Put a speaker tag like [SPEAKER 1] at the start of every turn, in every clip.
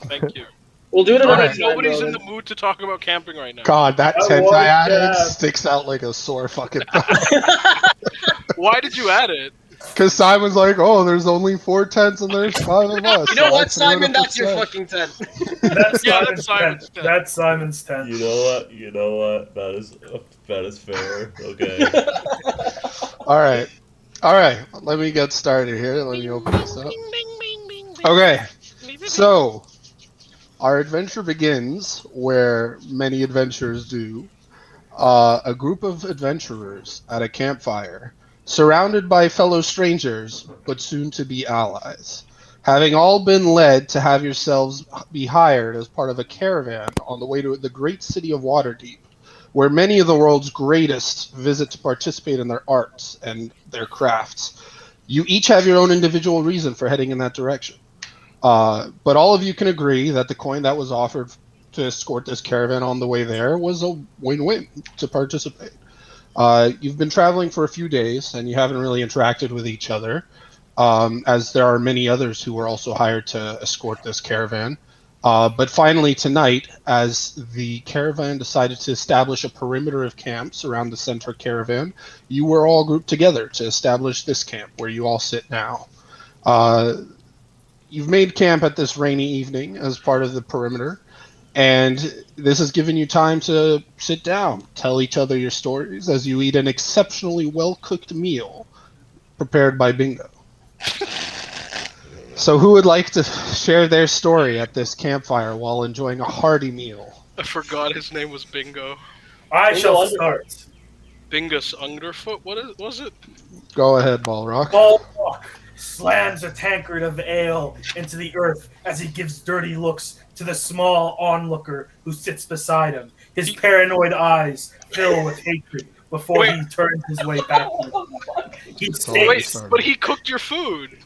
[SPEAKER 1] Thank you.
[SPEAKER 2] We'll do it another time.
[SPEAKER 1] Nobody's in
[SPEAKER 2] Roman.
[SPEAKER 1] the mood to talk about camping right now.
[SPEAKER 3] God, that tent I added sticks out like a sore fucking thumb.
[SPEAKER 1] Why did you add it?
[SPEAKER 3] Because Simon's like, oh, there's only 4 tents and there's 5 of us.
[SPEAKER 2] You know
[SPEAKER 3] so
[SPEAKER 2] what, Simon? That's your
[SPEAKER 3] tent.
[SPEAKER 2] fucking tent.
[SPEAKER 4] That's
[SPEAKER 1] Yeah,
[SPEAKER 4] Simon's
[SPEAKER 1] that's Simon's
[SPEAKER 4] tent.
[SPEAKER 1] tent.
[SPEAKER 4] That's Simon's tent.
[SPEAKER 5] You know what? That is fair. Okay.
[SPEAKER 3] All right. Let me get started here. Let me open this up. Okay. So, our adventure begins where many adventurers do. A group of adventurers at a campfire, surrounded by fellow strangers, but soon to be allies, having all been led to have yourselves be hired as part of a caravan on the way to the great city of Waterdeep, where many of the world's greatest visit to participate in their arts and their crafts. You each have your own individual reason for heading in that direction. But all of you can agree that the coin that was offered to escort this caravan on the way there was a win-win to participate. You've been traveling for a few days, and you haven't really interacted with each other, as there are many others who were also hired to escort this caravan. But finally tonight, as the caravan decided to establish a perimeter of camps around the center caravan, you were all grouped together to establish this camp where you all sit now. You've made camp at this rainy evening as part of the perimeter, and this has given you time to sit down, tell each other your stories as you eat an exceptionally well-cooked meal prepared by Bingo. So who would like to share their story at this campfire while enjoying a hearty meal?
[SPEAKER 1] I forgot his name was Bingo.
[SPEAKER 4] I
[SPEAKER 2] Bingo
[SPEAKER 4] shall
[SPEAKER 2] Underfoot.
[SPEAKER 4] start.
[SPEAKER 1] Bingus Underfoot? Was it?
[SPEAKER 3] Go ahead, Balrock.
[SPEAKER 4] Balrock slams a tankard of ale into the earth as he gives dirty looks to the small onlooker who sits beside him. His paranoid eyes fill with hatred before he turns his way back. He
[SPEAKER 1] Wait,
[SPEAKER 4] states,
[SPEAKER 1] but he cooked your food.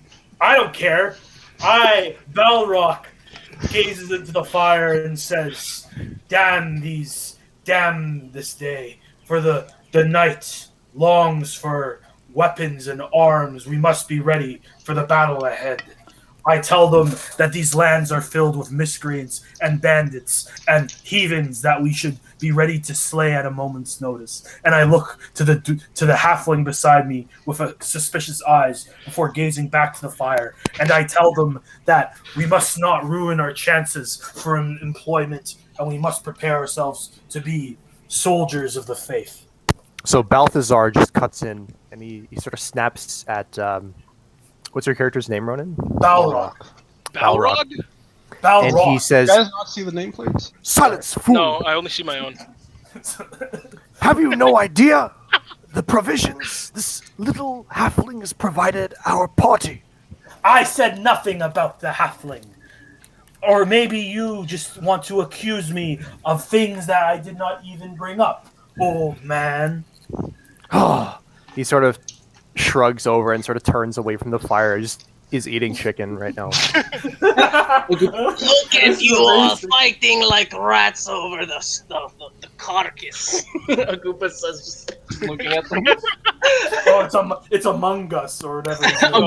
[SPEAKER 4] I don't care. Balrock, gazes into the fire and says, damn this day, for the night longs for weapons and arms. We must be ready for the battle ahead. I tell them that these lands are filled with miscreants and bandits and heathens that we should be ready to slay at a moment's notice. And I look to the halfling beside me with suspicious eyes before gazing back to the fire. And I tell them that we must not ruin our chances for employment, and we must prepare ourselves to be soldiers of the faith.
[SPEAKER 6] So Balthazar just cuts in, and he sort of snaps at... what's your character's name, Ronan?
[SPEAKER 4] Balrog.
[SPEAKER 1] Balrog?
[SPEAKER 4] Balrog.
[SPEAKER 6] And he says,
[SPEAKER 3] You guys not see the nameplates?
[SPEAKER 6] silence, fool!
[SPEAKER 1] No, I only see my own.
[SPEAKER 6] Have you no idea? The provisions this little halfling has provided our party.
[SPEAKER 4] I said nothing about the halfling. Or maybe you just want to accuse me of things that I did not even bring up, old man.
[SPEAKER 6] He sort of shrugs over and sort of turns away from the fire. Just is eating chicken right now.
[SPEAKER 2] Look at you all fighting like rats over the stuff, the carcass. Agupa says, just looking at them.
[SPEAKER 4] Oh, it's Among Us or whatever.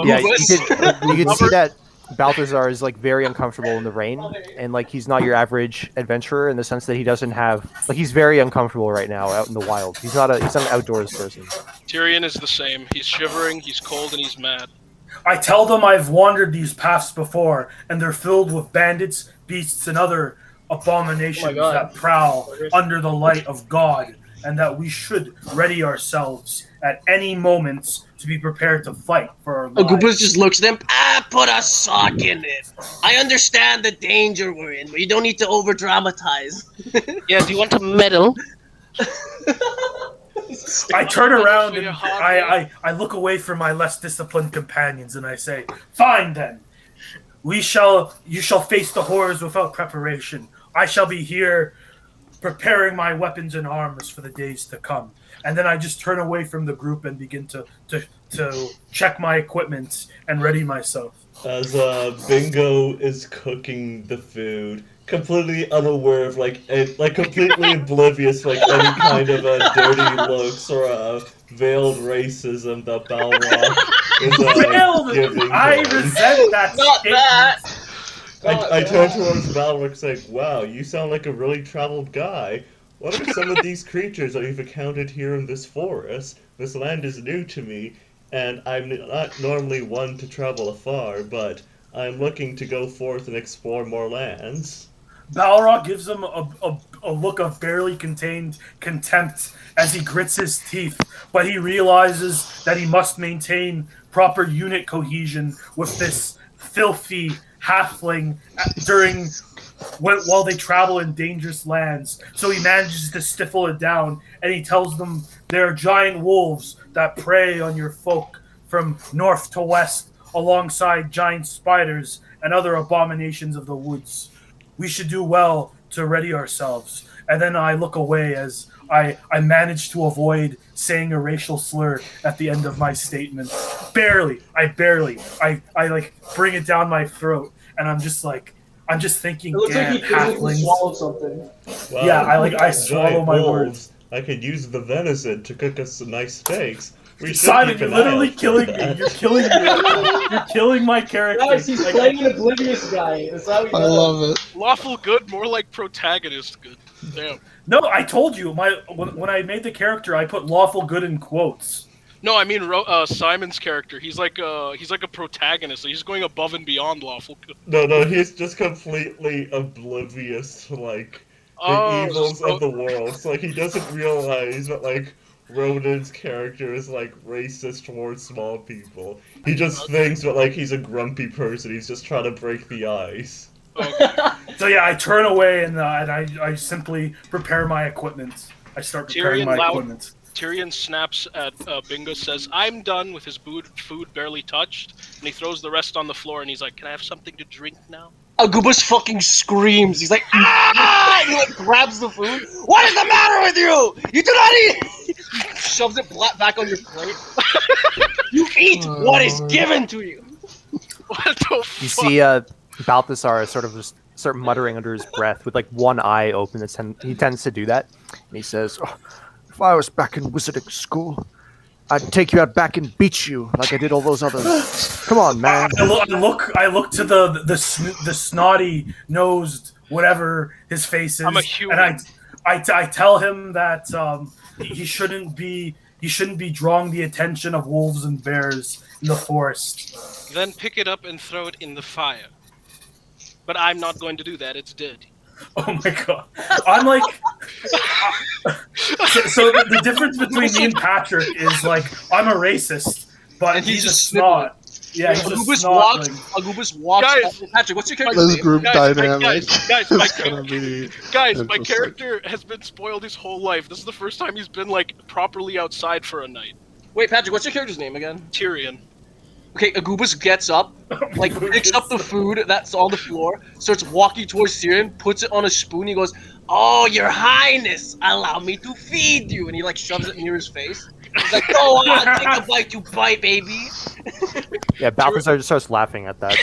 [SPEAKER 6] Yeah, you can see that Balthazar is like very uncomfortable in the rain, and like he's not your average adventurer in the sense that he doesn't have like he's very uncomfortable right now out in the wild. He's not an outdoors person.
[SPEAKER 1] Tyrion is the same. He's shivering, he's cold, and he's mad.
[SPEAKER 4] I tell them I've wandered these paths before, and they're filled with bandits, beasts, and other abominations that prowl under the light of God, and that we should ready ourselves at any moment to be prepared to fight for our lives.
[SPEAKER 2] Agupa just looks at them. Put a sock in it. I understand the danger we're in, but you don't need to over dramatize.
[SPEAKER 7] Yeah, do you want to medal?
[SPEAKER 4] I turn around and I look away from my less disciplined companions and I say, fine then. You shall face the horrors without preparation. I shall be here preparing my weapons and arms for the days to come. And then I just turn away from the group and begin to check my equipment and ready myself.
[SPEAKER 5] As Bingo is cooking the food, completely unaware of completely oblivious any kind of dirty looks or veiled racism that Balrog is giving.
[SPEAKER 4] I resent that
[SPEAKER 2] Not
[SPEAKER 4] statement.
[SPEAKER 2] that.
[SPEAKER 5] I turn towards Balric saying, wow, you sound like a really traveled guy. What are some of these creatures that you've encountered here in this forest? This land is new to me, and I'm not normally one to travel afar, but I'm looking to go forth and explore more lands.
[SPEAKER 4] Balrog gives him a look of barely contained contempt as he grits his teeth, but he realizes that he must maintain proper unit cohesion with this filthy halfling while they travel in dangerous lands. So he manages to stifle it down, and he tells them there are giant wolves that prey on your folk from north to west, alongside giant spiders and other abominations of the woods. We should do well to ready ourselves. And then I look away as I manage to avoid saying a racial slur at the end of my statement. Barely. I like bring it down my throat, and I'm just thinking,
[SPEAKER 2] It looks like
[SPEAKER 4] damn,
[SPEAKER 2] he physically
[SPEAKER 4] halflings.
[SPEAKER 2] swallowed something.
[SPEAKER 5] Wow,
[SPEAKER 4] Yeah, I swallow
[SPEAKER 5] giant
[SPEAKER 4] my
[SPEAKER 5] wolves.
[SPEAKER 4] words.
[SPEAKER 5] I could use the venison to cook us some nice steaks. We should
[SPEAKER 4] Simon,
[SPEAKER 5] keep
[SPEAKER 4] you're
[SPEAKER 5] an eye
[SPEAKER 4] literally
[SPEAKER 5] out for
[SPEAKER 4] killing me.
[SPEAKER 5] that.
[SPEAKER 4] You're killing me. You're killing my character.
[SPEAKER 2] Guys, he's
[SPEAKER 4] Like,
[SPEAKER 2] playing an oblivious guy. That's how he
[SPEAKER 3] I
[SPEAKER 2] does.
[SPEAKER 3] love it.
[SPEAKER 1] Lawful good, more like protagonist good. Damn.
[SPEAKER 4] no, I told you. When I made the character, I put lawful good in quotes.
[SPEAKER 1] No, I mean Simon's character. He's like a protagonist. He's going above and beyond lawful good.
[SPEAKER 5] No, he's just completely oblivious to, like, the evils of the world. So, like, he doesn't realize that, like, Ronan's character is, like, racist towards small people. He just thinks that, like, he's a grumpy person. He's just trying to break the ice.
[SPEAKER 1] Okay.
[SPEAKER 4] So yeah, I turn away and I simply prepare my equipment. I start preparing my equipment.
[SPEAKER 1] Tyrion snaps at Bingo, says, I'm done with his food barely touched, and he throws the rest on the floor, and he's like, can I have something to drink now?
[SPEAKER 2] Agubus fucking screams. He's like, ah! And he like grabs the food. What is the matter with you? You do not eat. He shoves it back on your plate. You eat what is given to you.
[SPEAKER 1] What the fuck?
[SPEAKER 6] You see Balthasar sort of just start muttering under his breath with like one eye open. He tends to do that. And he says, oh, if I was back in wizarding school, I'd take you out back and beat you like I did all those others. Come on, man.
[SPEAKER 4] I look to the snotty nosed whatever his face is,
[SPEAKER 1] I'm a human.
[SPEAKER 4] and I tell him that he shouldn't be drawing the attention of wolves and bears in the forest.
[SPEAKER 1] Then pick it up and throw it in the fire. But I'm not going to do that. It's dirty.
[SPEAKER 4] Oh my god! I'm like, so the difference between me and Patrick is like I'm a racist, but
[SPEAKER 2] And he's
[SPEAKER 4] he's a
[SPEAKER 2] just
[SPEAKER 4] snot. Yeah, he's a snotling.
[SPEAKER 2] Agubus walks.
[SPEAKER 1] Guys.
[SPEAKER 2] Patrick, what's your character's
[SPEAKER 3] This
[SPEAKER 2] name?
[SPEAKER 3] group
[SPEAKER 1] Guys,
[SPEAKER 3] dynamic
[SPEAKER 1] guys,
[SPEAKER 3] is
[SPEAKER 1] my
[SPEAKER 3] gonna be
[SPEAKER 1] Guys, my
[SPEAKER 3] interesting.
[SPEAKER 1] character has been spoiled his whole life. This is the first time he's been, like, properly outside for a night.
[SPEAKER 2] Wait, Patrick, what's your character's name again?
[SPEAKER 1] Tyrion.
[SPEAKER 2] Okay, Agubus gets up, like picks up the food that's on the floor, starts walking towards Tyrion, puts it on a spoon. He goes, "Oh, your highness, allow me to feed you," and he like shoves it near his face. He's like, "Go on, take a bite, you bite, baby."
[SPEAKER 6] Yeah, Balthasar just starts laughing at that.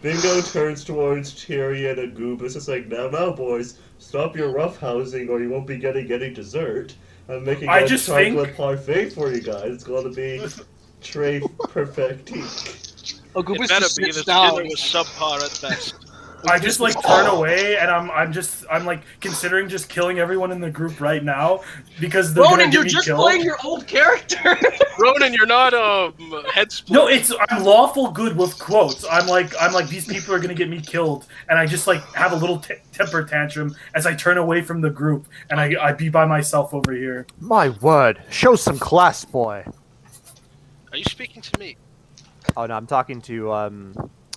[SPEAKER 5] Bingo turns towards Tyrion and Agubus. It's like, now, boys, stop your roughhousing, or you won't be getting any dessert. I'm making a chocolate parfait for you guys. It's going to be très perfectique.
[SPEAKER 2] Agubus
[SPEAKER 1] It better
[SPEAKER 2] just
[SPEAKER 1] be.
[SPEAKER 2] sits
[SPEAKER 1] This
[SPEAKER 2] down.
[SPEAKER 1] dinner was subpar at best.
[SPEAKER 4] I just like turn away, and I'm like considering just killing everyone in the group right now because they're gonna
[SPEAKER 2] Ronan,
[SPEAKER 4] get
[SPEAKER 2] you're
[SPEAKER 4] me
[SPEAKER 2] just
[SPEAKER 4] killed.
[SPEAKER 2] playing your old character.
[SPEAKER 1] Ronan, you're not head split.
[SPEAKER 4] No, I'm lawful good with quotes. I'm like these people are gonna get me killed, and I just like have a little temper tantrum as I turn away from the group, and I be by myself over here.
[SPEAKER 6] My word, show some class, boy.
[SPEAKER 1] Are you speaking to me?
[SPEAKER 6] Oh no, I'm talking to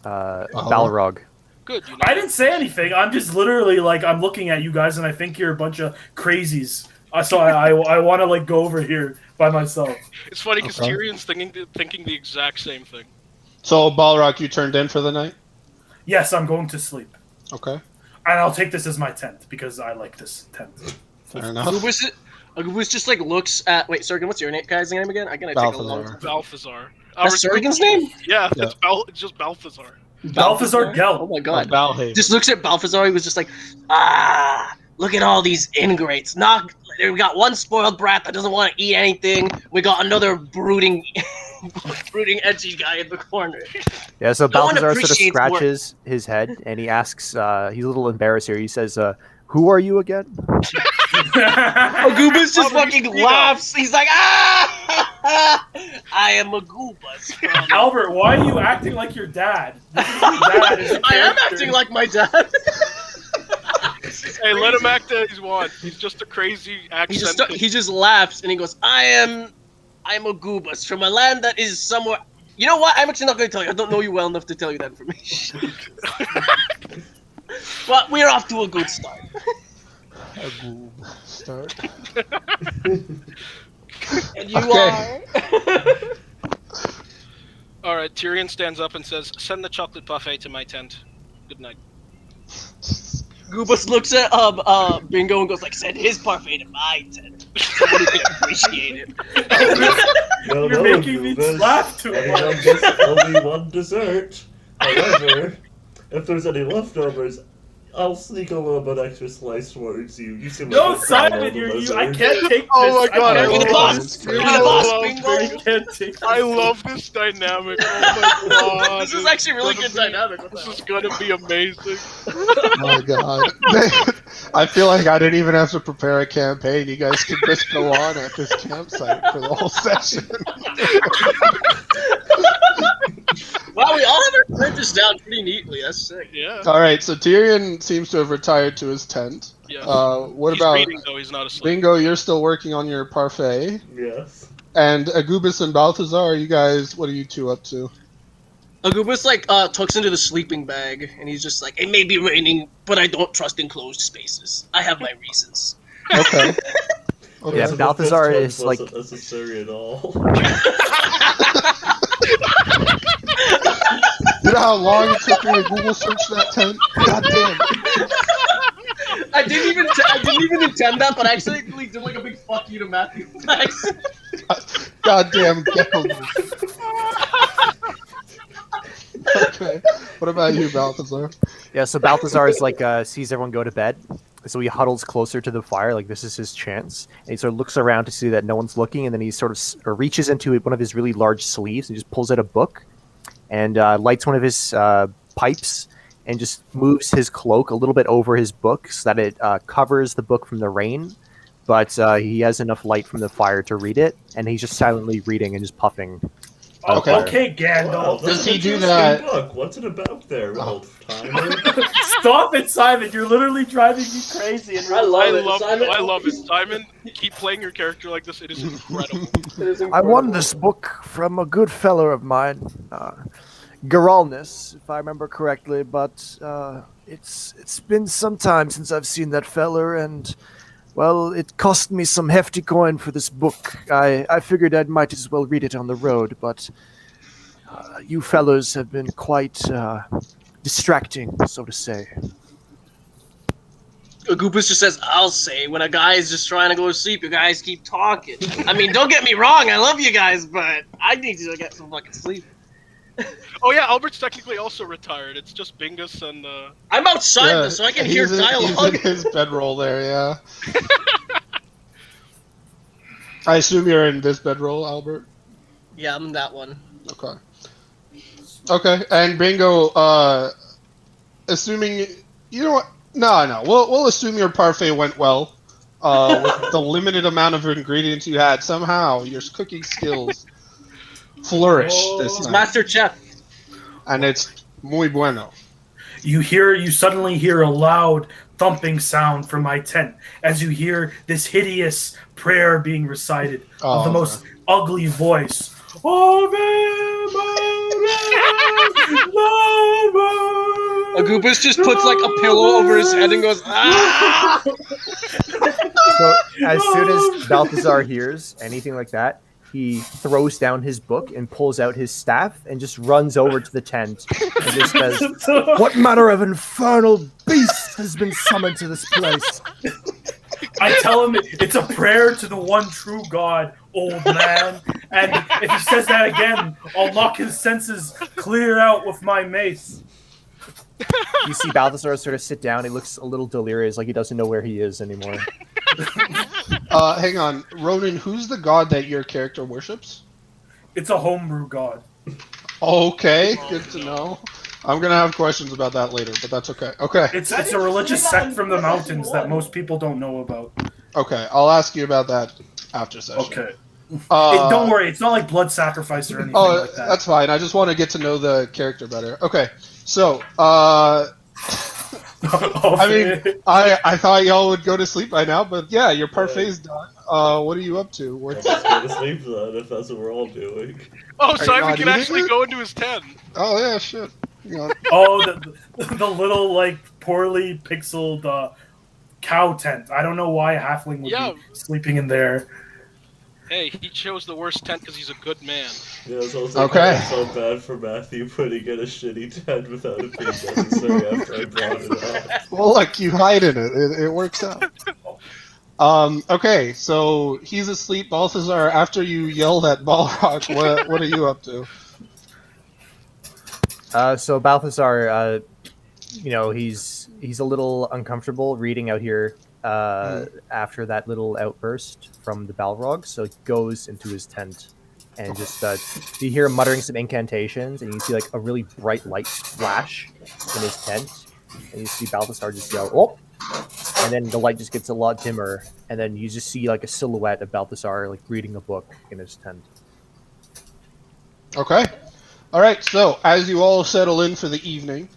[SPEAKER 6] Balrog.
[SPEAKER 1] Good. You know.
[SPEAKER 4] I didn't say anything. I'm just literally like I'm looking at you guys, and I think you're a bunch of crazies. So I want to like go over here by myself.
[SPEAKER 1] It's funny because
[SPEAKER 3] Okay.
[SPEAKER 1] Tyrion's thinking the exact same thing.
[SPEAKER 3] So, Balrog, you turned in for the night?
[SPEAKER 4] Yes, I'm going to sleep,
[SPEAKER 3] Okay,
[SPEAKER 4] and I'll take this as my tent because I like this tent.
[SPEAKER 3] fair enough.
[SPEAKER 2] Agubus just like looks at. Wait, Sergen, what's your guy's name again? I'm gonna take a long time.
[SPEAKER 1] Balthazar.
[SPEAKER 2] That's Sergen's name?
[SPEAKER 1] Yeah, it's just Balthazar.
[SPEAKER 4] Balthazar Gelt.
[SPEAKER 2] Oh my god.
[SPEAKER 3] Balhaven.
[SPEAKER 2] Just looks at Balthazar. He was just like, look at all these ingrates. We got one spoiled brat that doesn't want to eat anything. We got another brooding brooding, edgy guy in the corner.
[SPEAKER 6] Yeah, so
[SPEAKER 2] No one
[SPEAKER 6] Balthazar sort of
[SPEAKER 2] appreciates work.
[SPEAKER 6] scratches his head and he asks, he's a little embarrassed here. He says, who are you again?
[SPEAKER 2] Agubus just fucking laughs. He's like, ah! I am Agubus.
[SPEAKER 4] Albert, why are you acting like your dad? Your dad is a
[SPEAKER 2] I am
[SPEAKER 4] character.
[SPEAKER 2] acting like my dad.
[SPEAKER 1] Hey, let him act as he wants. He's just a crazy accent.
[SPEAKER 2] He just laughs and he goes, I am Agubus from a land that is somewhere. You know what? I'm actually not going to tell you. I don't know you well enough to tell you that information. But we're off to a good start.
[SPEAKER 3] A good start.
[SPEAKER 2] And you are.
[SPEAKER 1] All right, Tyrion stands up and says, "Send the chocolate parfait to my tent. Good night."
[SPEAKER 2] Goobus looks at Bingo and goes like, "Send his parfait to my tent. Somebody can appreciate it."
[SPEAKER 5] No,
[SPEAKER 4] You're making me laugh too
[SPEAKER 5] Anyone
[SPEAKER 4] much.
[SPEAKER 5] gets only one dessert. However, if there's any leftovers, I'll sneak a little bit extra slice towards you. You seem
[SPEAKER 4] No,
[SPEAKER 5] like a
[SPEAKER 4] Simon,
[SPEAKER 5] criminal
[SPEAKER 4] I
[SPEAKER 5] lizard.
[SPEAKER 4] can't take this.
[SPEAKER 1] Oh my God,
[SPEAKER 4] I
[SPEAKER 2] You're the
[SPEAKER 4] can't
[SPEAKER 2] boss.
[SPEAKER 4] take
[SPEAKER 2] You're
[SPEAKER 4] this.
[SPEAKER 2] the boss,
[SPEAKER 1] love
[SPEAKER 2] Bingo.
[SPEAKER 4] I can't take this.
[SPEAKER 1] I love this dynamic. Oh my god.
[SPEAKER 2] This is actually really good dynamic. What the
[SPEAKER 1] This
[SPEAKER 2] hell?
[SPEAKER 1] is gonna be amazing.
[SPEAKER 3] Oh my god. I feel like I didn't even have to prepare a campaign. You guys could just go on at this campsite for the whole session.
[SPEAKER 2] Wow, we all have our characters down pretty neatly. That's sick.
[SPEAKER 1] Yeah.
[SPEAKER 3] Alright, so Tyrion seems to have retired to his tent.
[SPEAKER 1] Yeah.
[SPEAKER 3] What
[SPEAKER 1] He's
[SPEAKER 3] about
[SPEAKER 1] reading though. He's not asleep.
[SPEAKER 3] Bingo? You're still working on your parfait.
[SPEAKER 5] Yes.
[SPEAKER 3] And Agubus and Balthazar, you guys, what are you two up to?
[SPEAKER 2] Agubus tucks into the sleeping bag, and he's just like, "It may be raining, but I don't trust enclosed spaces. I have my reasons."
[SPEAKER 3] Okay. Okay.
[SPEAKER 6] Yeah,
[SPEAKER 5] So the
[SPEAKER 6] Balthazar
[SPEAKER 5] fifth one
[SPEAKER 6] is, like-
[SPEAKER 5] wasn't necessary at all.
[SPEAKER 3] You know how long it took me to Google search that tent? God damn.
[SPEAKER 2] I didn't even intend that, but I actually did like a big fuck you to Matthew. Thanks.
[SPEAKER 3] God damn ghetto. Okay. What about you, Balthazar?
[SPEAKER 6] Yeah, so Balthazar is like, sees everyone go to bed. So he huddles closer to the fire, like this is his chance. And he sort of looks around to see that no one's looking, and then he sort of reaches into one of his really large sleeves and just pulls out a book and lights one of his pipes and just moves his cloak a little bit over his book so that it covers the book from the rain. But he has enough light from the fire to read it, and he's just silently reading and just puffing.
[SPEAKER 3] Okay.
[SPEAKER 4] Okay, Gandalf.
[SPEAKER 5] Wow, that's
[SPEAKER 3] Does he
[SPEAKER 5] an
[SPEAKER 3] do
[SPEAKER 5] interesting
[SPEAKER 3] that-
[SPEAKER 5] Book. What's it about there, old timer?
[SPEAKER 4] Stop it, Simon. You're literally driving me crazy. In real
[SPEAKER 1] I
[SPEAKER 4] life.
[SPEAKER 1] love it. Simon, keep playing your character like this. It is incredible.
[SPEAKER 6] I won this book from a good fellow of mine, Geralnus, if I remember correctly, but it's been some time since I've seen that feller, and, well, it cost me some hefty coin for this book. I figured I might as well read it on the road, but you fellows have been quite distracting, so to say.
[SPEAKER 2] Agubus just says, "I'll say." When a guy is just trying to go to sleep, you guys keep talking. I mean, don't get me wrong, I love you guys, but I need to get some fucking sleep.
[SPEAKER 1] Oh yeah, Albert's technically also retired. It's just Bingus and
[SPEAKER 2] I'm outside this, so I can hear
[SPEAKER 3] he's
[SPEAKER 2] dialogue.
[SPEAKER 3] in his bedroll there, yeah. I assume you're in this bedroll, Albert?
[SPEAKER 2] Yeah, I'm in that one.
[SPEAKER 3] Okay. Okay, and Bingo, assuming... You know what? No. We'll assume your parfait went well. With the limited amount of ingredients you had, somehow your cooking skills flourished this
[SPEAKER 2] He's
[SPEAKER 3] night.
[SPEAKER 2] Master Chef.
[SPEAKER 3] And it's muy bueno.
[SPEAKER 4] You suddenly hear a loud thumping sound from my tent as you hear this hideous prayer being recited of the most ugly voice.
[SPEAKER 2] Agubus just puts like a pillow over his head and goes, "Ah!"
[SPEAKER 6] So as soon as Balthazar hears anything like that, he throws down his book and pulls out his staff and just runs over to the tent and just says, "What manner of infernal beast has been summoned to this place?"
[SPEAKER 4] I tell him it's a prayer to the one true God, old man. And if he says that again, I'll knock his senses clear out with my mace.
[SPEAKER 6] You see Balthazar sort of sit down. He looks a little delirious, like he doesn't know where he is anymore.
[SPEAKER 3] Hang on. Ronan, who's the god that your character worships?
[SPEAKER 4] It's a homebrew god.
[SPEAKER 3] Okay, good to know. I'm gonna have questions about that later, but that's okay. Okay,
[SPEAKER 4] It's a religious sect from the mountains that most people don't know about.
[SPEAKER 3] okay. I'll ask you about that after session.
[SPEAKER 4] Okay.
[SPEAKER 3] Uh,
[SPEAKER 4] Don't worry, it's not like blood sacrifice or anything
[SPEAKER 3] Oh,
[SPEAKER 4] like that.
[SPEAKER 3] that's fine. I just want to get to know the character better. Okay, so I mean, I thought y'all would go to sleep by now, but yeah, your parfait's done. What are you up to?
[SPEAKER 5] Let's go to sleep then, if that's what we're all doing.
[SPEAKER 1] Oh,
[SPEAKER 3] you
[SPEAKER 1] Simon
[SPEAKER 3] not
[SPEAKER 1] can
[SPEAKER 3] eating
[SPEAKER 1] actually
[SPEAKER 3] it?
[SPEAKER 1] go into his tent.
[SPEAKER 3] Oh yeah, shit. Hang on.
[SPEAKER 4] Oh, the little like poorly pixeled cow tent. I don't know why a halfling would
[SPEAKER 1] Yeah.
[SPEAKER 4] be sleeping in there.
[SPEAKER 1] Hey, he chose the worst tent because he's a good man.
[SPEAKER 5] Yeah, it's also
[SPEAKER 3] Okay.
[SPEAKER 5] I felt bad for Matthew putting in a shitty tent without it being necessary after I brought it up.
[SPEAKER 3] Well, look, you hide in it. It works out. Okay, so he's asleep. Balthazar, after you yelled at Balrog, what are you up to?
[SPEAKER 6] So Balthazar, he's a little uncomfortable reading out here after that little outburst from the Balrog, so he goes into his tent and just you hear him muttering some incantations, and you see like a really bright light flash in his tent, and you see Balthazar just yell, "Oh!" And then the light just gets a lot dimmer, and then you just see like a silhouette of Balthazar like reading a book in his tent.
[SPEAKER 3] Okay. All right. So as you all settle in for the evening,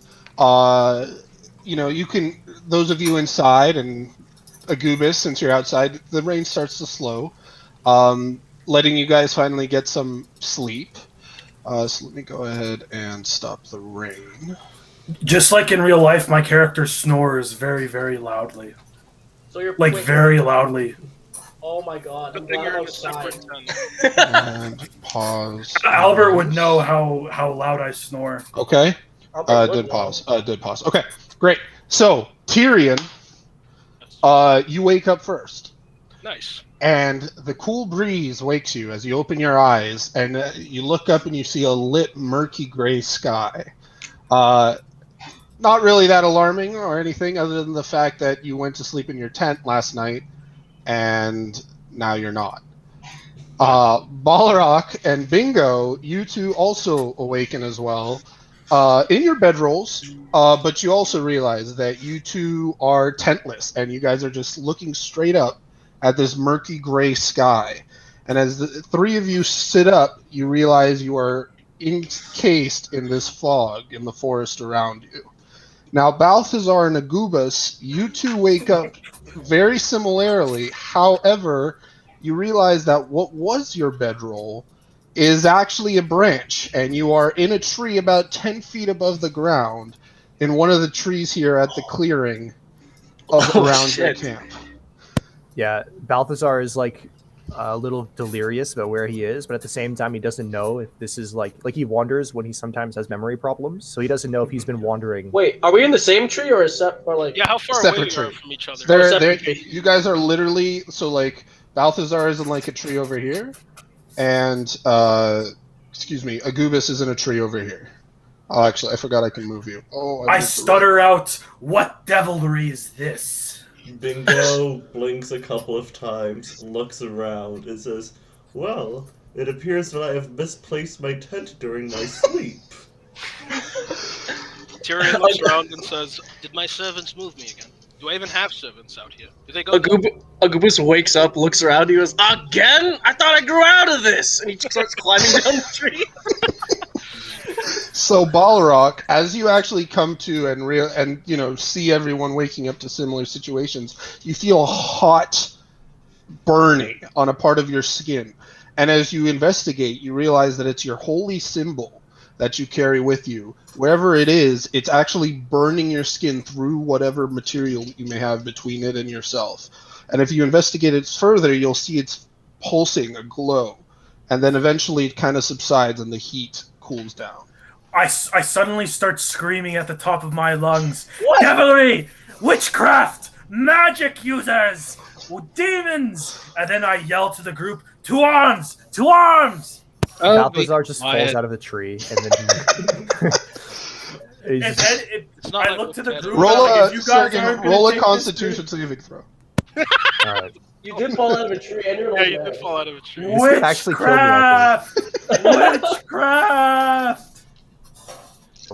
[SPEAKER 3] you can. Those of you inside and Agubis, since you're outside, the rain starts to slow, letting you guys finally get some sleep. So let me go ahead and stop the rain.
[SPEAKER 4] Just like in real life, my character snores very, very loudly.
[SPEAKER 2] So you're
[SPEAKER 4] Like very loudly.
[SPEAKER 2] Oh my god! I'm
[SPEAKER 1] Good thing
[SPEAKER 2] glad
[SPEAKER 1] you're
[SPEAKER 2] I'm
[SPEAKER 1] in a separate
[SPEAKER 2] outside.
[SPEAKER 1] tent.
[SPEAKER 3] And pause.
[SPEAKER 4] Albert would know how loud I snore.
[SPEAKER 3] Okay. Did pause. Did pause. Okay. Great. So Tyrion, you wake up first.
[SPEAKER 1] Nice.
[SPEAKER 3] And the cool breeze wakes you as you open your eyes, and you look up and you see a lit, murky gray sky. Not really that alarming or anything, other than the fact that you went to sleep in your tent last night, and now you're not. Balrog and Bingo, you two also awaken as well, in your bedrolls, but you also realize that you two are tentless, and you guys are just looking straight up at this murky gray sky. And as the three of you sit up, you realize you are encased in this fog in the forest around you. Now, Balthazar and Agubis, you two wake up very similarly. However, you realize that what was your bedroll is actually a branch, and you are in a tree about 10 feet above the ground in one of the trees here at the clearing around your camp.
[SPEAKER 6] Yeah, Balthazar is like a little delirious about where he is, but at the same time, he doesn't know if this is like he wanders when he sometimes has memory problems, so he doesn't know if he's been wandering.
[SPEAKER 2] Wait, are we in the same tree or like?
[SPEAKER 1] Yeah, how far
[SPEAKER 3] Separate
[SPEAKER 1] away
[SPEAKER 3] tree.
[SPEAKER 1] are we from each other?
[SPEAKER 3] You guys are literally Balthazar is in like a tree over here, and Agubis is in a tree over here. Oh, actually, I forgot I can move you. Oh,
[SPEAKER 4] I stutter out, "What devilry is this?"
[SPEAKER 5] Bingo blinks a couple of times, looks around, and says, "Well, it appears that I have misplaced my tent during my sleep."
[SPEAKER 1] Tyrion looks around and says, "Did my servants move me again? Do I even have servants out here? Do they go?"
[SPEAKER 2] Agubis wakes up, looks around, he goes, "Again? I thought I grew out of this!" And he starts climbing down the tree.
[SPEAKER 3] So Balrog, as you actually come to and see everyone waking up to similar situations, you feel hot burning on a part of your skin. And as you investigate, you realize that it's your holy symbol that you carry with you. Wherever it is, it's actually burning your skin through whatever material you may have between it and yourself. And if you investigate it further, you'll see it's pulsing, a glow. And then eventually it kind of subsides and the heat cools down.
[SPEAKER 4] I suddenly start screaming at the top of my lungs,
[SPEAKER 2] What?
[SPEAKER 4] "Devilry! Witchcraft! Magic users! Demons!" And then I yell to the group, "To arms! To arms!"
[SPEAKER 6] Balthazar just falls out of the tree, and then
[SPEAKER 4] And then
[SPEAKER 1] It's not
[SPEAKER 4] I
[SPEAKER 1] like
[SPEAKER 4] look to the
[SPEAKER 1] that.
[SPEAKER 4] group.
[SPEAKER 3] Roll
[SPEAKER 4] like,
[SPEAKER 3] a
[SPEAKER 4] if you guys
[SPEAKER 3] second,
[SPEAKER 4] aren't gonna
[SPEAKER 3] roll a
[SPEAKER 4] take this
[SPEAKER 3] Constitution saving throw.
[SPEAKER 6] all right.
[SPEAKER 2] You did fall out of a tree, and you're
[SPEAKER 1] Yeah, you did fall out of a tree.
[SPEAKER 6] This could actually kill me, I
[SPEAKER 4] Witchcraft! Witchcraft!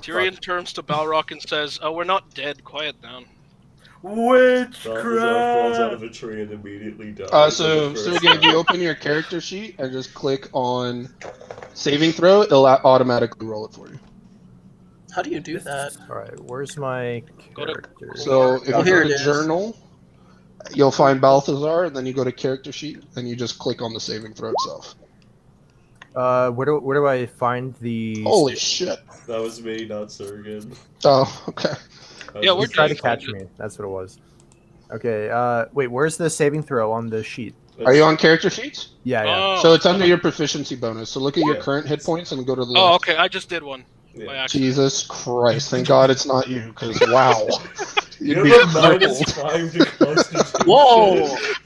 [SPEAKER 1] Tyrion turns to Balrog and says, "Oh, we're not dead. Quiet down."
[SPEAKER 5] Balthazar falls out of
[SPEAKER 4] Witchcraft!
[SPEAKER 5] a tree and immediately dies.
[SPEAKER 3] So again, if you open your character sheet and just click on saving throw, it'll automatically roll it for you.
[SPEAKER 2] How do you do that?
[SPEAKER 6] All right, where's my
[SPEAKER 1] Go to-
[SPEAKER 6] character?
[SPEAKER 3] So if
[SPEAKER 2] Oh,
[SPEAKER 3] you
[SPEAKER 2] here
[SPEAKER 3] go
[SPEAKER 2] it
[SPEAKER 3] to
[SPEAKER 2] is.
[SPEAKER 3] journal, you'll find Balthazar, and then you go to character sheet, and you just click on the saving throw itself.
[SPEAKER 6] Where do I find the?
[SPEAKER 3] Holy shit!
[SPEAKER 5] That was me, not Surgan.
[SPEAKER 3] Oh, okay.
[SPEAKER 1] Yeah, we're
[SPEAKER 6] He's trying to
[SPEAKER 1] trying
[SPEAKER 6] catch me. That's what it was. Okay. Wait, where's the saving throw on the sheet?
[SPEAKER 3] Are you on character sheets?
[SPEAKER 6] Yeah, yeah.
[SPEAKER 1] Oh.
[SPEAKER 3] So it's under your proficiency bonus. So look at your
[SPEAKER 5] Yeah.
[SPEAKER 3] current hit points and go to the
[SPEAKER 1] Oh,
[SPEAKER 3] left.
[SPEAKER 1] okay. I just did one.
[SPEAKER 5] Yeah.
[SPEAKER 1] By accident.
[SPEAKER 3] Jesus Christ! Thank God it's not you, because wow,
[SPEAKER 5] You
[SPEAKER 3] you'd be
[SPEAKER 5] have a minus
[SPEAKER 3] crippled.
[SPEAKER 5] 5 to Constitution.
[SPEAKER 2] Whoa!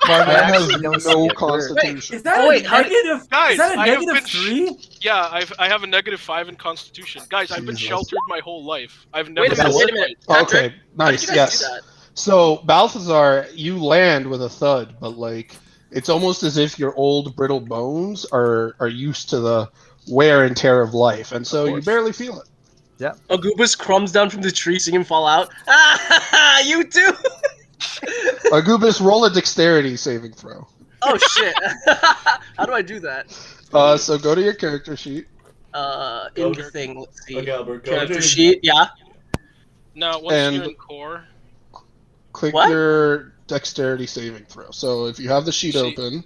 [SPEAKER 3] My man has
[SPEAKER 6] actually don't see
[SPEAKER 3] no
[SPEAKER 6] it.
[SPEAKER 3] constitution.
[SPEAKER 4] Is that
[SPEAKER 2] Oh, wait,
[SPEAKER 4] a
[SPEAKER 2] how-
[SPEAKER 4] negative?
[SPEAKER 1] Guys,
[SPEAKER 4] is that a
[SPEAKER 1] I have
[SPEAKER 4] negative
[SPEAKER 1] been
[SPEAKER 4] 3?
[SPEAKER 1] Yeah, I have a -5 in Constitution. Guys, I've been
[SPEAKER 3] Jesus.
[SPEAKER 1] sheltered my whole life. I've never.
[SPEAKER 2] Wait a minute,
[SPEAKER 1] been
[SPEAKER 2] wait a minute.
[SPEAKER 1] fight.
[SPEAKER 2] Patrick,
[SPEAKER 3] Okay,
[SPEAKER 2] how did
[SPEAKER 3] nice.
[SPEAKER 2] you guys
[SPEAKER 3] Yes.
[SPEAKER 2] do that?
[SPEAKER 3] So Balthazar, you land with a thud, but like it's almost as if your old brittle bones are used to the wear and tear of life, and so you
[SPEAKER 6] course.
[SPEAKER 3] barely feel it.
[SPEAKER 2] Agubus crumbs down from the tree, seeing him fall out. Ah, you too!
[SPEAKER 3] Agubus, roll a dexterity saving throw.
[SPEAKER 2] Oh shit! How do I do that?
[SPEAKER 3] So go to your character sheet.
[SPEAKER 2] In the thing, let's see.
[SPEAKER 5] Okay, Albert, go
[SPEAKER 2] Character
[SPEAKER 5] to
[SPEAKER 2] sheet, yeah.
[SPEAKER 1] Now, once
[SPEAKER 3] And-
[SPEAKER 1] you're in core,
[SPEAKER 3] Click
[SPEAKER 2] What?
[SPEAKER 3] your dexterity saving throw. So if you have the sheet
[SPEAKER 1] See-
[SPEAKER 3] open,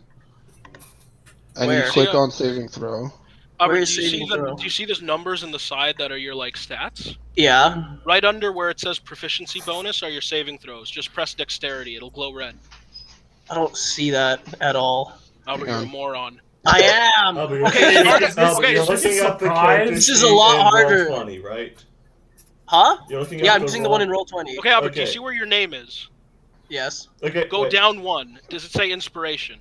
[SPEAKER 3] and you
[SPEAKER 2] Where?
[SPEAKER 3] click
[SPEAKER 1] Yeah.
[SPEAKER 3] on saving throw.
[SPEAKER 1] Albert,
[SPEAKER 2] is
[SPEAKER 1] do you see
[SPEAKER 2] saving
[SPEAKER 1] the
[SPEAKER 2] throw?
[SPEAKER 1] do you see those numbers in the side that are your like stats?
[SPEAKER 2] Yeah.
[SPEAKER 1] Right under where it says proficiency bonus are your saving throws. Just press dexterity; it'll glow red.
[SPEAKER 2] I don't see that at all.
[SPEAKER 1] Albert,
[SPEAKER 3] Yeah.
[SPEAKER 1] you're a moron.
[SPEAKER 2] I am!
[SPEAKER 5] Albert, you're
[SPEAKER 1] Okay,
[SPEAKER 5] looking-
[SPEAKER 1] Albert,
[SPEAKER 5] Albert,
[SPEAKER 1] okay,
[SPEAKER 5] you're
[SPEAKER 1] so
[SPEAKER 5] looking up the
[SPEAKER 4] surprise.
[SPEAKER 5] character
[SPEAKER 2] This is
[SPEAKER 5] sheet
[SPEAKER 2] a lot
[SPEAKER 5] in
[SPEAKER 2] harder.
[SPEAKER 5] Roll20, right?
[SPEAKER 2] Huh?
[SPEAKER 5] You're looking
[SPEAKER 2] Yeah,
[SPEAKER 5] up
[SPEAKER 2] I'm using the one in Roll20.
[SPEAKER 1] Okay, Albert, do you
[SPEAKER 5] Okay.
[SPEAKER 1] see where your name is?
[SPEAKER 2] Yes.
[SPEAKER 5] Okay,
[SPEAKER 1] Go
[SPEAKER 5] wait.
[SPEAKER 1] down one. Does it say inspiration?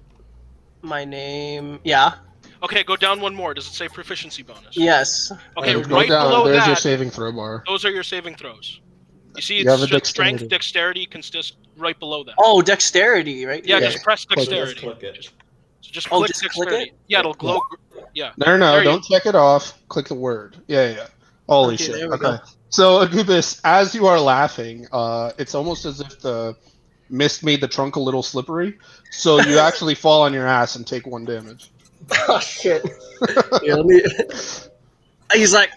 [SPEAKER 2] My name. Yeah.
[SPEAKER 1] Okay, go down one more. Does it say proficiency bonus?
[SPEAKER 2] Yes.
[SPEAKER 1] Okay,
[SPEAKER 3] And go
[SPEAKER 1] right
[SPEAKER 3] down.
[SPEAKER 1] below
[SPEAKER 3] There's your
[SPEAKER 1] that,
[SPEAKER 3] saving throw bar.
[SPEAKER 1] those are your saving throws. You see,
[SPEAKER 3] You have a
[SPEAKER 1] it's strength,
[SPEAKER 3] dexterity.
[SPEAKER 1] dexterity, consist right below that.
[SPEAKER 2] Oh, dexterity, right?
[SPEAKER 1] Yeah,
[SPEAKER 3] Yeah.
[SPEAKER 1] just press
[SPEAKER 3] Click it.
[SPEAKER 1] dexterity.
[SPEAKER 5] Just click it.
[SPEAKER 1] So just
[SPEAKER 2] Oh,
[SPEAKER 1] click
[SPEAKER 2] just click
[SPEAKER 1] dexterity.
[SPEAKER 2] it?
[SPEAKER 1] Yeah, it'll glow. Yeah.
[SPEAKER 3] No,
[SPEAKER 1] There you
[SPEAKER 3] don't check it off. Click the word. Yeah. Holy
[SPEAKER 2] Okay,
[SPEAKER 3] shit.
[SPEAKER 2] there we
[SPEAKER 3] Okay.
[SPEAKER 2] go.
[SPEAKER 3] So Agubus, as you are laughing, it's almost as if the mist made the trunk a little slippery. So you actually fall on your ass and take 1 damage.
[SPEAKER 2] Oh shit. Yeah, let me... He's like,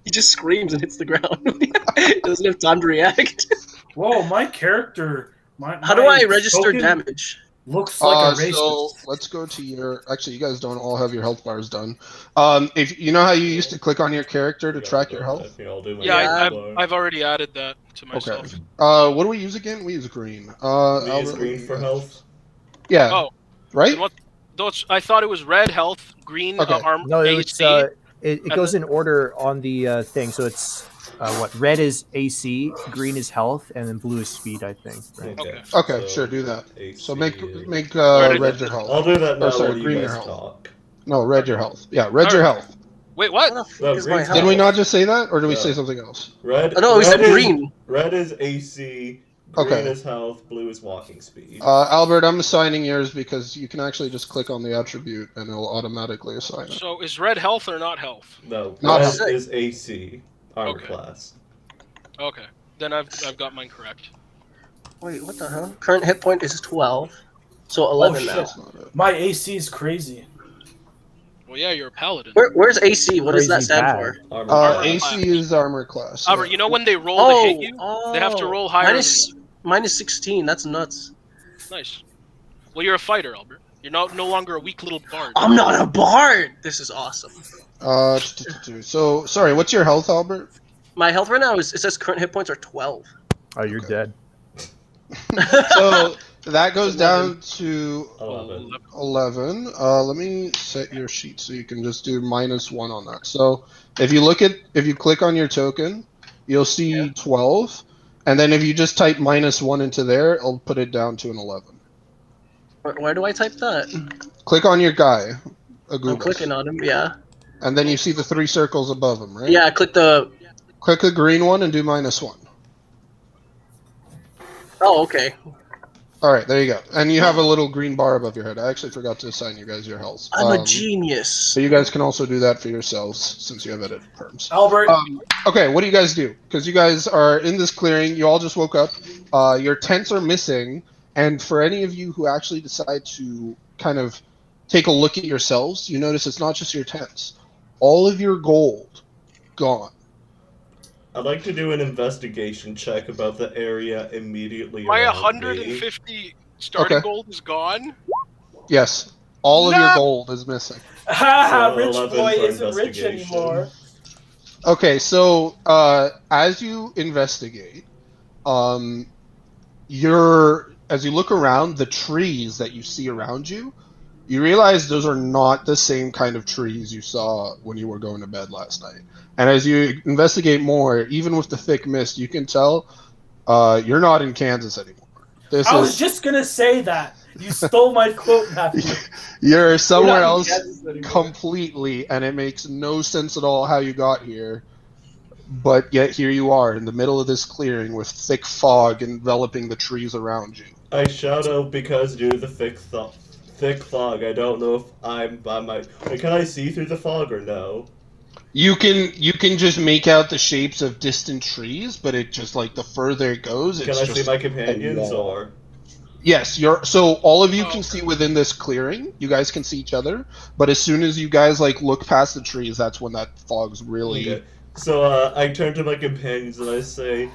[SPEAKER 2] he just screams and hits the ground. He doesn't have time to react.
[SPEAKER 4] Whoa, my character.
[SPEAKER 2] How do
[SPEAKER 4] my
[SPEAKER 2] I register
[SPEAKER 4] token
[SPEAKER 2] damage?
[SPEAKER 4] Looks like a racist.
[SPEAKER 3] So let's go to your. Actually, you guys don't all have your health bars done. If you know how you used to click on your character to track your
[SPEAKER 5] I
[SPEAKER 3] health.
[SPEAKER 5] think I'll do my
[SPEAKER 1] Yeah,
[SPEAKER 5] health bar.
[SPEAKER 1] I've already added that to myself.
[SPEAKER 3] Okay. What do we use again? We use green.
[SPEAKER 5] We use
[SPEAKER 3] Albert,
[SPEAKER 5] green for health.
[SPEAKER 3] Yeah.
[SPEAKER 1] Oh,
[SPEAKER 3] Right.
[SPEAKER 1] and what? I thought it was red health, green
[SPEAKER 3] Okay.
[SPEAKER 1] arm.
[SPEAKER 6] No,
[SPEAKER 1] AC.
[SPEAKER 6] it goes in order on the thing. So it's what red is AC, green is health, and then blue is speed. I think. Right?
[SPEAKER 1] Okay.
[SPEAKER 3] Okay,
[SPEAKER 5] so
[SPEAKER 3] sure, do that.
[SPEAKER 5] AC
[SPEAKER 3] So make
[SPEAKER 5] is-
[SPEAKER 3] red your health.
[SPEAKER 5] I'll do that now
[SPEAKER 3] sorry,
[SPEAKER 5] while you
[SPEAKER 3] green
[SPEAKER 5] guys
[SPEAKER 3] your health.
[SPEAKER 5] talk.
[SPEAKER 3] No, red your health. Yeah, red your
[SPEAKER 1] Alright.
[SPEAKER 3] health.
[SPEAKER 1] Wait, what?
[SPEAKER 2] What the fuck
[SPEAKER 5] No,
[SPEAKER 2] is my
[SPEAKER 5] green's
[SPEAKER 2] health?
[SPEAKER 3] Did we not just say that, or did we
[SPEAKER 5] Yeah.
[SPEAKER 3] say something else?
[SPEAKER 5] Red.
[SPEAKER 2] Oh, no, we said
[SPEAKER 5] red is-
[SPEAKER 2] green.
[SPEAKER 5] Red is AC. Green
[SPEAKER 3] Okay.
[SPEAKER 5] is health. Blue is walking speed.
[SPEAKER 3] Albert, I'm assigning yours because you can actually just click on the attribute and it'll automatically assign it.
[SPEAKER 1] So is red health or not health?
[SPEAKER 5] No,
[SPEAKER 3] Not
[SPEAKER 5] red
[SPEAKER 2] health.
[SPEAKER 5] is AC. Armor
[SPEAKER 1] Okay.
[SPEAKER 5] class.
[SPEAKER 1] Okay, then I've got mine correct.
[SPEAKER 2] Wait, what the hell? Current hit point is 12. So 11
[SPEAKER 4] shit.
[SPEAKER 2] now.
[SPEAKER 3] That's not it.
[SPEAKER 4] My AC is crazy.
[SPEAKER 1] Well, yeah, you're a paladin.
[SPEAKER 2] Where's AC? What does that
[SPEAKER 6] Crazy
[SPEAKER 2] stand
[SPEAKER 6] bad.
[SPEAKER 2] for?
[SPEAKER 5] Armor
[SPEAKER 1] Armor
[SPEAKER 5] class.
[SPEAKER 3] AC is armor class.
[SPEAKER 1] Albert,
[SPEAKER 3] yeah.
[SPEAKER 1] you know when they roll to hit you, they have to
[SPEAKER 2] oh.
[SPEAKER 1] roll higher
[SPEAKER 2] Minus 16. That's nuts.
[SPEAKER 1] Nice. Well, you're a fighter, Albert. You're no longer a weak little bard.
[SPEAKER 2] I'm not a bard. This is awesome.
[SPEAKER 3] So sorry, what's your health, Albert?
[SPEAKER 2] My health right now is it says current hit points are 12.
[SPEAKER 6] Oh, you're
[SPEAKER 3] Okay.
[SPEAKER 6] dead.
[SPEAKER 3] So that goes down to
[SPEAKER 5] 11.
[SPEAKER 3] 11. Let me set your sheet so you can just do -1 on that. So if you click on your token, you'll see 12, and then if you just type -1 into there, it'll put it down to an 11.
[SPEAKER 2] Where do I type that?
[SPEAKER 3] Click on your guy,
[SPEAKER 2] I'm
[SPEAKER 3] Agubus,
[SPEAKER 2] clicking on him. Yeah.
[SPEAKER 3] and then you see the 3 circles above him, right?
[SPEAKER 2] Yeah. Click the.
[SPEAKER 3] Click the green one and do -1.
[SPEAKER 2] Oh, okay.
[SPEAKER 3] All right, there you go. And you have a little green bar above your head. I actually forgot to assign you guys your health.
[SPEAKER 2] I'm a genius.
[SPEAKER 3] So you guys can also do that for yourselves since you have edited perms.
[SPEAKER 4] Albert,
[SPEAKER 3] Okay, what do you guys do? Because you guys are in this clearing. You all just woke up. Your tents are missing. And for any of you who actually decide to kind of take a look at yourselves, you notice it's not just your tents. All of your gold gone.
[SPEAKER 5] I'd like to do an investigation check about the area immediately
[SPEAKER 1] My
[SPEAKER 5] around
[SPEAKER 1] 150 starting
[SPEAKER 3] Okay.
[SPEAKER 1] gold is gone.
[SPEAKER 3] Yes, all of your
[SPEAKER 1] No!
[SPEAKER 3] gold is missing.
[SPEAKER 4] haha,
[SPEAKER 5] So
[SPEAKER 4] rich
[SPEAKER 5] 11
[SPEAKER 4] boy
[SPEAKER 5] for
[SPEAKER 4] isn't rich
[SPEAKER 5] investigation.
[SPEAKER 4] anymore.
[SPEAKER 3] Okay, so as you investigate, as you look around, the trees that you see around you, you realize those are not the same kind of trees you saw when you were going to bed last night. And as you investigate more, even with the thick mist, you can tell you're not in Kansas anymore.
[SPEAKER 4] I was just gonna say that. You stole my quote, Matthew.
[SPEAKER 3] You're somewhere
[SPEAKER 2] We're not in
[SPEAKER 3] else
[SPEAKER 2] Kansas anymore.
[SPEAKER 3] completely, and it makes no sense at all how you got here. But yet here you are in the middle of this clearing with thick fog enveloping the trees around you.
[SPEAKER 5] I shout out because due to the thick fog, I don't know if I'm by my. Wait, can I see through the fog or no?
[SPEAKER 3] You can just make out the shapes of distant trees, but it just like the further it goes,
[SPEAKER 5] Can
[SPEAKER 3] it's
[SPEAKER 5] I
[SPEAKER 3] just
[SPEAKER 5] see my
[SPEAKER 3] a
[SPEAKER 5] companions
[SPEAKER 3] wall.
[SPEAKER 5] or?
[SPEAKER 3] Yes, so all of you can see within this clearing. You guys can see each other, but as soon as you guys like look past the trees, that's when that fog's really.
[SPEAKER 5] Okay. So I turn to my companions and I say,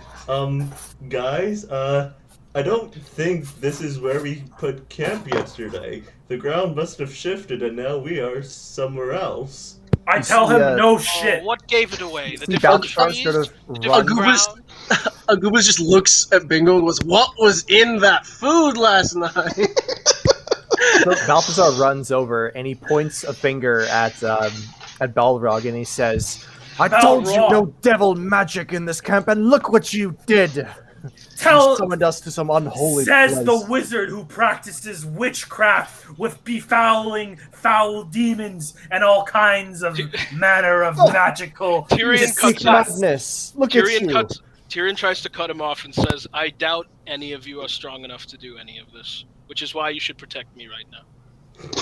[SPEAKER 5] guys, I don't think this is where we put camp yesterday. The ground must have shifted and now we are somewhere else.
[SPEAKER 4] I
[SPEAKER 6] You
[SPEAKER 4] tell
[SPEAKER 6] see,
[SPEAKER 4] him
[SPEAKER 6] uh,
[SPEAKER 4] no
[SPEAKER 1] Oh,
[SPEAKER 4] shit.
[SPEAKER 1] what gave it away? The
[SPEAKER 6] See
[SPEAKER 1] different
[SPEAKER 6] Balthazar
[SPEAKER 1] trees,
[SPEAKER 6] sort of
[SPEAKER 1] the different
[SPEAKER 2] Agubus-
[SPEAKER 1] ground.
[SPEAKER 2] Agubus just looks at Bingo and goes, "What was in that food last night?"
[SPEAKER 6] So Balthazar runs over and he points a finger at Balrog and he says, "I told you
[SPEAKER 4] Balrog.
[SPEAKER 6] no devil magic in this camp, and look what you did! You
[SPEAKER 4] Tell
[SPEAKER 6] summoned us to some unholy
[SPEAKER 4] says
[SPEAKER 6] place."
[SPEAKER 4] the wizard who practices witchcraft with befouling foul demons and all kinds of manner of magical.
[SPEAKER 1] Tyrion
[SPEAKER 6] Sick
[SPEAKER 1] cuts off.
[SPEAKER 6] madness. Look at you.
[SPEAKER 1] Tyrion tries to cut him off and says, "I doubt any of you are strong enough to do any of this, which is why you should protect me right now."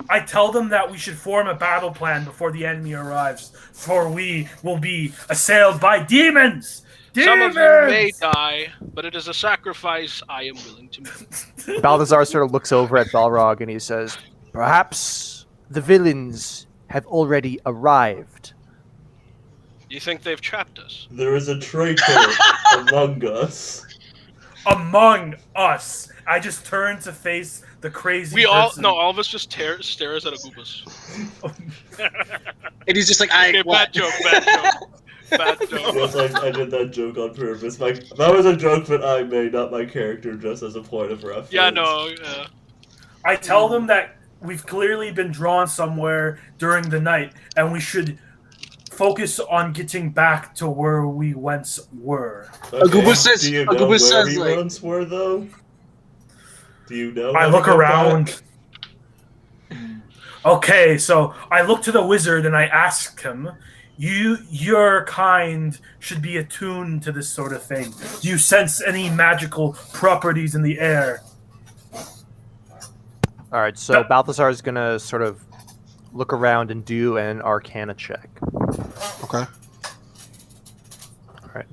[SPEAKER 4] I tell them that we should form a battle plan before the enemy arrives, for we will be assailed by demons.
[SPEAKER 1] Some of
[SPEAKER 4] Demons!
[SPEAKER 1] you may die, but it is a sacrifice I am willing to make.
[SPEAKER 6] Balthazar sort of looks over at Balrog and he says, "Perhaps the villains have already arrived."
[SPEAKER 1] You think they've trapped us?
[SPEAKER 5] There is a traitor among us.
[SPEAKER 4] Among us. I just turn to face the crazy person.
[SPEAKER 1] All of us just stares at Agubus.
[SPEAKER 2] And he's just like,
[SPEAKER 1] Okay,
[SPEAKER 2] what?
[SPEAKER 1] bad joke, bad joke. Bad joke.
[SPEAKER 5] Yes, I did that joke on purpose. That was a joke that I made, not my character, just as a point of reference.
[SPEAKER 1] Yeah, no, yeah.
[SPEAKER 4] I tell them that we've clearly been drawn somewhere during the night, and we should focus on getting back to where we once were.
[SPEAKER 5] Okay.
[SPEAKER 2] Agubus says-
[SPEAKER 5] Do you know
[SPEAKER 2] Agubus
[SPEAKER 5] where
[SPEAKER 2] says,
[SPEAKER 5] we
[SPEAKER 2] like-
[SPEAKER 5] once were, though? Do you know?
[SPEAKER 4] I
[SPEAKER 5] how
[SPEAKER 4] look
[SPEAKER 5] to get
[SPEAKER 4] around.
[SPEAKER 5] back?
[SPEAKER 4] Okay, so I look to the wizard and I ask him, your kind should be attuned to this sort of thing. Do you sense any magical properties in the air?
[SPEAKER 6] All right, so Balthazar is going to sort of look around and do an Arcana check.
[SPEAKER 3] Okay.
[SPEAKER 6] All right.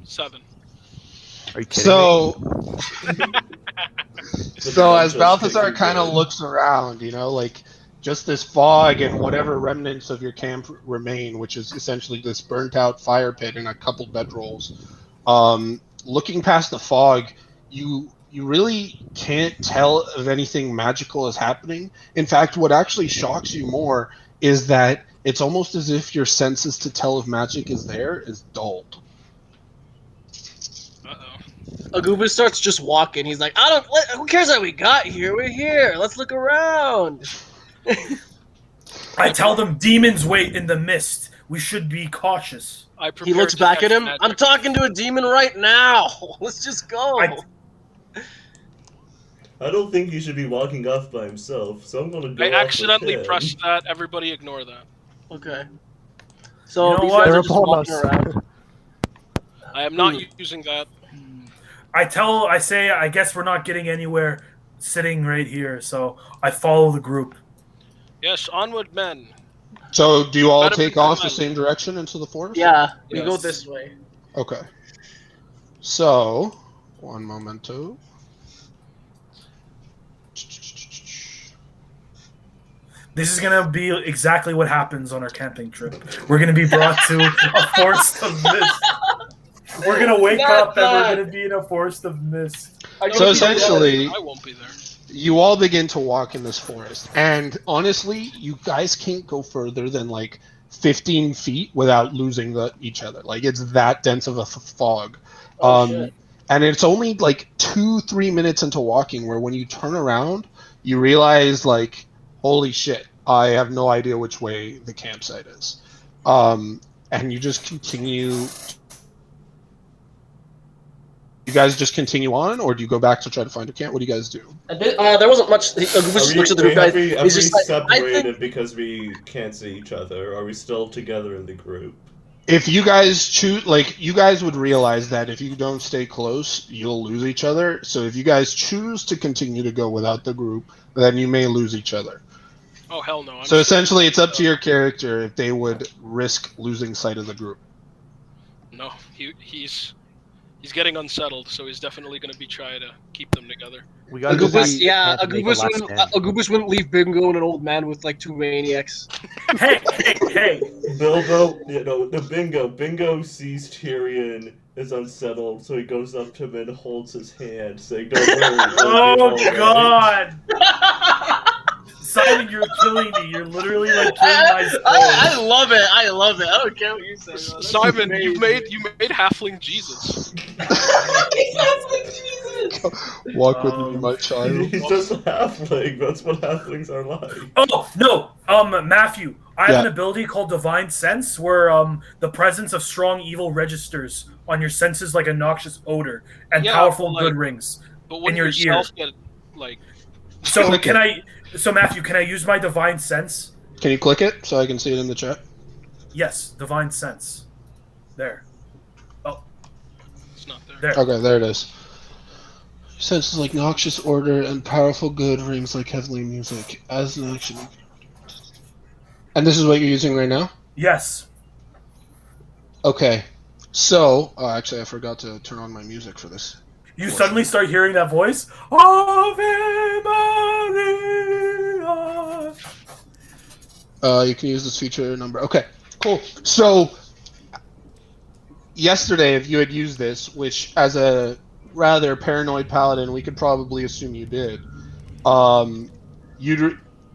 [SPEAKER 1] 7.
[SPEAKER 6] Are you kidding me?
[SPEAKER 3] So as Balthazar kind of looks around, like just this fog and whatever remnants of your camp remain, which is essentially this burnt out fire pit and a couple bedrolls. Looking past the fog, you really can't tell if anything magical is happening. In fact, what actually shocks you more is that it's almost as if your senses to tell if magic is there is dulled.
[SPEAKER 2] Agubus starts just walking. He's like, who cares how we got here? We're here. Let's look around.
[SPEAKER 4] I tell them demons wait in the mist. We should be cautious.
[SPEAKER 2] He looks back at him. I'm talking to a demon right now. Let's just go.
[SPEAKER 5] I don't think he should be walking off by himself, so I'm gonna go.
[SPEAKER 1] I
[SPEAKER 5] off
[SPEAKER 1] accidentally
[SPEAKER 5] with him.
[SPEAKER 1] pressed that. Everybody ignore that.
[SPEAKER 2] Okay. So
[SPEAKER 4] You know
[SPEAKER 2] these
[SPEAKER 4] what?
[SPEAKER 2] guys
[SPEAKER 6] They're
[SPEAKER 2] are just
[SPEAKER 6] upon
[SPEAKER 2] walking
[SPEAKER 6] us.
[SPEAKER 2] around.
[SPEAKER 1] I am not using that.
[SPEAKER 4] I say, I guess we're not getting anywhere sitting right here, so I follow the group.
[SPEAKER 1] Yes, onward, men.
[SPEAKER 3] So, do you all
[SPEAKER 1] Gotta be
[SPEAKER 3] take off the
[SPEAKER 1] men.
[SPEAKER 3] same direction into the forest?
[SPEAKER 2] Yeah, we go
[SPEAKER 1] Yes.
[SPEAKER 2] this way.
[SPEAKER 3] Okay. So, one momento.
[SPEAKER 4] This is gonna be exactly what happens on our camping trip. We're gonna be brought to a forest of mist. We're gonna wake up and we're gonna be in a forest of mist.
[SPEAKER 3] So essentially,
[SPEAKER 1] I won't be there.
[SPEAKER 3] you all begin to walk in this forest, and honestly, you guys can't go further than like 15 feet without losing each other. Like it's that dense of a fog.
[SPEAKER 2] Shit.
[SPEAKER 3] And it's only like 2-3 minutes into walking where when you turn around, you realize like, holy shit, I have no idea which way the campsite is. And you just continue. You guys just continue on, or do you go back to try to find a camp? What do you guys do?
[SPEAKER 2] There wasn't much. Goobus looks at the group guys.
[SPEAKER 5] Are we
[SPEAKER 2] He's just like, I
[SPEAKER 5] separated
[SPEAKER 2] think
[SPEAKER 5] because we can't see each other? Are we still together in the group?
[SPEAKER 3] If you guys choose, like, you guys would realize that if you don't stay close, you'll lose each other. So if you guys choose to continue to go without the group, then you may lose each other.
[SPEAKER 1] Oh hell no!
[SPEAKER 3] So essentially, it's up to your character if they would risk losing sight of the group.
[SPEAKER 1] No, he's getting unsettled, so he's definitely going to be trying to keep them together.
[SPEAKER 6] We gotta go back.
[SPEAKER 2] Goobus wouldn't leave Bingo and an old man with like 2 maniacs.
[SPEAKER 4] Hey!
[SPEAKER 5] Bilbo, the Bingo sees Tyrion is unsettled, so he goes up to him and holds his hand, saying, "Don't worry."
[SPEAKER 4] Oh God! Simon, you're killing me. You're literally like killing my soul.
[SPEAKER 2] I love it. I love it. I don't care what you say. Bro. That's
[SPEAKER 1] Simon,
[SPEAKER 2] amazing.
[SPEAKER 1] you made halfling Jesus.
[SPEAKER 3] Walk with me, my child.
[SPEAKER 5] He's just a halfling. That's what halflings are like.
[SPEAKER 4] Oh no, Matthew, I have an ability called Divine Sense, where the presence of strong evil registers on your senses like a noxious odor and powerful
[SPEAKER 1] but,
[SPEAKER 4] good rings
[SPEAKER 1] But when
[SPEAKER 4] in your ear.
[SPEAKER 1] yourself get like,
[SPEAKER 4] So Matthew, can I use my Divine Sense?
[SPEAKER 3] Can you click it so I can see it in the chat?
[SPEAKER 4] Yes, Divine Sense. There. Oh,
[SPEAKER 1] it's not there.
[SPEAKER 4] there.
[SPEAKER 3] Okay, there it is. Senses like noxious order and powerful good rings like heavenly music as an action. And this is what you're using right now?
[SPEAKER 4] Yes.
[SPEAKER 3] Okay. So, actually, I forgot to turn on my music for this.
[SPEAKER 4] You suddenly start hearing that voice. Ave Maria.
[SPEAKER 3] You can use this feature number. Okay, cool. So, yesterday, if you had used this, which as a rather paranoid paladin, we could probably assume you did,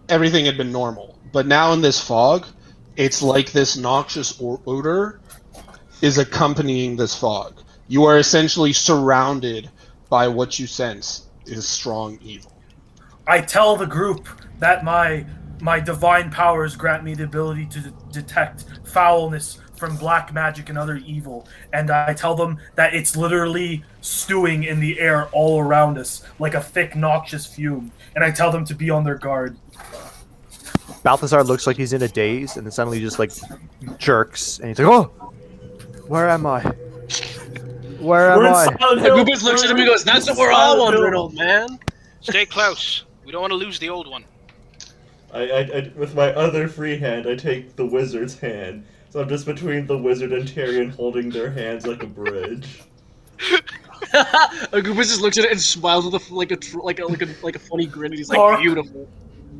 [SPEAKER 3] everything had been normal. But now in this fog, it's like this noxious odor is accompanying this fog. You are essentially surrounded by what you sense is strong evil.
[SPEAKER 4] I tell the group that my divine powers grant me the ability to detect foulness from black magic and other evil, and I tell them that it's literally stewing in the air all around us like a thick, noxious fume, and I tell them to be on their guard.
[SPEAKER 6] Balthazar looks like he's in a daze, and then suddenly just like jerks, and he's like, "Oh, where am I? Where am I?"
[SPEAKER 2] Goobus looks at him and goes, "That's what we're all wondering, old man."
[SPEAKER 1] Stay close. We don't want to lose the old one.
[SPEAKER 5] I with my other free hand, I take the wizard's hand. So I'm just between the wizard and Tyrion, holding their hands like a bridge.
[SPEAKER 2] Goobus just looks at it and smiles with a funny grin, and he's like, "Beautiful."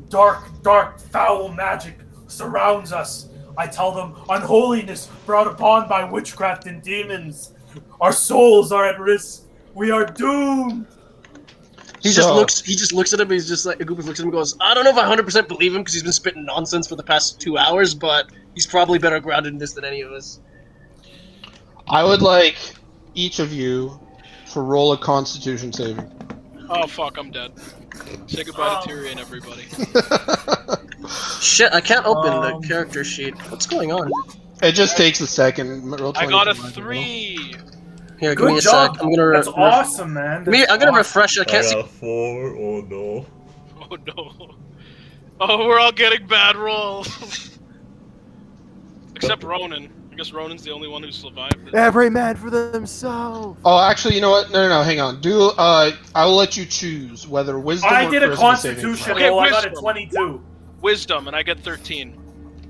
[SPEAKER 4] Dark, foul magic surrounds us. I tell them unholiness brought upon by witchcraft and demons. Our souls are at risk. We are doomed.
[SPEAKER 2] He just looks at him. He's just like, Goobus looks at him and goes, "I don't know if I 100% believe him because he's been spitting nonsense for the past 2 hours, but he's probably better grounded in this than any of us."
[SPEAKER 3] I would like each of you to roll a Constitution saving.
[SPEAKER 1] Oh fuck, I'm dead. Say goodbye to Tyrion, everybody.
[SPEAKER 2] Shit, I can't open the character sheet. What's going on?
[SPEAKER 3] It just takes a second. Roll
[SPEAKER 1] I
[SPEAKER 3] 20
[SPEAKER 1] got a
[SPEAKER 3] for my
[SPEAKER 1] 3.
[SPEAKER 2] Here, give me
[SPEAKER 4] Good
[SPEAKER 2] a
[SPEAKER 4] job.
[SPEAKER 2] sec. I'm gonna.
[SPEAKER 4] That's awesome, man.
[SPEAKER 2] I'm gonna refresh. I can't
[SPEAKER 5] I
[SPEAKER 2] see.
[SPEAKER 5] got a 4. Oh no.
[SPEAKER 1] Oh no. Oh, we're all getting bad rolls. Except Ronan. guess Ronan's the only one who survived.
[SPEAKER 6] Every man for themselves.
[SPEAKER 3] Oh, actually, you know what? No, hang on. I'll let you choose whether wisdom
[SPEAKER 4] I
[SPEAKER 3] or
[SPEAKER 4] did a
[SPEAKER 3] charisma
[SPEAKER 4] Constitution
[SPEAKER 3] saving
[SPEAKER 1] Okay,
[SPEAKER 4] roll. I got a
[SPEAKER 1] wisdom.
[SPEAKER 4] 22.
[SPEAKER 1] Wisdom, and I get 13.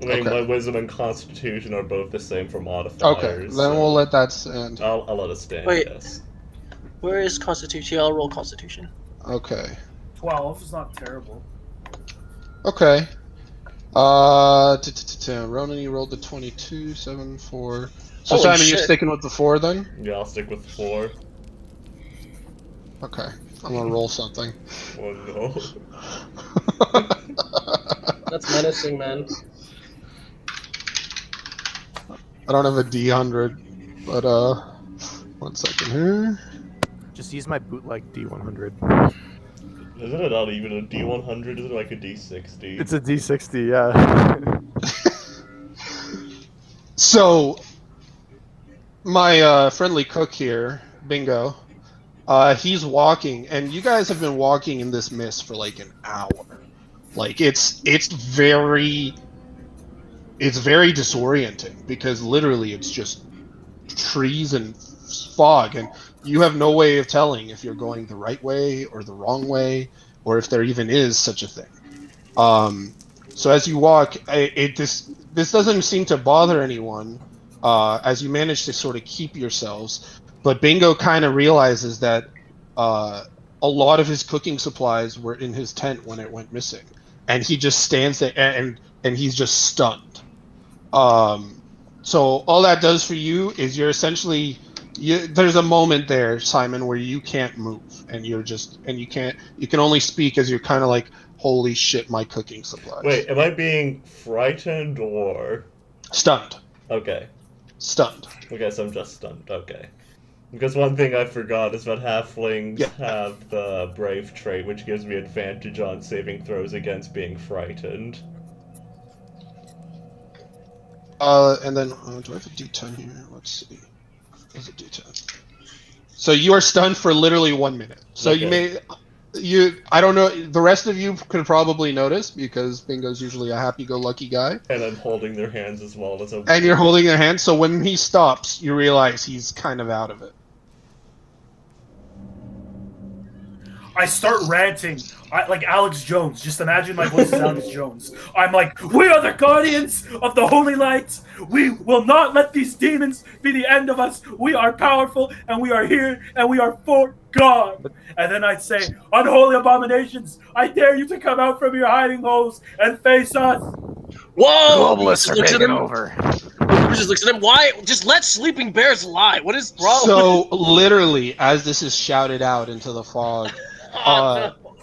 [SPEAKER 5] I mean,
[SPEAKER 3] Okay.
[SPEAKER 5] my wisdom and constitution are both the same for
[SPEAKER 3] throw.
[SPEAKER 5] modifiers.
[SPEAKER 3] Okay, then
[SPEAKER 5] so
[SPEAKER 3] we'll let that stand.
[SPEAKER 5] I'll let it stand.
[SPEAKER 2] Wait.
[SPEAKER 5] Yes.
[SPEAKER 2] Where is Constitution? I'll roll Constitution.
[SPEAKER 3] Okay.
[SPEAKER 4] 12 is not terrible.
[SPEAKER 3] Okay. Ronan, you rolled the 22, 7, 4. So
[SPEAKER 2] Holy
[SPEAKER 3] Simon, you're
[SPEAKER 2] shit.
[SPEAKER 3] sticking with the 4 then?
[SPEAKER 5] Yeah, I'll stick with 4.
[SPEAKER 3] Okay. I'm gonna roll something.
[SPEAKER 5] Oh no.
[SPEAKER 2] That's menacing, man.
[SPEAKER 3] I don't have a D100, but 1 second here.
[SPEAKER 6] Just use my bootleg D100.
[SPEAKER 5] Isn't it not even a D100? Is it like a D60?
[SPEAKER 6] It's a D60, yeah.
[SPEAKER 3] So, my friendly cook here, Bingo, he's walking, and you guys have been walking in this mist for like an hour. Like it's very disorienting because literally it's just trees and fog, and you have no way of telling if you're going the right way or the wrong way, or if there even is such a thing. So as you walk, this doesn't seem to bother anyone, as you manage to sort of keep yourselves. But Bingo kind of realizes that a lot of his cooking supplies were in his tent when it went missing, and he just stands there and he's just stunned. So all that does for you is you're essentially there's a moment there, Simon, where you can't move, and you can only speak as you're kind of like, holy shit, my cooking supplies.
[SPEAKER 5] Wait, am I being frightened or
[SPEAKER 3] Stunned.
[SPEAKER 5] okay?
[SPEAKER 3] Stunned.
[SPEAKER 5] Okay, so I'm just stunned. Okay. Because one thing I forgot is that halflings have the brave trait, which gives me advantage on saving throws against being frightened.
[SPEAKER 3] And then, do I have a D10 here? Let's see. There's a D10. So you are stunned for literally 1 minute. So
[SPEAKER 5] Okay.
[SPEAKER 3] I don't know, the rest of you could probably notice, because Bingo's usually a happy-go-lucky guy.
[SPEAKER 5] And I'm holding their hands as well as a...
[SPEAKER 3] And you're holding their hand, so when he stops, you realize he's kind of out of it.
[SPEAKER 4] I start ranting, like Alex Jones. Just imagine my voice is Alex Jones. I'm like, we are the guardians of the holy lights. We will not let these demons be the end of us. We are powerful, and we are here, and we are for God. And then I'd say, unholy abominations, I dare you to come out from your hiding holes and face us.
[SPEAKER 2] Whoa!
[SPEAKER 6] Globalists are taking over.
[SPEAKER 2] He just looks at him. Why? Just let sleeping bears lie. What is wrong?
[SPEAKER 3] So, literally, as this is shouted out into the fog,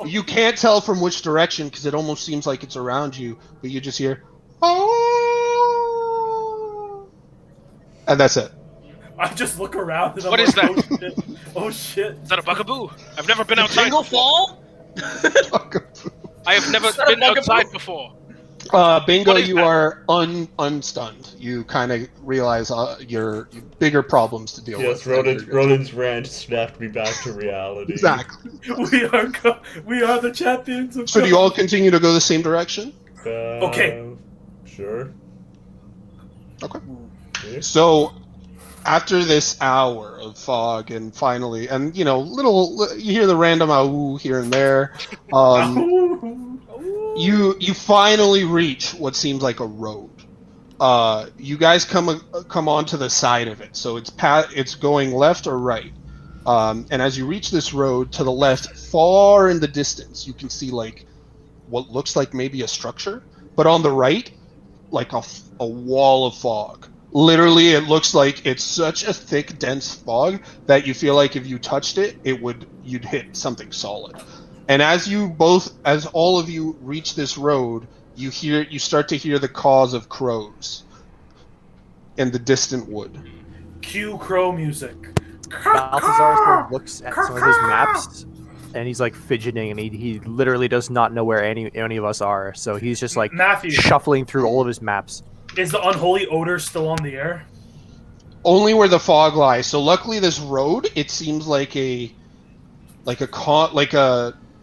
[SPEAKER 3] you can't tell from which direction because it almost seems like it's around you, but you just hear, oh, and that's it.
[SPEAKER 4] I just look around and I'm
[SPEAKER 1] What
[SPEAKER 4] like,
[SPEAKER 1] is that?
[SPEAKER 4] oh shit. Oh shit.
[SPEAKER 1] Is that a bugaboo? I've never been outside.
[SPEAKER 2] Bingo fall?
[SPEAKER 1] I have never
[SPEAKER 2] that a
[SPEAKER 1] been
[SPEAKER 2] bugaboo?
[SPEAKER 1] outside before.
[SPEAKER 3] Bingo,
[SPEAKER 1] What is
[SPEAKER 3] you
[SPEAKER 1] that?
[SPEAKER 3] are unstunned. You kind of realize your bigger problems to deal
[SPEAKER 5] Yes,
[SPEAKER 3] with.
[SPEAKER 5] Ronan's rant snapped me back to reality.
[SPEAKER 3] Exactly.
[SPEAKER 4] We are the champions of
[SPEAKER 3] So do
[SPEAKER 4] God.
[SPEAKER 3] you all continue to go the same direction?
[SPEAKER 4] Okay.
[SPEAKER 5] Sure.
[SPEAKER 3] Okay.
[SPEAKER 5] Yeah.
[SPEAKER 3] So, after this hour of fog, and finally, and you hear the random "ahoo" here and there. You finally reach what seems like a road. You guys come onto the side of it, so it's going left or right. And as you reach this road to the left, far in the distance, you can see like what looks like maybe a structure, but on the right, like a wall of fog. Literally, it looks like it's such a thick, dense fog that you feel like if you touched it, you'd hit something solid. And as all of you reach this road, you start to hear the caws of crows in the distant wood.
[SPEAKER 4] Cue crow music.
[SPEAKER 6] Balthazar sort of looks at some of his maps, and he's like fidgeting, and he literally does not know where any of us are. So he's just like
[SPEAKER 4] Matthew,
[SPEAKER 6] shuffling through all of his maps.
[SPEAKER 4] is the unholy odor still on the air?
[SPEAKER 3] Only where the fog lies. So luckily, this road, it seems like a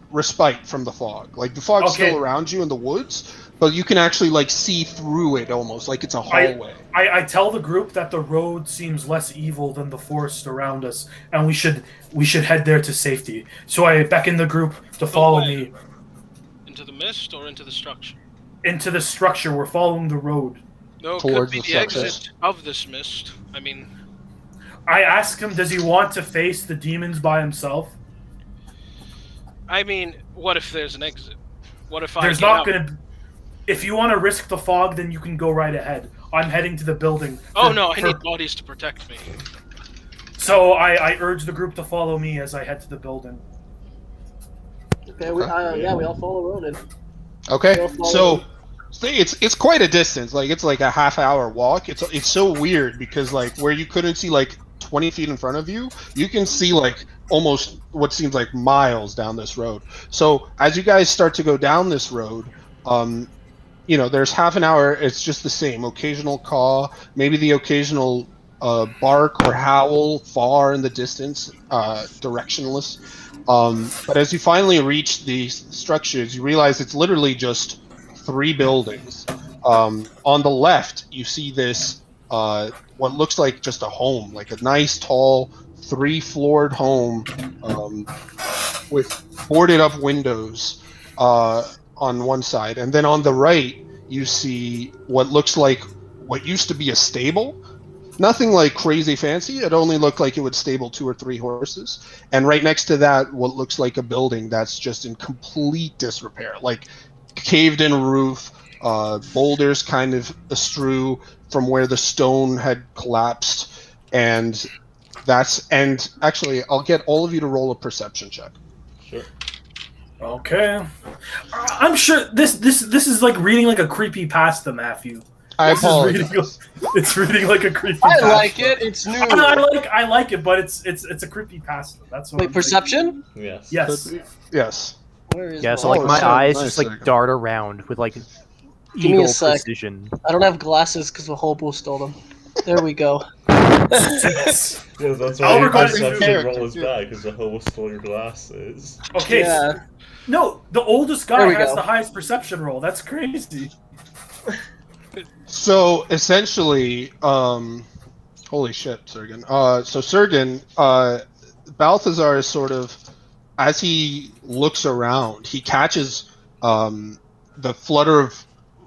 [SPEAKER 3] respite from the fog. Like the fog's
[SPEAKER 4] Okay.
[SPEAKER 3] still around you in the woods, but you can actually like see through it almost like it's a hallway.
[SPEAKER 4] I tell the group that the road seems less evil than the forest around us, and we should head there to safety. So I beckon the group to follow me
[SPEAKER 1] Into the mist or into the structure?
[SPEAKER 4] into the structure. We're following the road.
[SPEAKER 1] No, it
[SPEAKER 3] Towards
[SPEAKER 1] could be
[SPEAKER 3] the
[SPEAKER 1] the
[SPEAKER 3] structure.
[SPEAKER 1] exit of this mist. I mean,
[SPEAKER 4] I ask him, does he want to face the demons by himself?
[SPEAKER 1] what if there's an exit? What if
[SPEAKER 4] There's
[SPEAKER 1] I get
[SPEAKER 4] not
[SPEAKER 1] out?
[SPEAKER 4] gonna. If you want to risk the fog, then you can go right ahead. I'm heading to the building.
[SPEAKER 1] Oh no, I need bodies to protect me.
[SPEAKER 4] So I urge the group to follow me as I head to the building.
[SPEAKER 2] Okay, we all follow Ronan.
[SPEAKER 3] Okay, so it's quite a distance. Like it's like a half-hour walk. It's so weird because like where you couldn't see like 20 feet in front of you, you can see like almost what seems like miles down this road. So as you guys start to go down this road, there's half an hour. It's just the same. Occasional caw, maybe the occasional bark or howl far in the distance, directionless. But as you finally reach these structures, you realize it's literally just 3 buildings. On the left, you see this what looks like just a home, like a nice, tall, 3-floored home with boarded up windows on one side. And then on the right, you see what looks like what used to be a stable. Nothing like crazy fancy. It only looked like it would stable 2 or 3 horses. And right next to that, what looks like a building that's just in complete disrepair, like caved in roof, boulders kind of astrew from where the stone had collapsed. And actually, I'll get all of you to roll a perception check.
[SPEAKER 5] Sure.
[SPEAKER 4] Okay. I'm sure this is like reading like a creepy pasta, Matthew.
[SPEAKER 3] I
[SPEAKER 4] This is
[SPEAKER 3] apologize.
[SPEAKER 4] it's reading like a creepy.
[SPEAKER 2] I
[SPEAKER 4] pasta.
[SPEAKER 2] like it. It's new.
[SPEAKER 4] I like it, but it's a creepy pasta. That's what.
[SPEAKER 2] Wait,
[SPEAKER 4] I'm
[SPEAKER 2] perception?
[SPEAKER 5] Yes.
[SPEAKER 4] Yes.
[SPEAKER 3] Yes.
[SPEAKER 2] Where is
[SPEAKER 6] Yeah, so
[SPEAKER 2] my-
[SPEAKER 6] like my
[SPEAKER 3] so
[SPEAKER 6] eyes
[SPEAKER 3] nice
[SPEAKER 6] just like
[SPEAKER 3] second.
[SPEAKER 6] dart around with like
[SPEAKER 2] me a
[SPEAKER 6] eagle
[SPEAKER 2] sec.
[SPEAKER 6] precision.
[SPEAKER 2] I don't have glasses because the hobo stole them. There we go.
[SPEAKER 4] Yes.
[SPEAKER 5] Yeah, that's
[SPEAKER 4] I'll
[SPEAKER 5] why your
[SPEAKER 4] record it
[SPEAKER 5] perception
[SPEAKER 3] character,
[SPEAKER 5] roll is
[SPEAKER 3] yeah.
[SPEAKER 5] bad, because the hobo stole your glasses.
[SPEAKER 4] Okay.
[SPEAKER 2] Yeah.
[SPEAKER 4] No, the oldest
[SPEAKER 2] There
[SPEAKER 4] guy
[SPEAKER 2] we
[SPEAKER 4] has
[SPEAKER 2] go.
[SPEAKER 4] the highest perception roll. That's crazy.
[SPEAKER 3] So essentially, holy shit, Sergen. So Sergen, Balthazar is sort of, as he looks around, he catches the flutter of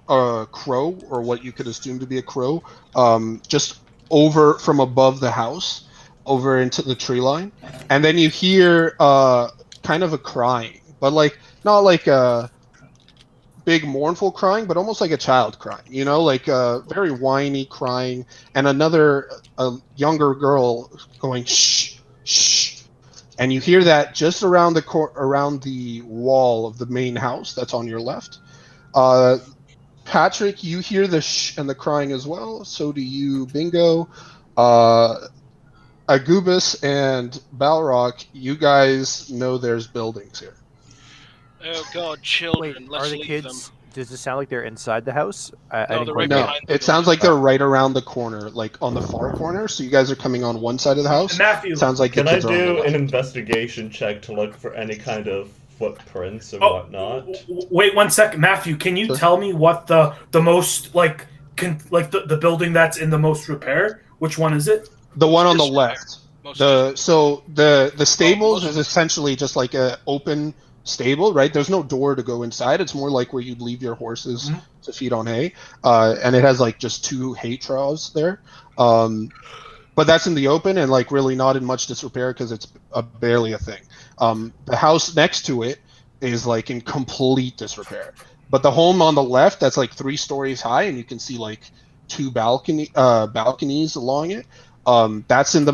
[SPEAKER 3] a crow, or what you could assume to be a crow, just over from above the house, over into the tree line, and then you hear kind of a crying, but like not like a big mournful crying, but almost like a child crying, like very whiny crying, and another younger girl going shh, shh, and you hear that just around the wall of the main house that's on your left. Patrick, you hear the shh and the crying as well. So do you, Bingo. Agubus and Balrog, you guys know there's buildings here.
[SPEAKER 1] Oh god, children.
[SPEAKER 6] Wait,
[SPEAKER 1] Let's
[SPEAKER 6] are the
[SPEAKER 1] leave
[SPEAKER 6] kids?
[SPEAKER 1] them.
[SPEAKER 6] Does it sound like they're inside the house? I
[SPEAKER 1] No,
[SPEAKER 6] didn't
[SPEAKER 1] they're
[SPEAKER 6] quite
[SPEAKER 1] right
[SPEAKER 6] get
[SPEAKER 3] No,
[SPEAKER 1] behind the
[SPEAKER 3] it sounds
[SPEAKER 1] building.
[SPEAKER 3] like they're right around the corner, like on the far corner. So you guys are coming on one side of the house.
[SPEAKER 4] Matthew,
[SPEAKER 3] Sounds like the
[SPEAKER 5] Can I
[SPEAKER 3] kids are on the
[SPEAKER 5] do
[SPEAKER 3] left.
[SPEAKER 5] an investigation check to look for any kind of footprints and
[SPEAKER 4] Oh,
[SPEAKER 5] whatnot?
[SPEAKER 4] wait 1 second, Matthew. Can you
[SPEAKER 3] Sure.
[SPEAKER 4] tell me what the most like the building that's in the most repair? Which one is it?
[SPEAKER 3] The one on the
[SPEAKER 1] Disrepair.
[SPEAKER 3] left.
[SPEAKER 1] Most
[SPEAKER 3] The stables
[SPEAKER 1] most-
[SPEAKER 3] is essentially just like a open stable, right? There's no door to go inside. It's more like where you'd leave your horses
[SPEAKER 4] Mhm.
[SPEAKER 3] to feed on hay, and it has like just 2 hay troughs there. But that's in the open and like really not in much disrepair because it's barely a thing. The house next to it is like in complete disrepair. But the home on the left, that's like 3 stories high, and you can see like 2 balconies along it. That's in the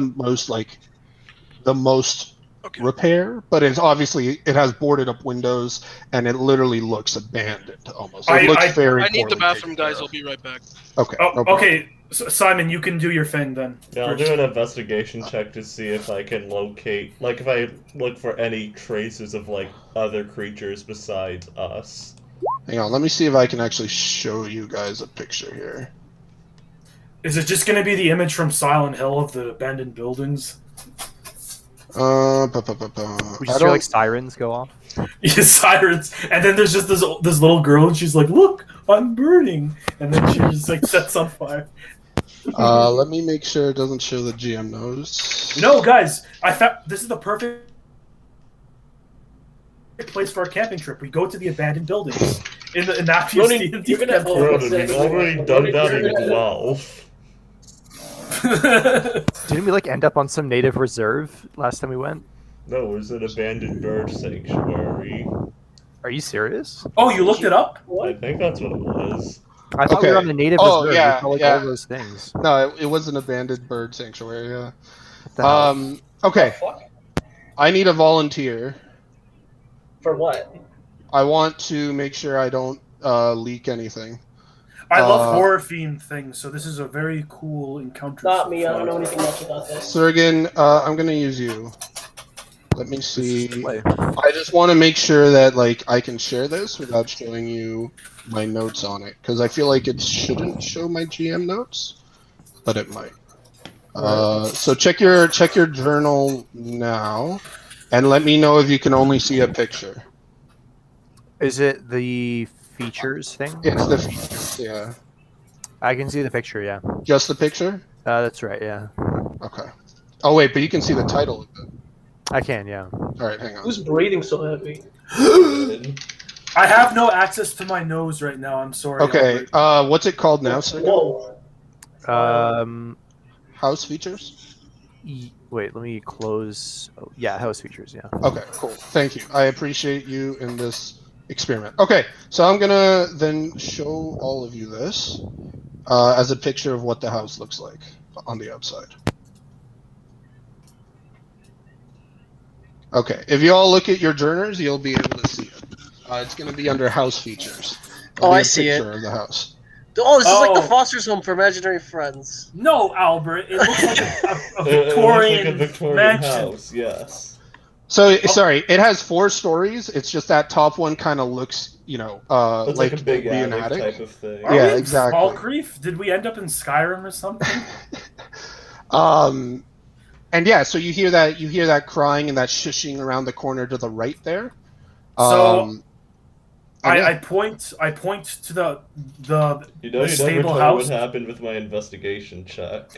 [SPEAKER 3] most
[SPEAKER 1] Okay.
[SPEAKER 3] repair, but it's obviously it has boarded up windows and it literally looks abandoned almost. It
[SPEAKER 4] I-
[SPEAKER 3] looks
[SPEAKER 4] I-
[SPEAKER 3] very.
[SPEAKER 1] I need the
[SPEAKER 3] poorly
[SPEAKER 1] bathroom,
[SPEAKER 3] taken
[SPEAKER 1] guys.
[SPEAKER 3] care
[SPEAKER 1] I'll be right back.
[SPEAKER 3] of. Okay.
[SPEAKER 4] Oh,
[SPEAKER 3] no problem.
[SPEAKER 4] okay. Simon, you can do your thing then.
[SPEAKER 5] Yeah, I'll
[SPEAKER 4] first.
[SPEAKER 5] do an investigation check to see if I can locate, like, if I look for any traces of, like, other creatures besides us.
[SPEAKER 3] Hang on, let me see if I can actually show you guys a picture here.
[SPEAKER 4] Is it just going to be the image from Silent Hill of the abandoned buildings?
[SPEAKER 6] We just hear like sirens go off.
[SPEAKER 4] Yeah, sirens, and then there's just this little girl, and she's like, "Look, I'm burning," and then she just like sets on fire.
[SPEAKER 3] Let me make sure it doesn't show the GM knows.
[SPEAKER 4] No, guys, I found this is the perfect place for our camping trip. We go to the abandoned buildings in Matthew's
[SPEAKER 2] Ronan,
[SPEAKER 4] D&D
[SPEAKER 2] you're gonna
[SPEAKER 4] campaign.
[SPEAKER 5] Ronan, we've already done that in WoW.
[SPEAKER 6] Didn't we like end up on some native reserve last time we went?
[SPEAKER 5] No, it was an abandoned bird sanctuary.
[SPEAKER 6] Are you serious?
[SPEAKER 4] Oh, you looked it up?
[SPEAKER 5] I think that's what it was.
[SPEAKER 6] I thought we were on the native reserve.
[SPEAKER 3] Yeah,
[SPEAKER 6] we saw, like,
[SPEAKER 3] yeah.
[SPEAKER 6] all those things.
[SPEAKER 3] No, it was an abandoned bird sanctuary. Yeah.
[SPEAKER 6] What the hell?
[SPEAKER 3] Okay. I need a volunteer.
[SPEAKER 2] For what?
[SPEAKER 3] I want to make sure I don't leak anything.
[SPEAKER 4] I love horror themed things, so this is a very cool encounter.
[SPEAKER 2] Not me. I don't know anything much about this.
[SPEAKER 3] Surgeon, I'm gonna use you. Let me see.
[SPEAKER 6] Display.
[SPEAKER 3] I just want to make sure that like I can share this without showing you my notes on it, because I feel like it shouldn't show my GM notes, but it might. So check your journal now, and let me know if you can only see a picture.
[SPEAKER 6] Is it the features thing?
[SPEAKER 3] It's the features, yeah.
[SPEAKER 6] I can see the picture, yeah.
[SPEAKER 3] Just the picture?
[SPEAKER 6] That's right, yeah.
[SPEAKER 3] Okay. Oh wait, but you can see the title of it.
[SPEAKER 6] I can, yeah.
[SPEAKER 3] All right, hang on.
[SPEAKER 2] Who's breathing so heavy?
[SPEAKER 4] I have no access to my nose right now. I'm sorry.
[SPEAKER 3] Okay. What's it called now, sir?
[SPEAKER 2] Whoa.
[SPEAKER 3] House features.
[SPEAKER 6] Wait, let me close. Oh, yeah, house features, yeah.
[SPEAKER 3] Okay, cool. Thank you. I appreciate you in this experiment. Okay, so I'm gonna then show all of you this as a picture of what the house looks like on the outside. Okay, if you all look at your journals, you'll be able to see it. It's gonna be under house features.
[SPEAKER 2] Oh,
[SPEAKER 3] It'll be
[SPEAKER 2] I
[SPEAKER 3] a
[SPEAKER 2] see it.
[SPEAKER 3] picture of the house.
[SPEAKER 2] Oh, this is like
[SPEAKER 4] Oh.
[SPEAKER 2] the Foster's Home for Imaginary Friends.
[SPEAKER 4] No, Albert. It looks like a
[SPEAKER 5] It looks like
[SPEAKER 4] Victorian,
[SPEAKER 5] a Victorian
[SPEAKER 4] mansion.
[SPEAKER 5] house, yes.
[SPEAKER 3] So sorry, it has 4 stories. It's just that top one kind of looks,
[SPEAKER 5] It's
[SPEAKER 3] like
[SPEAKER 5] like a big
[SPEAKER 3] it'd be an
[SPEAKER 5] attic
[SPEAKER 3] attic.
[SPEAKER 5] type of thing.
[SPEAKER 4] Are
[SPEAKER 3] Yeah,
[SPEAKER 4] we in
[SPEAKER 3] exactly.
[SPEAKER 4] Falkreath? Did we end up in Skyrim or something?
[SPEAKER 3] And yeah, so you hear that crying and that shushing around the corner to the right there.
[SPEAKER 4] So
[SPEAKER 3] and yeah.
[SPEAKER 4] I point to the
[SPEAKER 5] You know, you never
[SPEAKER 4] stable
[SPEAKER 5] told me
[SPEAKER 4] house.
[SPEAKER 5] what happened with my investigation check.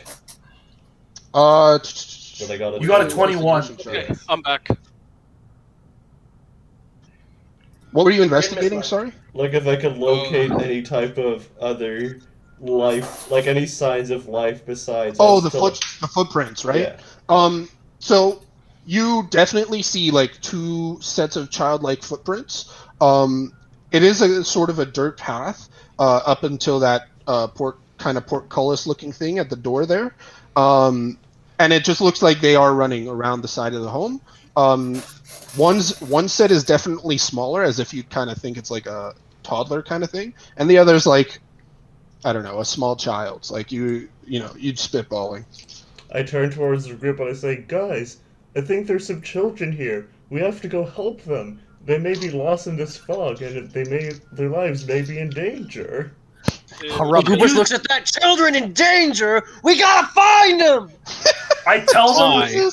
[SPEAKER 3] But
[SPEAKER 5] I got
[SPEAKER 4] You got a 21.
[SPEAKER 1] Okay, I'm back.
[SPEAKER 3] What were you investigating? Sorry.
[SPEAKER 5] Like if I could locate any type of other life, like any signs of life besides.
[SPEAKER 3] Oh,
[SPEAKER 5] us
[SPEAKER 3] the footprints, right?
[SPEAKER 5] Yeah.
[SPEAKER 3] So you definitely see like 2 sets of childlike footprints. It is a sort of a dirt path up until that portcullis looking thing at the door there. And it just looks like they are running around the side of the home. One set is definitely smaller, as if you'd kind of think it's like a toddler kind of thing, and the other's like, I don't know, a small child's. Like you'd spitballing.
[SPEAKER 5] I turn towards the group and I say, "Guys, I think there's some children here. We have to go help them. They may be lost in this fog, and their lives may be in danger."
[SPEAKER 2] Goobers looks at that. Children in danger. We gotta find them.
[SPEAKER 4] I tell them.
[SPEAKER 1] Why?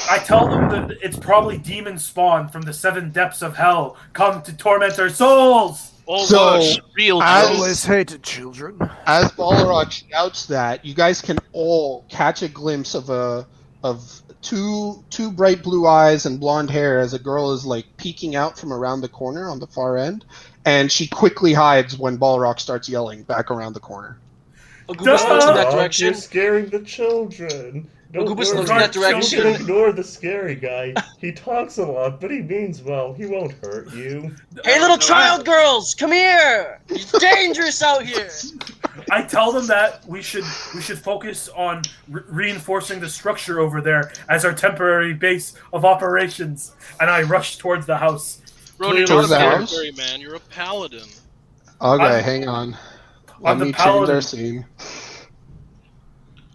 [SPEAKER 4] I tell them that it's probably demon spawn from the 7 depths of hell come to torment our souls.
[SPEAKER 1] All
[SPEAKER 3] So,
[SPEAKER 1] worse, real
[SPEAKER 3] as-
[SPEAKER 1] truth.
[SPEAKER 6] Always hated children.
[SPEAKER 3] As Balrog shouts that, you guys can all catch a glimpse of two bright blue eyes and blonde hair as a girl is like peeking out from around the corner on the far end, and she quickly hides when Balrog starts yelling back around the corner.
[SPEAKER 2] Goobers looks in that
[SPEAKER 5] You're
[SPEAKER 2] direction.
[SPEAKER 5] scaring the children. Don't
[SPEAKER 2] Goobers
[SPEAKER 5] worry.
[SPEAKER 2] looks in that direction.
[SPEAKER 5] Don't ignore the scary guy. He talks a lot, but he means well. He won't hurt you.
[SPEAKER 2] Hey, little child girls, come here. It's dangerous out here.
[SPEAKER 4] I tell them that we should focus on reinforcing the structure over there as our temporary base of operations, and I rush towards the house.
[SPEAKER 1] Ronan, you're
[SPEAKER 3] Towards
[SPEAKER 1] not a
[SPEAKER 3] the house?
[SPEAKER 1] military man. You're a paladin.
[SPEAKER 3] Okay, hang on. Let
[SPEAKER 4] I'm the
[SPEAKER 3] me change
[SPEAKER 4] paladin.
[SPEAKER 3] our scene.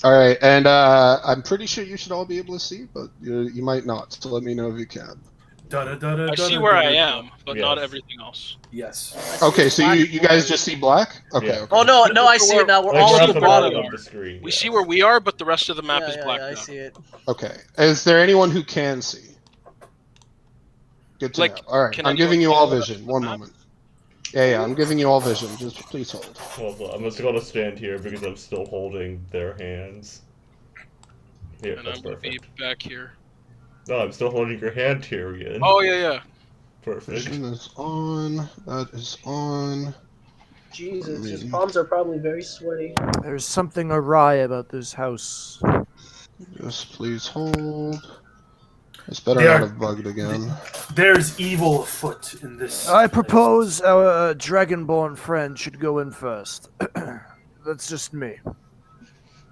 [SPEAKER 3] All right, and I'm pretty sure you should all be able to see, but you might not. So let me know if you can.
[SPEAKER 1] I see where I am, but not
[SPEAKER 5] Yes.
[SPEAKER 1] everything else.
[SPEAKER 4] Yes.
[SPEAKER 3] Okay, so you guys just see black? Okay.
[SPEAKER 5] Yeah.
[SPEAKER 3] Okay.
[SPEAKER 2] Oh no, I see it now. We're
[SPEAKER 5] Like
[SPEAKER 2] all
[SPEAKER 5] we're
[SPEAKER 2] at
[SPEAKER 5] at
[SPEAKER 2] the
[SPEAKER 5] the
[SPEAKER 2] bottom.
[SPEAKER 5] bottom of the screen.
[SPEAKER 1] We
[SPEAKER 5] yes.
[SPEAKER 1] see where we are, but the rest of the map is black
[SPEAKER 2] I
[SPEAKER 1] now.
[SPEAKER 2] see it.
[SPEAKER 3] Okay. Is there anyone who can see? Good to
[SPEAKER 1] Like,
[SPEAKER 3] know. All right.
[SPEAKER 1] can
[SPEAKER 3] I'm giving you
[SPEAKER 1] anyone
[SPEAKER 3] all
[SPEAKER 1] see the
[SPEAKER 3] vision. One
[SPEAKER 1] map?
[SPEAKER 3] moment. Yeah, I'm giving you all vision. Just please hold.
[SPEAKER 5] Well, I'm just gonna stand here because I'm still holding their hands. Here,
[SPEAKER 1] And
[SPEAKER 5] that's
[SPEAKER 1] I'm gonna be
[SPEAKER 5] perfect.
[SPEAKER 1] back here.
[SPEAKER 5] No, I'm still holding your hand, Tyrion.
[SPEAKER 1] Oh yeah.
[SPEAKER 5] Perfect.
[SPEAKER 3] Vision is on. That is on.
[SPEAKER 2] Jesus, his palms are probably very sweaty.
[SPEAKER 6] There's something awry about this house.
[SPEAKER 3] Just please hold. It's better
[SPEAKER 4] They
[SPEAKER 3] not
[SPEAKER 4] are-
[SPEAKER 3] have bugged again.
[SPEAKER 4] There's evil afoot in this.
[SPEAKER 6] I
[SPEAKER 4] place.
[SPEAKER 6] propose our dragonborn friend should go in first. That's just me.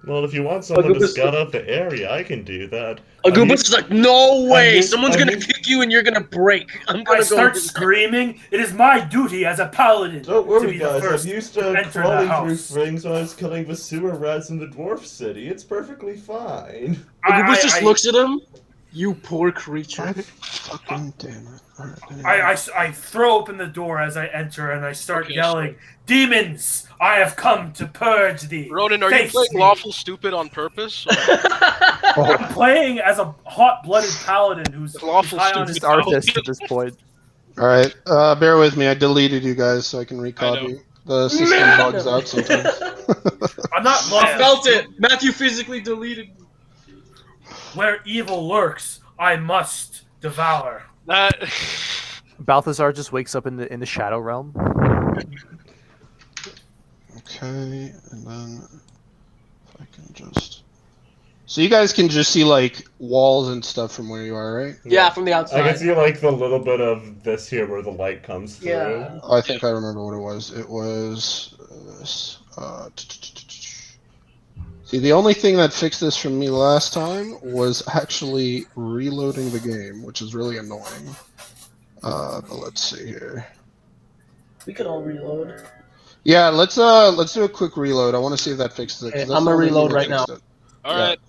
[SPEAKER 5] Well, if you want someone to
[SPEAKER 2] Agubus-
[SPEAKER 5] scout out the area, I can do that.
[SPEAKER 2] Agubus is like, no way!
[SPEAKER 5] used-
[SPEAKER 2] Someone's
[SPEAKER 5] I'm
[SPEAKER 2] gonna
[SPEAKER 5] used-
[SPEAKER 2] kick you and you're gonna break. I'm
[SPEAKER 4] I
[SPEAKER 2] gonna go.
[SPEAKER 4] start screaming. It is my duty as a paladin
[SPEAKER 5] Don't
[SPEAKER 4] to
[SPEAKER 5] worry,
[SPEAKER 4] be the
[SPEAKER 5] guys.
[SPEAKER 4] first
[SPEAKER 5] I'm used
[SPEAKER 4] to
[SPEAKER 5] to
[SPEAKER 4] enter the
[SPEAKER 5] crawling through
[SPEAKER 4] house.
[SPEAKER 5] things when I was killing the sewer rats in the dwarf city. It's perfectly fine.
[SPEAKER 2] Agubus just looks at him. You poor creature.
[SPEAKER 3] God fucking damn it. All right, anyway.
[SPEAKER 4] I throw open the door as I enter and I start
[SPEAKER 1] Okay,
[SPEAKER 4] yelling, "Demons! I have come to purge thee."
[SPEAKER 1] Ronan, are you
[SPEAKER 4] Face
[SPEAKER 1] playing
[SPEAKER 4] me."
[SPEAKER 1] lawful stupid on purpose? Or
[SPEAKER 4] I'm playing as a hot-blooded paladin who's
[SPEAKER 1] Lawful
[SPEAKER 4] high on
[SPEAKER 1] stupid.
[SPEAKER 4] his
[SPEAKER 6] Just artist at this point.
[SPEAKER 3] All right, bear with me. I deleted you guys so I can recopy. The system bugs out sometimes.
[SPEAKER 4] I'm not
[SPEAKER 2] I
[SPEAKER 4] lawful.
[SPEAKER 2] felt it. Matthew physically deleted.
[SPEAKER 4] Where evil lurks, I must devour.
[SPEAKER 1] that
[SPEAKER 6] Balthazar just wakes up in the shadow realm.
[SPEAKER 3] Okay, and then if I can just. So you guys can just see like walls and stuff from where you are, right?
[SPEAKER 2] Yeah, from the
[SPEAKER 5] I
[SPEAKER 2] outside.
[SPEAKER 5] can see like the little bit of this here where the light comes through.
[SPEAKER 2] Yeah.
[SPEAKER 3] Oh, I think I remember what it was. It was this. See, the only thing that fixed this from me last time was actually reloading the game, which is really annoying. But let's see here.
[SPEAKER 2] We could all reload.
[SPEAKER 3] Yeah, let's do a quick reload. I want to see if that fixes it. 'cause
[SPEAKER 2] Okay,
[SPEAKER 3] that's
[SPEAKER 2] I'm
[SPEAKER 3] the
[SPEAKER 2] gonna
[SPEAKER 3] only thing
[SPEAKER 2] reload
[SPEAKER 3] that
[SPEAKER 2] right
[SPEAKER 3] fixed
[SPEAKER 2] now.
[SPEAKER 3] it.
[SPEAKER 1] all
[SPEAKER 3] Yeah.
[SPEAKER 1] right.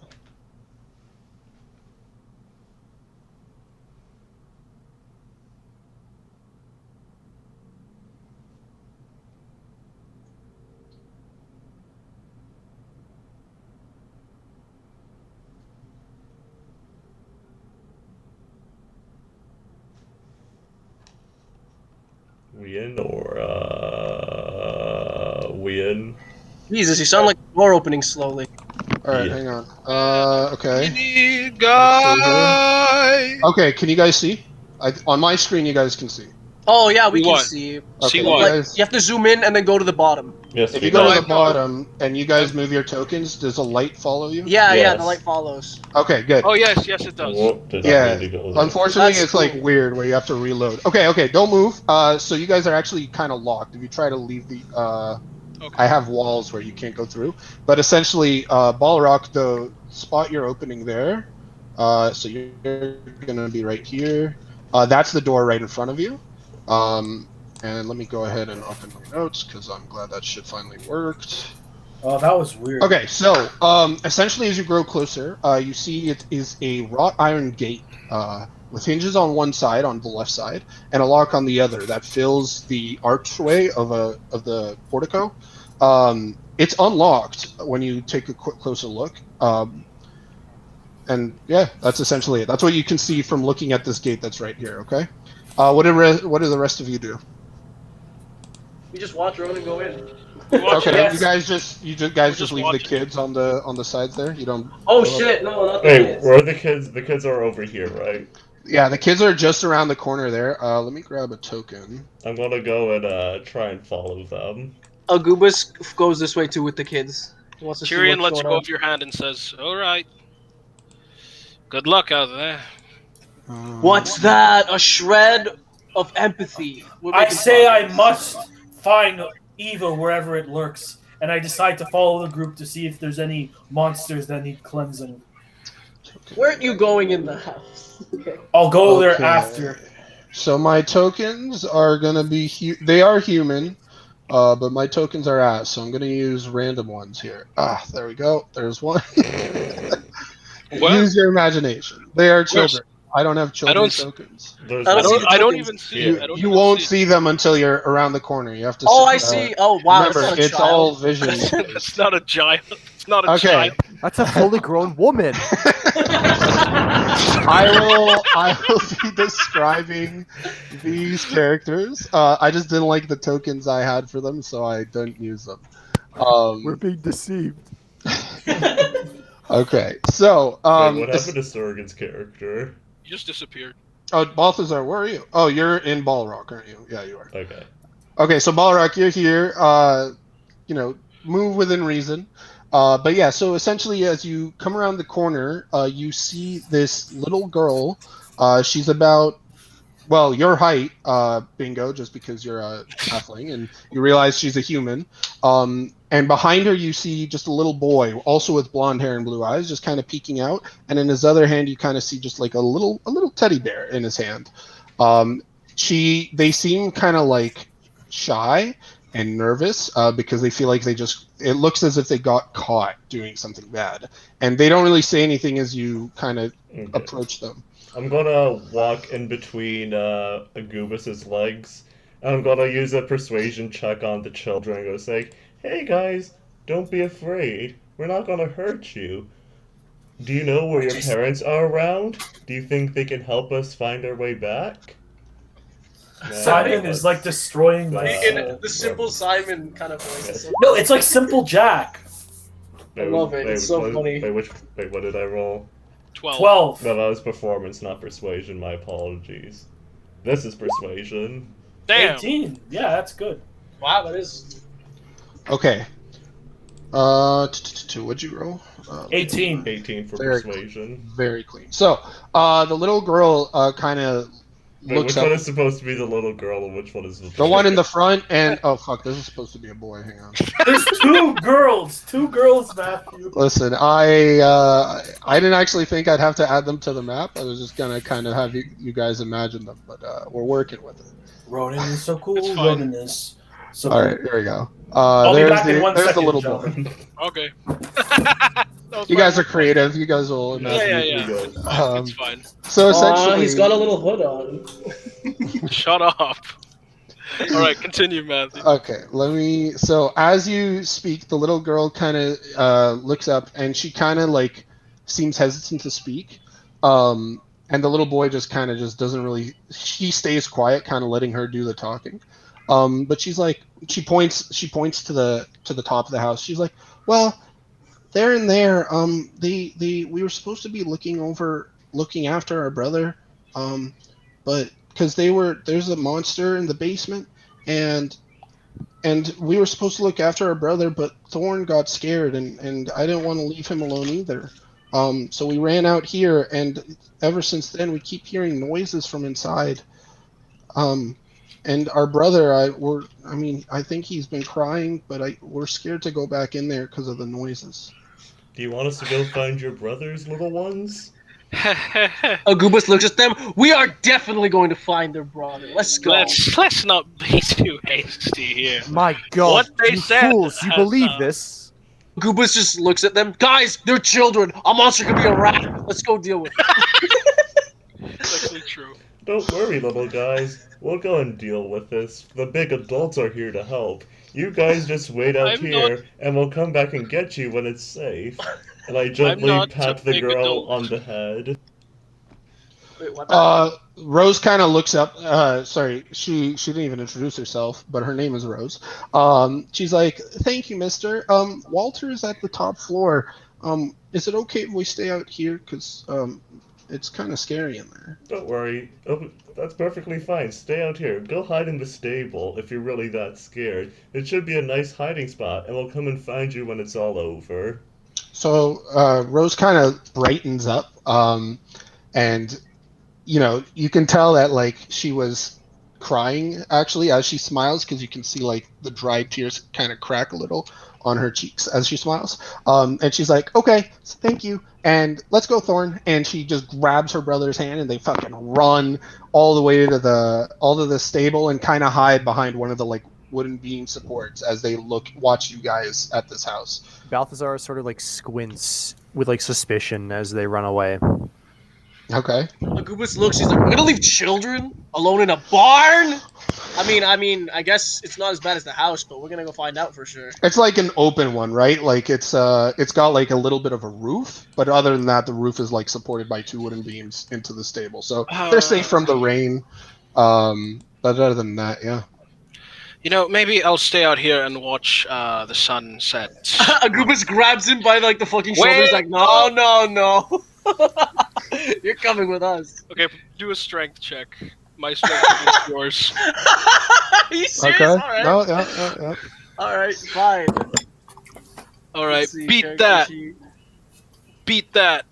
[SPEAKER 5] We in or we in?
[SPEAKER 2] Jesus, you sound like a door opening slowly.
[SPEAKER 3] All right,
[SPEAKER 5] Yeah.
[SPEAKER 3] hang on. Okay.
[SPEAKER 1] Guy.
[SPEAKER 3] Okay, can you guys see? On my screen, you guys can see.
[SPEAKER 2] Oh yeah, we can
[SPEAKER 1] What?
[SPEAKER 2] see.
[SPEAKER 3] Okay,
[SPEAKER 1] See
[SPEAKER 3] you
[SPEAKER 1] what?
[SPEAKER 2] Like,
[SPEAKER 3] guys-
[SPEAKER 2] you have to zoom in and then go to the bottom.
[SPEAKER 5] Yes.
[SPEAKER 3] If
[SPEAKER 5] we
[SPEAKER 3] you go
[SPEAKER 5] know.
[SPEAKER 3] to
[SPEAKER 1] I
[SPEAKER 3] the
[SPEAKER 1] know.
[SPEAKER 3] bottom and you guys move your tokens, does a light follow you?
[SPEAKER 2] Yeah, yeah,
[SPEAKER 5] Yes.
[SPEAKER 2] the light follows.
[SPEAKER 3] Okay, good.
[SPEAKER 1] Oh yes, it does.
[SPEAKER 5] Whoop, did
[SPEAKER 3] Yeah,
[SPEAKER 5] not mean to go there.
[SPEAKER 3] Unfortunately,
[SPEAKER 2] That's
[SPEAKER 3] it's like
[SPEAKER 2] cool.
[SPEAKER 3] weird where you have to reload. Okay, don't move. So you guys are actually kind of locked. If you try to leave the,
[SPEAKER 1] Okay.
[SPEAKER 3] I have walls where you can't go through. But essentially, Balrock, the spot you're opening there. So you're gonna be right here. That's the door right in front of you. And let me go ahead and open my notes because I'm glad that shit finally worked.
[SPEAKER 4] Oh, that was weird.
[SPEAKER 3] Okay, so essentially, as you grow closer, you see it is a wrought iron gate with hinges on one side, on the left side, and a lock on the other that fills the archway of the portico. It's unlocked when you take a closer look. And yeah, that's essentially it. That's what you can see from looking at this gate that's right here. Okay. What do the rest of you do?
[SPEAKER 2] We just watch Ronan go in.
[SPEAKER 3] Okay,
[SPEAKER 4] Yes.
[SPEAKER 3] you guys just
[SPEAKER 1] We're
[SPEAKER 3] leave
[SPEAKER 1] just
[SPEAKER 3] the
[SPEAKER 1] watching.
[SPEAKER 3] kids on the sides there. You don't.
[SPEAKER 2] Oh shit, no, not the
[SPEAKER 5] Hey,
[SPEAKER 2] kids.
[SPEAKER 5] where are the kids? The kids are over here, right?
[SPEAKER 3] Yeah, the kids are just around the corner there. Let me grab a token.
[SPEAKER 5] I'm gonna go and try and follow them.
[SPEAKER 2] Agubus goes this way too with the kids. He wants to see
[SPEAKER 1] Tyrion
[SPEAKER 2] what's
[SPEAKER 1] lets
[SPEAKER 2] going
[SPEAKER 1] go
[SPEAKER 2] on.
[SPEAKER 1] of your hand and says, "All right. Good luck out there."
[SPEAKER 2] What's that? A shred of empathy. We're
[SPEAKER 4] I
[SPEAKER 2] making
[SPEAKER 4] say I
[SPEAKER 2] progress.
[SPEAKER 4] must find evil wherever it lurks, and I decide to follow the group to see if there's any monsters that need cleansing.
[SPEAKER 2] Where are you going in the house? Okay.
[SPEAKER 4] I'll go there
[SPEAKER 3] Okay.
[SPEAKER 4] after.
[SPEAKER 3] So my tokens are gonna be they are human, but my tokens are ass. So I'm gonna use random ones here. There we go. There's one.
[SPEAKER 1] What?
[SPEAKER 3] Use your imagination. They are children. I don't have children's
[SPEAKER 1] s-
[SPEAKER 3] tokens.
[SPEAKER 5] There's
[SPEAKER 2] I
[SPEAKER 1] I
[SPEAKER 2] don't see
[SPEAKER 1] don't.
[SPEAKER 2] the
[SPEAKER 1] I don't
[SPEAKER 2] tokens.
[SPEAKER 1] even see
[SPEAKER 5] You-
[SPEAKER 1] it. I don't
[SPEAKER 3] You
[SPEAKER 1] even
[SPEAKER 3] won't
[SPEAKER 1] see
[SPEAKER 3] see them until you're around the corner. You have to.
[SPEAKER 2] Oh, I see. Oh, wow.
[SPEAKER 3] Remember,
[SPEAKER 2] that's not a
[SPEAKER 3] it's
[SPEAKER 2] child.
[SPEAKER 3] all vision.
[SPEAKER 1] it. It's not a giant. It's not a
[SPEAKER 3] Okay.
[SPEAKER 1] child.
[SPEAKER 6] That's a fully grown woman.
[SPEAKER 3] I will be describing these characters. I just didn't like the tokens I had for them, so I don't use them.
[SPEAKER 6] We're being deceived.
[SPEAKER 3] Okay, so
[SPEAKER 5] Wait, what happened to Sorgan's character?
[SPEAKER 1] You just disappeared.
[SPEAKER 3] oh, Balthazar, where are you? Oh, you're in Balrock, aren't you? Yeah, you are.
[SPEAKER 5] Okay.
[SPEAKER 3] Okay, so Balrock, you're here. Move within reason. But yeah, so essentially, as you come around the corner, you see this little girl. She's about, well, your height, Bingo, just because you're a halfling, and you realize she's a human. And behind her, you see just a little boy, also with blonde hair and blue eyes, just kind of peeking out. And in his other hand, you kind of see just like a little teddy bear in his hand. They seem kind of like shy and nervous because they feel like it looks as if they got caught doing something bad, and they don't really say anything as you kind of
[SPEAKER 5] Okay.
[SPEAKER 3] approach them.
[SPEAKER 5] I'm gonna walk in between Agubus's legs, and I'm gonna use a persuasion check on the children and go say, "Hey guys, don't be afraid. We're not gonna hurt you. Do you know where your parents are around? Do you think they can help us find our way back?"
[SPEAKER 4] Simon is like destroying my
[SPEAKER 5] Uh,
[SPEAKER 4] soul.
[SPEAKER 2] The simple Simon kind of voice.
[SPEAKER 4] No, it's like Simple Jack.
[SPEAKER 2] I love it. It's so funny.
[SPEAKER 5] Wait, what did I roll?
[SPEAKER 1] 12.
[SPEAKER 4] 12.
[SPEAKER 5] No, that was performance, not persuasion. My apologies. This is persuasion.
[SPEAKER 1] Damn.
[SPEAKER 4] 18. Yeah, that's good.
[SPEAKER 2] Wow, that is.
[SPEAKER 3] Okay. What'd you roll?
[SPEAKER 4] 18.
[SPEAKER 5] 18 for
[SPEAKER 3] Very
[SPEAKER 5] persuasion.
[SPEAKER 3] Very clean. So, the little girl kind of
[SPEAKER 5] Wait,
[SPEAKER 3] looks
[SPEAKER 5] which
[SPEAKER 3] up.
[SPEAKER 5] one is supposed to be the little girl and which one is the
[SPEAKER 3] The one in the front, and oh fuck, this is supposed to be a boy. Hang on.
[SPEAKER 4] There's two girls. Two girls, Matthew.
[SPEAKER 3] Listen, I didn't actually think I'd have to add them to the map. I was just gonna kind of have you guys imagine them, but we're working with it.
[SPEAKER 4] Ronan is so cool.
[SPEAKER 1] It's fine.
[SPEAKER 4] Ronan is so
[SPEAKER 3] All
[SPEAKER 4] cool.
[SPEAKER 3] right, here we go.
[SPEAKER 4] I'll be back in
[SPEAKER 3] there's
[SPEAKER 4] 1
[SPEAKER 3] the
[SPEAKER 4] second,
[SPEAKER 3] little
[SPEAKER 4] gentlemen.
[SPEAKER 3] boy.
[SPEAKER 1] Okay.
[SPEAKER 3] You guys are creative. You guys will imagine.
[SPEAKER 1] Yeah.
[SPEAKER 5] We go.
[SPEAKER 1] It's fine. It's fine.
[SPEAKER 3] So essentially,
[SPEAKER 2] He's got a little hood on.
[SPEAKER 1] Shut up. All right, continue, Matthew.
[SPEAKER 3] Okay, so as you speak, the little girl kind of looks up, and she kind of like seems hesitant to speak. And the little boy just kind of just doesn't really. He stays quiet, kind of letting her do the talking. But she's like, she points to the top of the house. She's like, well, they're in there. We were supposed to be looking after our brother, but because there's a monster in the basement, and we were supposed to look after our brother, but Thorn got scared, and I didn't want to leave him alone either. So we ran out here, and ever since then we keep hearing noises from inside. And our brother, I think he's been crying, but we're scared to go back in there because of the noises.
[SPEAKER 5] Do you want us to go find your brothers, little ones?
[SPEAKER 2] Agubus looks at them. We are definitely going to find their brother. Let's go.
[SPEAKER 1] Let's not be too hasty here.
[SPEAKER 6] My God,
[SPEAKER 1] What they
[SPEAKER 6] you
[SPEAKER 1] said
[SPEAKER 6] fools! You
[SPEAKER 1] has,
[SPEAKER 6] believe this?
[SPEAKER 2] Agubus just looks at them. Guys, they're children. A monster could be a rat. Let's go deal with it.
[SPEAKER 1] It's actually true.
[SPEAKER 5] Don't worry, little guys. We'll go and deal with this. The big adults are here to help. You guys just wait out
[SPEAKER 1] I'm
[SPEAKER 5] here,
[SPEAKER 1] not-
[SPEAKER 5] and we'll come back and get you when it's safe. And I
[SPEAKER 1] I'm
[SPEAKER 5] gently
[SPEAKER 1] not
[SPEAKER 5] pat
[SPEAKER 1] a
[SPEAKER 5] the
[SPEAKER 1] big
[SPEAKER 5] girl
[SPEAKER 1] adult.
[SPEAKER 5] on the head.
[SPEAKER 2] Wait, what?
[SPEAKER 3] Rose kind of looks up. Sorry, she didn't even introduce herself, but her name is Rose. She's like, "Thank you, Mister. Walter is at the top floor. Is it okay if we stay out here? Cause it's kind of scary in there."
[SPEAKER 5] Don't worry. Oh, that's perfectly fine. Stay out here. Go hide in the stable if you're really that scared. It should be a nice hiding spot, and we'll come and find you when it's all over.
[SPEAKER 3] So Rose kind of brightens up, and you can tell that like she was crying actually as she smiles, because you can see like the dried tears kind of crack a little on her cheeks as she smiles. And she's like, "Okay, thank you, and let's go, Thorn." And she just grabs her brother's hand, and they fucking run all the way to the stable and kind of hide behind one of the like wooden beam supports as they watch you guys at this house.
[SPEAKER 6] Balthazar sort of like squints with like suspicion as they run away.
[SPEAKER 3] Okay.
[SPEAKER 2] Agubus looks. She's like, "We're gonna leave children alone in a barn." I guess it's not as bad as the house, but we're gonna go find out for sure.
[SPEAKER 3] It's like an open one, right? Like it's got like a little bit of a roof, but other than that, the roof is like supported by 2 wooden beams into the stable, so they're safe from the rain. But other than that, yeah.
[SPEAKER 1] Maybe I'll stay out here and watch the sunset.
[SPEAKER 2] Agubus grabs him by like the fucking
[SPEAKER 1] Wait!
[SPEAKER 2] shoulders, like, no. You're coming with us.
[SPEAKER 1] Okay, do a strength check. My strength is yours.
[SPEAKER 2] Are you serious?
[SPEAKER 3] Okay.
[SPEAKER 2] Alright.
[SPEAKER 3] No, yeah.
[SPEAKER 2] Alright, fine.
[SPEAKER 1] Alright,
[SPEAKER 2] Let's see,
[SPEAKER 1] beat
[SPEAKER 2] character
[SPEAKER 1] that.
[SPEAKER 2] sheet.
[SPEAKER 1] Beat that.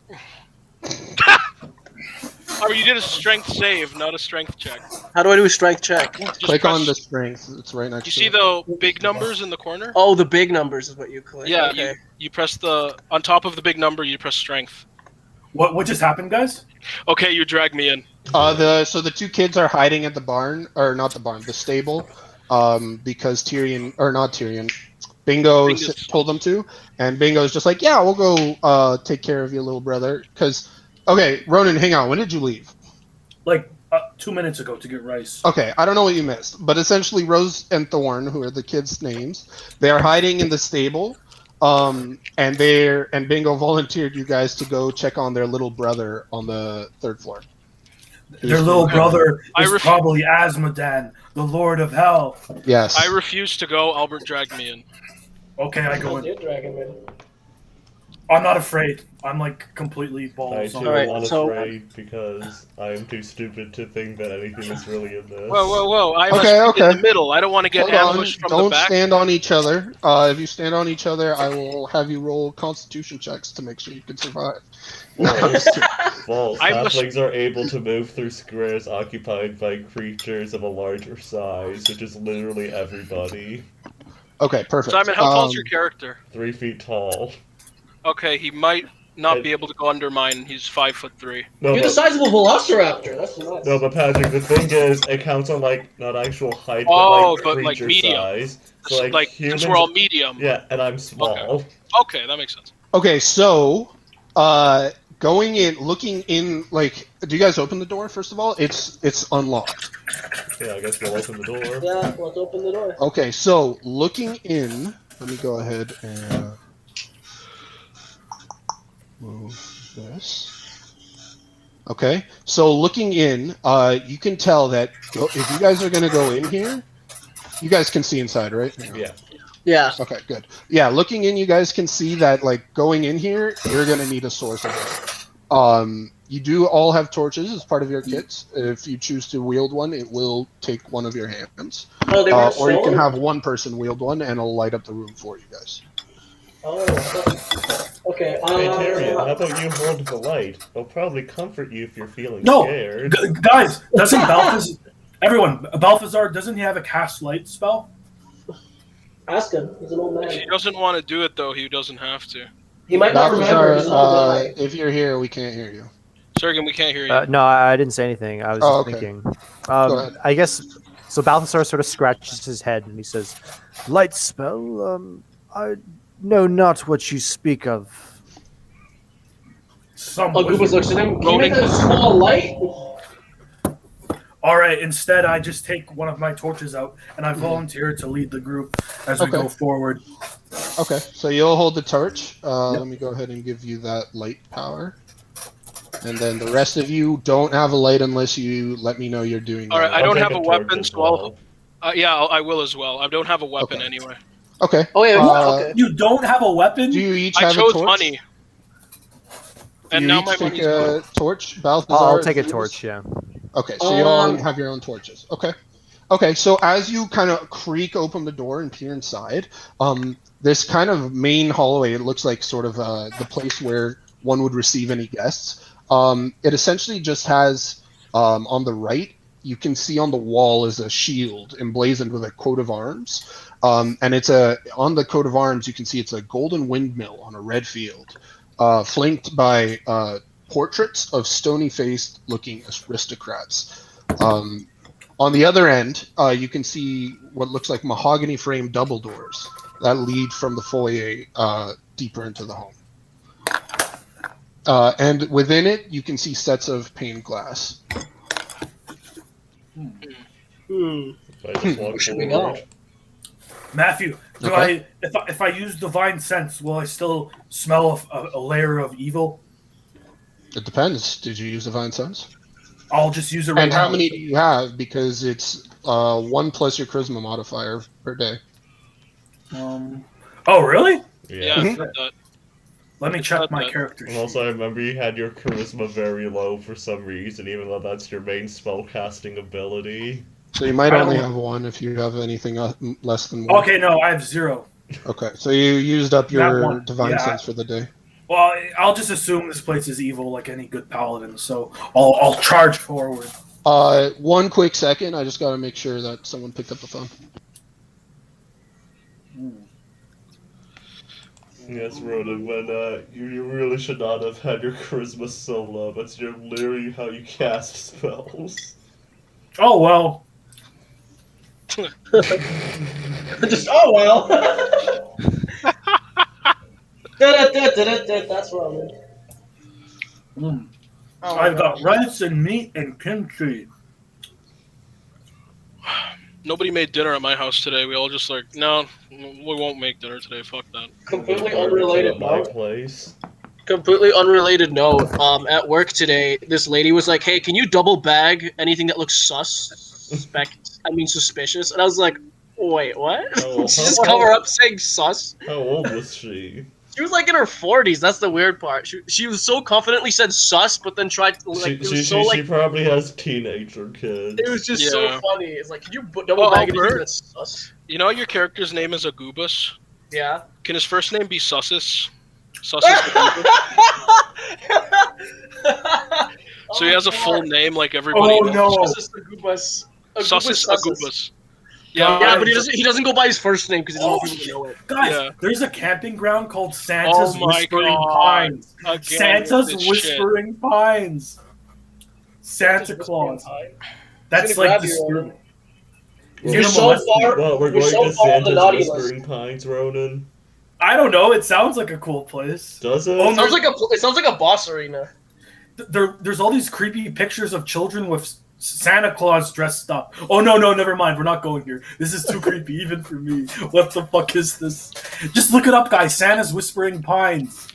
[SPEAKER 1] Oh, you did a strength save, not a strength check.
[SPEAKER 2] How do I do a strength check?
[SPEAKER 1] Just
[SPEAKER 3] Click
[SPEAKER 1] press-
[SPEAKER 3] on the strength. It's right next
[SPEAKER 1] You
[SPEAKER 3] to
[SPEAKER 1] see
[SPEAKER 3] it.
[SPEAKER 1] the big numbers in the corner?
[SPEAKER 2] Oh, the big numbers is what you click.
[SPEAKER 1] Yeah,
[SPEAKER 2] Okay.
[SPEAKER 1] you press on top of the big number, you press strength.
[SPEAKER 4] What just happened, guys?
[SPEAKER 1] Okay, you drag me in.
[SPEAKER 3] So the 2 kids are hiding at the barn, or not the barn, the stable, because Bingo
[SPEAKER 1] Bingo's-
[SPEAKER 3] told them to, and Bingo's just like, yeah, we'll go take care of your little brother. Because, okay, Ronan, hang on, when did you leave?
[SPEAKER 4] Like 2 minutes ago to get rice.
[SPEAKER 3] Okay, I don't know what you missed, but essentially Rose and Thorn, who are the kids' names, they are hiding in the stable, and Bingo volunteered you guys to go check on their little brother on the 3rd floor.
[SPEAKER 4] Their little brother
[SPEAKER 1] I
[SPEAKER 4] is probably Asmodan, the Lord of Hell.
[SPEAKER 3] Yes.
[SPEAKER 1] I refuse to go. Albert dragged me in.
[SPEAKER 4] Okay, I go in.
[SPEAKER 2] You're dragging me.
[SPEAKER 4] I'm not afraid. I'm like completely
[SPEAKER 5] I
[SPEAKER 4] balls
[SPEAKER 5] too
[SPEAKER 4] on.
[SPEAKER 2] Alright,
[SPEAKER 5] am
[SPEAKER 2] so-
[SPEAKER 5] unafraid because I am too stupid to think that anything is really in this.
[SPEAKER 1] Whoa! I must
[SPEAKER 3] Okay,
[SPEAKER 1] be
[SPEAKER 3] okay.
[SPEAKER 1] in the middle. I don't want to get
[SPEAKER 3] Hold on,
[SPEAKER 1] ambushed from
[SPEAKER 3] don't
[SPEAKER 1] the back.
[SPEAKER 3] stand on each other. If you stand on each other, I will have you roll constitution checks to make sure you can survive.
[SPEAKER 5] Well,
[SPEAKER 1] I must-
[SPEAKER 5] halflings are able to move through squares occupied by creatures of a larger size, which is literally everybody.
[SPEAKER 3] Okay, perfect.
[SPEAKER 1] Simon, how tall is your character?
[SPEAKER 5] 3 feet tall.
[SPEAKER 1] Okay, he might not be able to go under mine. He's 5'3".
[SPEAKER 5] No,
[SPEAKER 2] You're the
[SPEAKER 5] but,
[SPEAKER 2] size of a velociraptor. That's nuts.
[SPEAKER 5] no, but Patrick, the thing is, it counts on not actual height,
[SPEAKER 1] Oh,
[SPEAKER 5] but
[SPEAKER 1] but, like,
[SPEAKER 5] creature
[SPEAKER 1] medium.
[SPEAKER 5] size. So
[SPEAKER 1] Like,
[SPEAKER 5] humans,
[SPEAKER 1] since we're all medium.
[SPEAKER 5] yeah, and I'm small.
[SPEAKER 1] Okay, that makes sense.
[SPEAKER 3] Okay, so going in, looking in, like, do you guys open the door first of all? It's unlocked.
[SPEAKER 5] Yeah, I guess we'll open the door.
[SPEAKER 2] Yeah, let's open the door.
[SPEAKER 3] Okay, so looking in, let me go ahead and move this. Okay, so looking in, you can tell that if you guys are going to go in here, you guys can see inside, right?
[SPEAKER 5] Yeah.
[SPEAKER 2] Yeah.
[SPEAKER 3] Okay, good. Yeah, looking in, you guys can see that, like, going in here, you're going to need a source of it. You do all have torches as part of your kits. If you choose to wield one, it will take one of your hands.
[SPEAKER 2] Oh, they weren't
[SPEAKER 3] Or you can
[SPEAKER 2] stolen?
[SPEAKER 3] have one person wield one, and it'll light up the room for you guys.
[SPEAKER 2] Oh, okay.
[SPEAKER 5] Hey, Tyrion, how about you hold the light? It'll probably comfort you if you're feeling
[SPEAKER 4] No,
[SPEAKER 5] scared.
[SPEAKER 4] guys, doesn't Balthazar, doesn't he have a cast light spell?
[SPEAKER 2] Ask him. He's an old
[SPEAKER 1] If he
[SPEAKER 2] man.
[SPEAKER 1] doesn't want to do it, though, he doesn't have to.
[SPEAKER 2] He might not remember. He's an old
[SPEAKER 3] Balthazar,
[SPEAKER 2] guy.
[SPEAKER 3] if you're here, we can't hear you.
[SPEAKER 1] Sergen, we can't hear you.
[SPEAKER 6] No, I didn't say anything. I was
[SPEAKER 3] Oh,
[SPEAKER 6] just
[SPEAKER 3] okay.
[SPEAKER 6] thinking.
[SPEAKER 3] Go ahead.
[SPEAKER 6] I guess so. Balthazar sort of scratches his head and he says, "Light spell? I know not what you speak of."
[SPEAKER 4] Some
[SPEAKER 2] Agubus
[SPEAKER 4] wizard.
[SPEAKER 2] looks at him. Can you make a small light?
[SPEAKER 4] All right. Instead, I just take one of my torches out and I volunteer to lead the group as we
[SPEAKER 3] Okay.
[SPEAKER 4] go forward.
[SPEAKER 3] Okay, so you'll hold the torch. Let me go ahead and give you that light power. And then the rest of you don't have a light unless you let me know you're doing
[SPEAKER 1] All right,
[SPEAKER 3] that.
[SPEAKER 1] I don't
[SPEAKER 5] take
[SPEAKER 1] have a
[SPEAKER 5] torch
[SPEAKER 1] weapon,
[SPEAKER 5] as
[SPEAKER 1] so I'll.
[SPEAKER 5] well.
[SPEAKER 1] I will as well. I don't have a weapon
[SPEAKER 3] Okay.
[SPEAKER 1] anyway.
[SPEAKER 3] Okay.
[SPEAKER 2] Oh, yeah.
[SPEAKER 3] Uh,
[SPEAKER 2] Okay.
[SPEAKER 4] You don't have a weapon?
[SPEAKER 3] Do you each
[SPEAKER 1] I
[SPEAKER 3] have
[SPEAKER 1] chose
[SPEAKER 3] a torch?
[SPEAKER 1] money.
[SPEAKER 3] Do
[SPEAKER 1] And
[SPEAKER 3] you
[SPEAKER 1] now
[SPEAKER 3] each
[SPEAKER 1] my
[SPEAKER 3] take
[SPEAKER 1] money's
[SPEAKER 3] a
[SPEAKER 1] gone.
[SPEAKER 3] torch? Balthazar,
[SPEAKER 6] I'll take a
[SPEAKER 3] Agubus?
[SPEAKER 6] torch. Yeah.
[SPEAKER 3] Okay, so you all
[SPEAKER 2] Um,
[SPEAKER 3] have your own torches. Okay. Okay, so as you kind of creak open the door and peer inside, this kind of main hallway, it looks like sort of the place where one would receive any guests. It essentially just has, on the right, you can see on the wall is a shield emblazoned with a coat of arms. And it's on the coat of arms, you can see it's a golden windmill on a red field, flanked by portraits of stony-faced looking aristocrats. On the other end, you can see what looks like mahogany frame double doors that lead from the foyer deeper into the home. And within it, you can see sets of pane glass.
[SPEAKER 5] I just walk
[SPEAKER 2] Should we
[SPEAKER 5] forward.
[SPEAKER 2] go?
[SPEAKER 4] Matthew, do
[SPEAKER 3] Okay.
[SPEAKER 4] if I use divine sense, will I still smell a layer of evil?
[SPEAKER 3] It depends. Did you use Divine Sense?
[SPEAKER 4] I'll just use it right
[SPEAKER 3] And
[SPEAKER 4] now.
[SPEAKER 3] how many do you have? Because it's 1 plus your charisma modifier per day.
[SPEAKER 4] Oh, really?
[SPEAKER 1] Yeah,
[SPEAKER 3] Mhm.
[SPEAKER 1] I heard that.
[SPEAKER 4] Let me
[SPEAKER 1] It's
[SPEAKER 4] check
[SPEAKER 1] not
[SPEAKER 4] my
[SPEAKER 1] that.
[SPEAKER 4] character
[SPEAKER 5] And
[SPEAKER 4] sheet.
[SPEAKER 5] also, I remember you had your charisma very low for some reason, even though that's your main spellcasting ability.
[SPEAKER 3] So you might
[SPEAKER 4] I
[SPEAKER 3] only
[SPEAKER 4] don't-
[SPEAKER 3] have 1 if you have anything less than 1.
[SPEAKER 4] Okay, no, I have 0.
[SPEAKER 3] Okay, so you used up
[SPEAKER 4] That
[SPEAKER 3] your
[SPEAKER 4] one,
[SPEAKER 3] Divine
[SPEAKER 4] yeah.
[SPEAKER 3] Sense for the day.
[SPEAKER 4] Well, I'll just assume this place is evil, like any good paladin. So I'll charge forward.
[SPEAKER 3] 1 quick second. I just got to make sure that someone picked up the phone.
[SPEAKER 5] Yes, Ronan, when you really should not have had your charisma so low. That's literally how you cast spells.
[SPEAKER 4] Oh well.
[SPEAKER 2] Just That's wrong.
[SPEAKER 4] I've got rice and meat and kimchi.
[SPEAKER 1] Nobody made dinner at my house today. We all just like, no, we won't make dinner today. Fuck that.
[SPEAKER 2] Completely
[SPEAKER 5] Barbecue
[SPEAKER 2] unrelated
[SPEAKER 5] at my
[SPEAKER 2] note.
[SPEAKER 5] place.
[SPEAKER 2] Completely unrelated note. At work today, this lady was like, "Hey, can you double bag anything that looks suspicious?" And I was like, "Wait, what?"
[SPEAKER 5] Oh,
[SPEAKER 2] She just cover up saying sus.
[SPEAKER 5] How old was she?
[SPEAKER 2] She was like in her 40s. That's the weird part. She was so confidently said sus, but then tried to like.
[SPEAKER 5] She probably has teenager kids.
[SPEAKER 2] It was just so
[SPEAKER 1] Yeah.
[SPEAKER 2] funny. It's like, can you double bag anything
[SPEAKER 1] Albert.
[SPEAKER 2] that's sus?
[SPEAKER 1] You know your character's name is Agubus?
[SPEAKER 2] Yeah.
[SPEAKER 1] Can his first name be Sussus? Sussus Agubus? So he has a full name like everybody
[SPEAKER 4] Oh
[SPEAKER 1] knows.
[SPEAKER 4] no!
[SPEAKER 2] Sussus Agubus.
[SPEAKER 1] Sussus Agubus.
[SPEAKER 2] Yeah,
[SPEAKER 1] Yeah,
[SPEAKER 2] but he doesn't go by his first name because he doesn't want people to know it.
[SPEAKER 4] Guys,
[SPEAKER 1] Yeah.
[SPEAKER 4] there's a camping ground called Santa's
[SPEAKER 1] Oh my
[SPEAKER 4] Whispering
[SPEAKER 1] God.
[SPEAKER 4] Pines.
[SPEAKER 1] again
[SPEAKER 4] Santa's
[SPEAKER 1] with this shit.
[SPEAKER 4] Whispering Pines. Santa Claus. That's
[SPEAKER 2] gonna
[SPEAKER 4] like
[SPEAKER 2] grab you,
[SPEAKER 4] disturbing. He's
[SPEAKER 2] You're
[SPEAKER 4] gonna
[SPEAKER 2] so
[SPEAKER 4] molest you.
[SPEAKER 2] far.
[SPEAKER 5] Well, we're
[SPEAKER 2] You're
[SPEAKER 5] going
[SPEAKER 2] so
[SPEAKER 5] to
[SPEAKER 2] far on the
[SPEAKER 5] Santa's
[SPEAKER 2] naughty list.
[SPEAKER 5] Whispering Pines, Ronan.
[SPEAKER 4] I don't know. It sounds like a cool place.
[SPEAKER 5] Does it?
[SPEAKER 4] Oh,
[SPEAKER 2] It sounds like a boss arena.
[SPEAKER 4] There's all these creepy pictures of children with Santa Claus dressed up. Oh no, never mind. We're not going here. This is too creepy even for me. What the fuck is this? Just look it up, guys. Santa's Whispering Pines.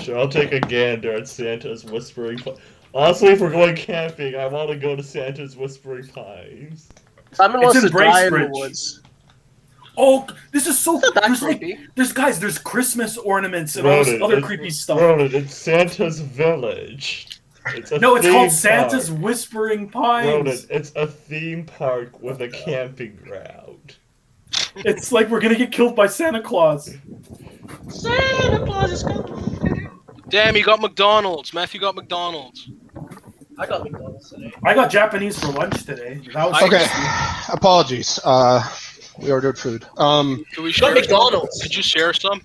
[SPEAKER 5] Sure, I'll take a gander at Santa's Whispering Pines. Honestly, if we're going camping, I want to go to Santa's Whispering Pines.
[SPEAKER 2] Simon
[SPEAKER 4] It's
[SPEAKER 2] wants
[SPEAKER 4] in
[SPEAKER 2] to die in the
[SPEAKER 4] Bracebridge.
[SPEAKER 2] woods.
[SPEAKER 4] Oh, this is so.
[SPEAKER 2] Not that
[SPEAKER 4] There's like,
[SPEAKER 2] creepy.
[SPEAKER 4] there's Christmas ornaments and all this
[SPEAKER 5] Ronan,
[SPEAKER 4] other
[SPEAKER 5] it's-
[SPEAKER 4] creepy stuff.
[SPEAKER 5] Ronan, it's Santa's Village. It's a
[SPEAKER 4] No, it's
[SPEAKER 5] theme
[SPEAKER 4] called Santa's
[SPEAKER 5] park.
[SPEAKER 4] Whispering
[SPEAKER 5] Ronan,
[SPEAKER 4] Pines.
[SPEAKER 5] it's a theme park with a camping ground.
[SPEAKER 4] It's like we're gonna get killed by Santa Claus.
[SPEAKER 2] Santa Claus is coming.
[SPEAKER 1] Damn, he got McDonald's. Matthew got McDonald's.
[SPEAKER 2] I got McDonald's today.
[SPEAKER 4] I got Japanese for lunch today. That was
[SPEAKER 3] Okay,
[SPEAKER 4] tasty.
[SPEAKER 3] apologies. We ordered food.
[SPEAKER 1] Can we
[SPEAKER 2] Got
[SPEAKER 1] share?
[SPEAKER 2] McDonald's.
[SPEAKER 1] Could you share some?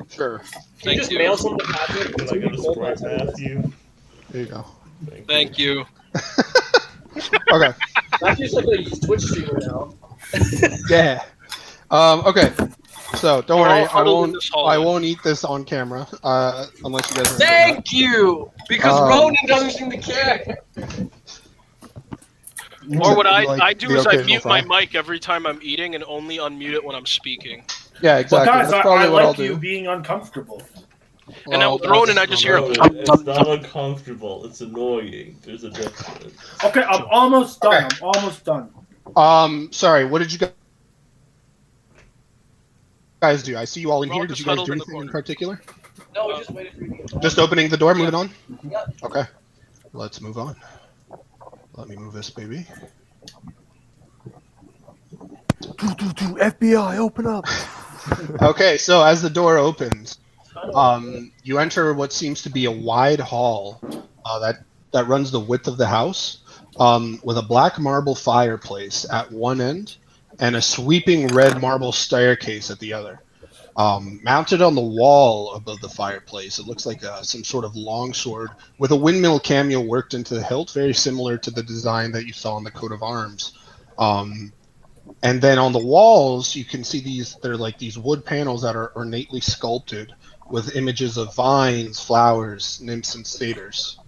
[SPEAKER 3] Sure.
[SPEAKER 2] Can you
[SPEAKER 1] Thank
[SPEAKER 2] just
[SPEAKER 1] you.
[SPEAKER 2] mail some to Patrick?
[SPEAKER 5] Can I get a Sprite, Matthew?
[SPEAKER 3] There you go.
[SPEAKER 1] Thank you.
[SPEAKER 3] Okay.
[SPEAKER 2] Matthew's like a Twitch streamer now.
[SPEAKER 3] Yeah. Okay. So don't
[SPEAKER 1] We're all
[SPEAKER 3] worry.
[SPEAKER 1] huddled in this hallway.
[SPEAKER 3] I won't eat this on camera unless you guys. are
[SPEAKER 2] Thank you! Because
[SPEAKER 3] Um,
[SPEAKER 2] Ronan doesn't seem to care.
[SPEAKER 1] Or what
[SPEAKER 3] Like
[SPEAKER 1] I do
[SPEAKER 3] the
[SPEAKER 1] is I
[SPEAKER 3] occasional
[SPEAKER 1] mute my
[SPEAKER 3] fry.
[SPEAKER 1] mic every time I'm eating and only unmute it when I'm speaking.
[SPEAKER 3] Yeah,
[SPEAKER 4] Well,
[SPEAKER 3] exactly.
[SPEAKER 4] guys,
[SPEAKER 3] That's probably
[SPEAKER 4] I
[SPEAKER 3] what I'll
[SPEAKER 4] like you
[SPEAKER 3] do.
[SPEAKER 4] being uncomfortable.
[SPEAKER 1] And now with Ronan, I just hear
[SPEAKER 5] Ronan,
[SPEAKER 1] him.
[SPEAKER 5] it's not uncomfortable. It's annoying. There's a difference.
[SPEAKER 4] Okay, I'm almost done.
[SPEAKER 3] Okay.
[SPEAKER 4] I'm almost done.
[SPEAKER 3] Sorry. What did you guys do? I see you all in
[SPEAKER 1] We're all
[SPEAKER 3] here. Did
[SPEAKER 1] just
[SPEAKER 3] you guys
[SPEAKER 1] huddled
[SPEAKER 3] do
[SPEAKER 1] in the
[SPEAKER 3] anything in
[SPEAKER 1] corner.
[SPEAKER 3] particular?
[SPEAKER 2] No, we just waited for you to get
[SPEAKER 3] Just opening the door, moving on.
[SPEAKER 2] Yeah.
[SPEAKER 3] Okay. Let's move on. Let me move this baby.
[SPEAKER 6] FBI, open up.
[SPEAKER 3] Okay, so as the door opens, you enter what seems to be a wide hall that runs the width of the house, with a black marble fireplace at one end and a sweeping red marble staircase at the other. Mounted on the wall above the fireplace, it looks like some sort of longsword with a windmill cameo worked into the hilt, very similar to the design that you saw on the coat of arms. And then on the walls, you can see they're like these wood panels that are ornately sculpted with images of vines, flowers, nymphs, and satyrs.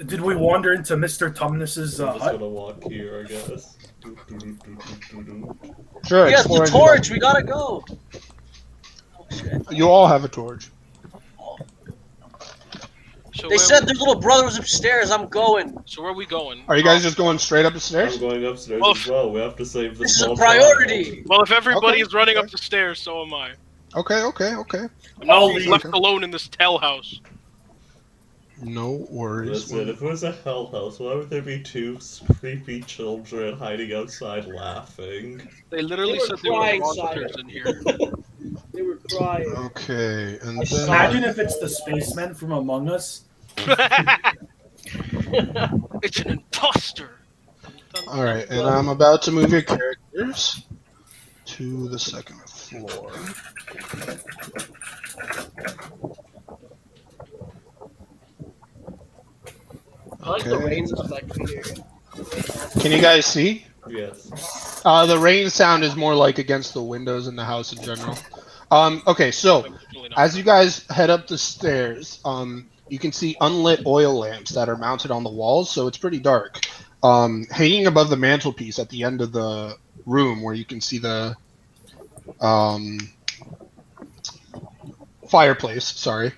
[SPEAKER 4] Did we wander into Mr. Tumnus's
[SPEAKER 5] I'm just
[SPEAKER 4] hut?
[SPEAKER 5] gonna walk here, I guess.
[SPEAKER 3] Sure,
[SPEAKER 2] Yes, the
[SPEAKER 3] explore as you
[SPEAKER 2] torch.
[SPEAKER 3] like.
[SPEAKER 2] We gotta go. Oh shit.
[SPEAKER 3] You all have a torch.
[SPEAKER 1] So
[SPEAKER 2] They said their little brother was upstairs. I'm going.
[SPEAKER 1] So where are we going?
[SPEAKER 3] Are you guys just going straight up the stairs?
[SPEAKER 5] I'm going upstairs
[SPEAKER 1] Well,
[SPEAKER 5] as well. We have to save the
[SPEAKER 2] This is
[SPEAKER 5] small
[SPEAKER 2] a priority.
[SPEAKER 1] Well, if everybody
[SPEAKER 3] Okay,
[SPEAKER 1] is running
[SPEAKER 3] okay.
[SPEAKER 1] up the stairs, so am I.
[SPEAKER 3] Okay.
[SPEAKER 1] I'm not
[SPEAKER 4] I'll
[SPEAKER 1] being
[SPEAKER 4] leave.
[SPEAKER 1] left alone in this tell house.
[SPEAKER 3] No worries.
[SPEAKER 5] Listen, if it was a hell house, why would there be two creepy children hiding outside laughing?
[SPEAKER 1] They literally
[SPEAKER 2] They were
[SPEAKER 1] said there were
[SPEAKER 2] crying,
[SPEAKER 1] monsters
[SPEAKER 2] Simon.
[SPEAKER 1] in here.
[SPEAKER 2] They were crying.
[SPEAKER 3] Okay, and then
[SPEAKER 4] Imagine if it's the spacemen from Among Us.
[SPEAKER 1] It's an imposter.
[SPEAKER 3] all right, and I'm about to move your characters to the second floor.
[SPEAKER 2] I like the
[SPEAKER 3] Okay.
[SPEAKER 2] rain's effect here.
[SPEAKER 3] Can you guys see?
[SPEAKER 5] Yes.
[SPEAKER 3] The rain sound is more like against the windows in the house in general. Okay, so
[SPEAKER 1] Really not.
[SPEAKER 3] as you guys head up the stairs, you can see unlit oil lamps that are mounted on the walls, so it's pretty dark. Hanging above the mantelpiece at the end of the room, where you can see the fireplace. Sorry.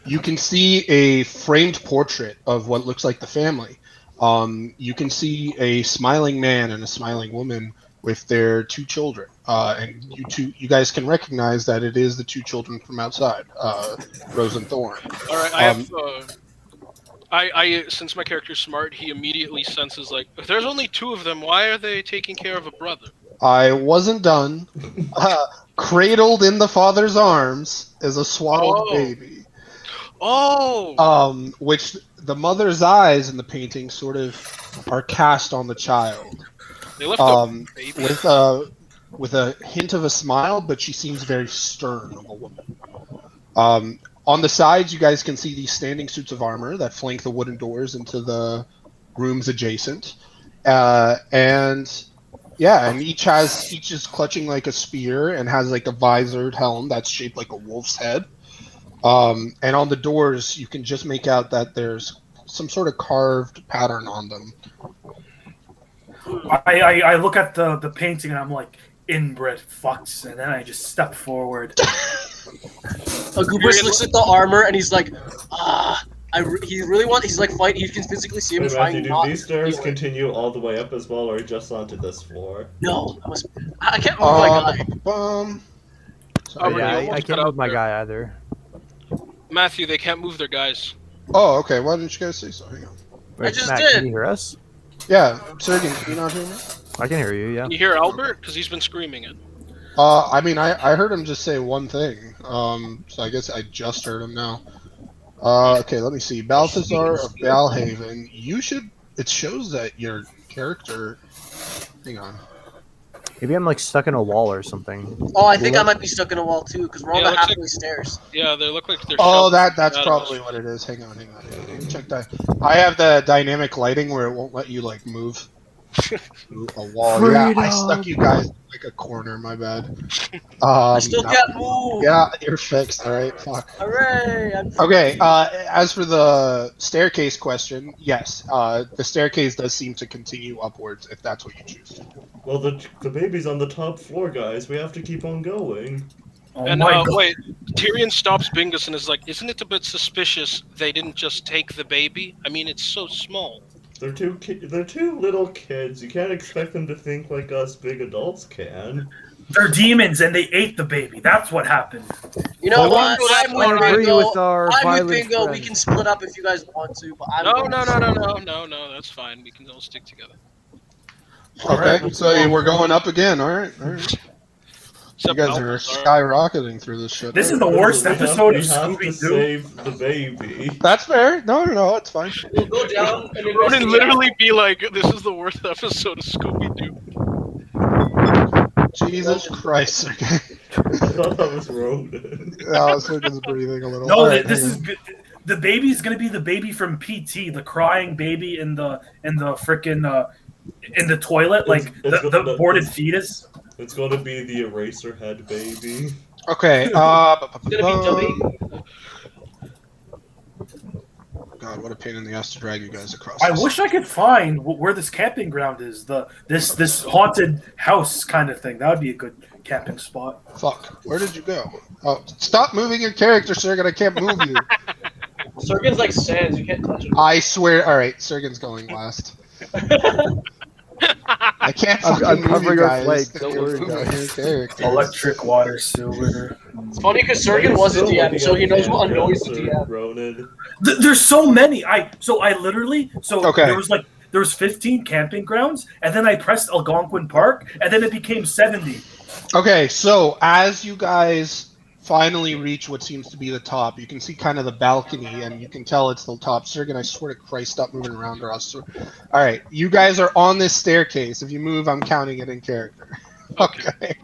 [SPEAKER 3] You can see a framed portrait of what looks like the family. You can see a smiling man and a smiling woman with their two children, and you guys can recognize that it is the two children from outside, Rose and Thorn.
[SPEAKER 1] All right, I have. I since my character's smart, he immediately senses like, if there's only two of them, why are they taking care of a brother?
[SPEAKER 3] I wasn't done. Cradled in the father's arms is a swaddled
[SPEAKER 1] Oh.
[SPEAKER 3] baby.
[SPEAKER 1] Oh.
[SPEAKER 3] Which the mother's eyes in the painting sort of are cast on the child.
[SPEAKER 1] They left the baby.
[SPEAKER 3] With a hint of a smile, but she seems very stern of a woman. On the sides, you guys can see these standing suits of armor that flank the wooden doors into the rooms adjacent, and each is clutching like a spear and has like a visored helm that's shaped like a wolf's head. And on the doors, you can just make out that there's some sort of carved pattern on them.
[SPEAKER 4] I look at the painting and I'm like, inbred fucks, and then I just step forward.
[SPEAKER 2] Agubus looks at the armor and he's like, he really wants. He's like fight. You can physically see him
[SPEAKER 5] Hey,
[SPEAKER 2] trying
[SPEAKER 5] Matthew,
[SPEAKER 2] not.
[SPEAKER 5] do these stairs
[SPEAKER 2] to
[SPEAKER 5] continue all the way up as well, or just onto this floor?
[SPEAKER 2] No, I can't move my guy.
[SPEAKER 1] Oh,
[SPEAKER 6] Yeah,
[SPEAKER 1] almost
[SPEAKER 6] I
[SPEAKER 1] got
[SPEAKER 6] can't
[SPEAKER 1] out
[SPEAKER 6] move my
[SPEAKER 1] there.
[SPEAKER 6] guy either.
[SPEAKER 1] Matthew, they can't move their guys.
[SPEAKER 3] Oh, okay. Why didn't you guys say so? Hang on.
[SPEAKER 6] Wait,
[SPEAKER 2] just
[SPEAKER 6] Matt,
[SPEAKER 2] did.
[SPEAKER 6] Can you hear us?
[SPEAKER 3] Yeah, Sergey, can you not hear me?
[SPEAKER 6] I can hear you. Yeah.
[SPEAKER 1] Can you hear Albert? Because he's been screaming it.
[SPEAKER 3] I mean, I heard him just say one thing. So I guess I just heard him now. Okay, let me see. Balthazar of Balhaven. It shows that your character. Hang on.
[SPEAKER 6] Maybe I'm like stuck in a wall or something.
[SPEAKER 2] Oh, I think I might be stuck in a wall too because we're on
[SPEAKER 1] Yeah,
[SPEAKER 2] the
[SPEAKER 1] looks
[SPEAKER 2] halfway stairs.
[SPEAKER 1] Yeah, they look like they're.
[SPEAKER 3] Oh,
[SPEAKER 1] shoving
[SPEAKER 3] that's
[SPEAKER 1] out of
[SPEAKER 3] probably
[SPEAKER 1] us.
[SPEAKER 3] what it is. Hang on. Let me check that. I have the dynamic lighting where it won't let you like move through a wall. Yeah, I stuck you guys in like a corner. My bad.
[SPEAKER 2] I still can't move.
[SPEAKER 3] Yeah, you're fixed. All right. Fuck.
[SPEAKER 2] Hooray!
[SPEAKER 3] Okay. As for the staircase question, yes, the staircase does seem to continue upwards if that's what you choose to do.
[SPEAKER 5] Well, the baby's on the top floor, guys. We have to keep on going.
[SPEAKER 4] Oh
[SPEAKER 1] And
[SPEAKER 4] my god!
[SPEAKER 1] wait, Tyrion stops Bingus and is like, "Isn't it a bit suspicious they didn't just take the baby? I mean, it's so small."
[SPEAKER 5] They're two little kids. You can't expect them to think like us big adults can.
[SPEAKER 4] They're demons and they ate the baby. That's what happened.
[SPEAKER 2] You know
[SPEAKER 1] Well,
[SPEAKER 2] what?
[SPEAKER 1] that's
[SPEAKER 2] I'm
[SPEAKER 1] all
[SPEAKER 2] with
[SPEAKER 1] right.
[SPEAKER 6] Agree
[SPEAKER 2] Bingo.
[SPEAKER 6] with our
[SPEAKER 2] I'm with
[SPEAKER 6] violent
[SPEAKER 2] Bingo. We
[SPEAKER 6] friend.
[SPEAKER 2] can split up if you guys want to, but I'm
[SPEAKER 1] No,
[SPEAKER 2] going
[SPEAKER 1] no,
[SPEAKER 2] to-
[SPEAKER 1] no. That's fine. We can all stick together.
[SPEAKER 3] Okay, so we're going up again. All right. You
[SPEAKER 1] Except
[SPEAKER 3] guys are
[SPEAKER 1] Balthazar.
[SPEAKER 3] skyrocketing through this shit.
[SPEAKER 4] This is the worst
[SPEAKER 5] We have-
[SPEAKER 4] episode
[SPEAKER 5] we
[SPEAKER 4] of
[SPEAKER 5] have
[SPEAKER 4] Scooby
[SPEAKER 5] to
[SPEAKER 4] Doo.
[SPEAKER 5] save the baby.
[SPEAKER 3] That's fair. No, it's fine.
[SPEAKER 2] We'll go down and
[SPEAKER 1] Ronan
[SPEAKER 2] investigate.
[SPEAKER 1] literally be like, "This is the worst episode of Scooby Doo."
[SPEAKER 3] Jesus Christ. Okay.
[SPEAKER 5] I thought that was Ronan.
[SPEAKER 3] Sergey's breathing a little.
[SPEAKER 4] No,
[SPEAKER 3] All right,
[SPEAKER 4] this
[SPEAKER 3] hang
[SPEAKER 4] is
[SPEAKER 3] on.
[SPEAKER 4] good. The baby's gonna be the baby from PT, the crying baby in the frickin' in the toilet, like
[SPEAKER 5] It's
[SPEAKER 4] the
[SPEAKER 5] gonna-
[SPEAKER 4] aborted fetus.
[SPEAKER 5] It's gonna be the Eraserhead baby.
[SPEAKER 3] Okay.
[SPEAKER 2] It's gonna be
[SPEAKER 3] God, what a pain in the ass to drag you guys across.
[SPEAKER 4] I
[SPEAKER 3] this.
[SPEAKER 4] wish I could find where this camping ground is. This haunted house kind of thing. That would be a good camping spot.
[SPEAKER 3] Fuck. Where did you go? Oh, stop moving your character, Sergen. I can't move you.
[SPEAKER 2] Sergen's like sands. You can't touch him.
[SPEAKER 3] I swear. All right, Sergen's going last. I can't fucking move
[SPEAKER 6] cover
[SPEAKER 3] you
[SPEAKER 6] your
[SPEAKER 3] guys.
[SPEAKER 6] flag.
[SPEAKER 3] 'Cause
[SPEAKER 6] Don't
[SPEAKER 3] you're
[SPEAKER 6] worry,
[SPEAKER 3] moving
[SPEAKER 6] guys.
[SPEAKER 3] your character.
[SPEAKER 4] Electric water sewer.
[SPEAKER 2] It's funny because Sergen was a DM, so he knows what annoys the DM.
[SPEAKER 5] Ronan.
[SPEAKER 4] There's so many. I literally
[SPEAKER 3] Okay.
[SPEAKER 4] there was 15 camping grounds, and then I pressed Algonquin Park, and then it became 70.
[SPEAKER 3] Okay, so as you guys finally reach what seems to be the top, you can see kind of the balcony, and you can tell it's the top. Sergen, I swear to Christ, stop moving around or else. All right, you guys are on this staircase. If you move, I'm counting it in character. Okay.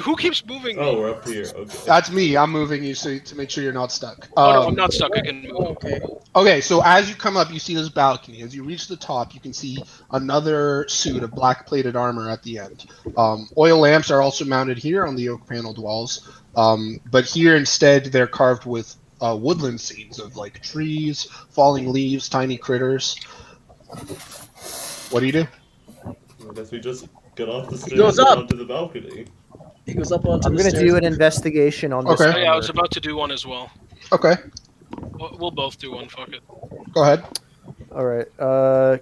[SPEAKER 1] Who keeps moving me?
[SPEAKER 5] Oh, we're up here. Okay.
[SPEAKER 3] That's me. I'm moving you so to make sure you're not stuck.
[SPEAKER 1] Oh no, I'm not stuck. I can move.
[SPEAKER 2] Okay.
[SPEAKER 3] Okay, so as you come up, you see this balcony. As you reach the top, you can see another suit of black-plated armor at the end. Oil lamps are also mounted here on the oak-paneled walls, but here instead they're carved with woodland scenes of like trees, falling leaves, tiny critters. What do you do?
[SPEAKER 5] I guess we just get off the stairs
[SPEAKER 2] goes
[SPEAKER 5] and
[SPEAKER 2] up.
[SPEAKER 5] onto the balcony.
[SPEAKER 2] He goes up onto
[SPEAKER 6] I'm
[SPEAKER 2] the
[SPEAKER 6] gonna
[SPEAKER 2] stairs.
[SPEAKER 6] do an investigation on this.
[SPEAKER 3] Okay.
[SPEAKER 1] Oh, yeah, I was
[SPEAKER 6] armor.
[SPEAKER 1] about to do one as well.
[SPEAKER 3] Okay,
[SPEAKER 1] We'll both do one. Fuck it.
[SPEAKER 3] go ahead.
[SPEAKER 6] All right.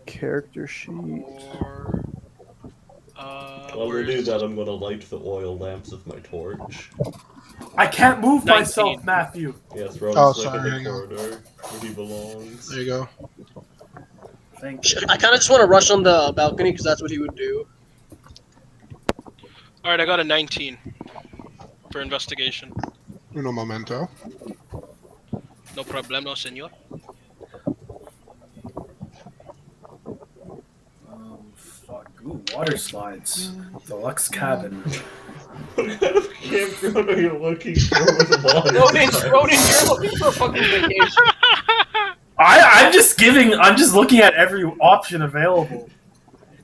[SPEAKER 6] Character sheet.
[SPEAKER 1] Or,
[SPEAKER 5] While we do that, I'm gonna light the oil lamps with my torch.
[SPEAKER 4] I can't move
[SPEAKER 1] 19.
[SPEAKER 4] myself, Matthew.
[SPEAKER 5] Yes,
[SPEAKER 3] Oh,
[SPEAKER 5] Ronan's like
[SPEAKER 3] sorry,
[SPEAKER 5] in
[SPEAKER 3] hang
[SPEAKER 5] the
[SPEAKER 3] on.
[SPEAKER 5] corner where he belongs.
[SPEAKER 3] There you go.
[SPEAKER 4] Thank you.
[SPEAKER 2] I kind of just want to rush on the balcony because that's what he would do.
[SPEAKER 1] all right, I got a 19 for investigation.
[SPEAKER 3] Uno momento.
[SPEAKER 1] No problemo, senor.
[SPEAKER 4] Fuck. Ooh, water slides. Deluxe cabin.
[SPEAKER 5] What kind of campground are you looking for with water?
[SPEAKER 2] Ronan,
[SPEAKER 5] slides?
[SPEAKER 2] you're looking for a fucking vacation.
[SPEAKER 4] I'm just looking at every option available.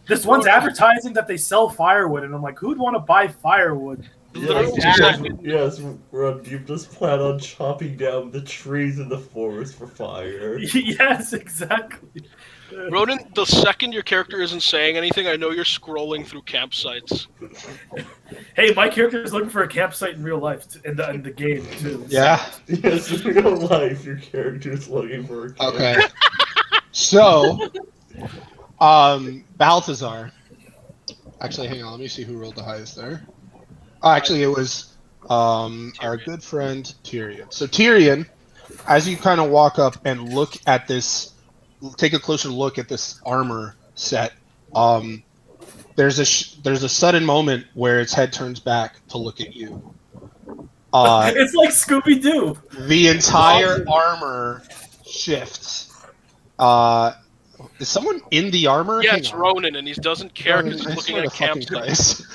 [SPEAKER 4] This one's advertising that they sell firewood, and I'm like, who'd want to buy firewood?
[SPEAKER 5] Yes, Ron, you just plan on chopping down the trees in the forest for fire.
[SPEAKER 4] Yes, exactly.
[SPEAKER 1] Ronan, the second your character isn't saying anything, I know you're scrolling through campsites.
[SPEAKER 4] Hey, my character is looking for a campsite in real life, in the game, too.
[SPEAKER 3] Yeah.
[SPEAKER 5] Yes, in real life, your character's looking for a camp.
[SPEAKER 3] Okay. So, Balthazar. Actually, hang on. Let me see who rolled the highest there. Oh, actually, it was our good friend Tyrion. So Tyrion, as you kind of walk up and look at this, take a closer look at this armor set. There's a sudden moment where its head turns back to look at you.
[SPEAKER 4] It's like Scooby Doo.
[SPEAKER 3] The entire armor shifts. Is someone in the armor?
[SPEAKER 1] Yeah,
[SPEAKER 3] Hang
[SPEAKER 1] it's
[SPEAKER 3] on.
[SPEAKER 1] Ronan, and he doesn't care because he's
[SPEAKER 3] I
[SPEAKER 1] looking
[SPEAKER 3] swear
[SPEAKER 1] at
[SPEAKER 3] to fucking
[SPEAKER 1] campsites.
[SPEAKER 3] Christ.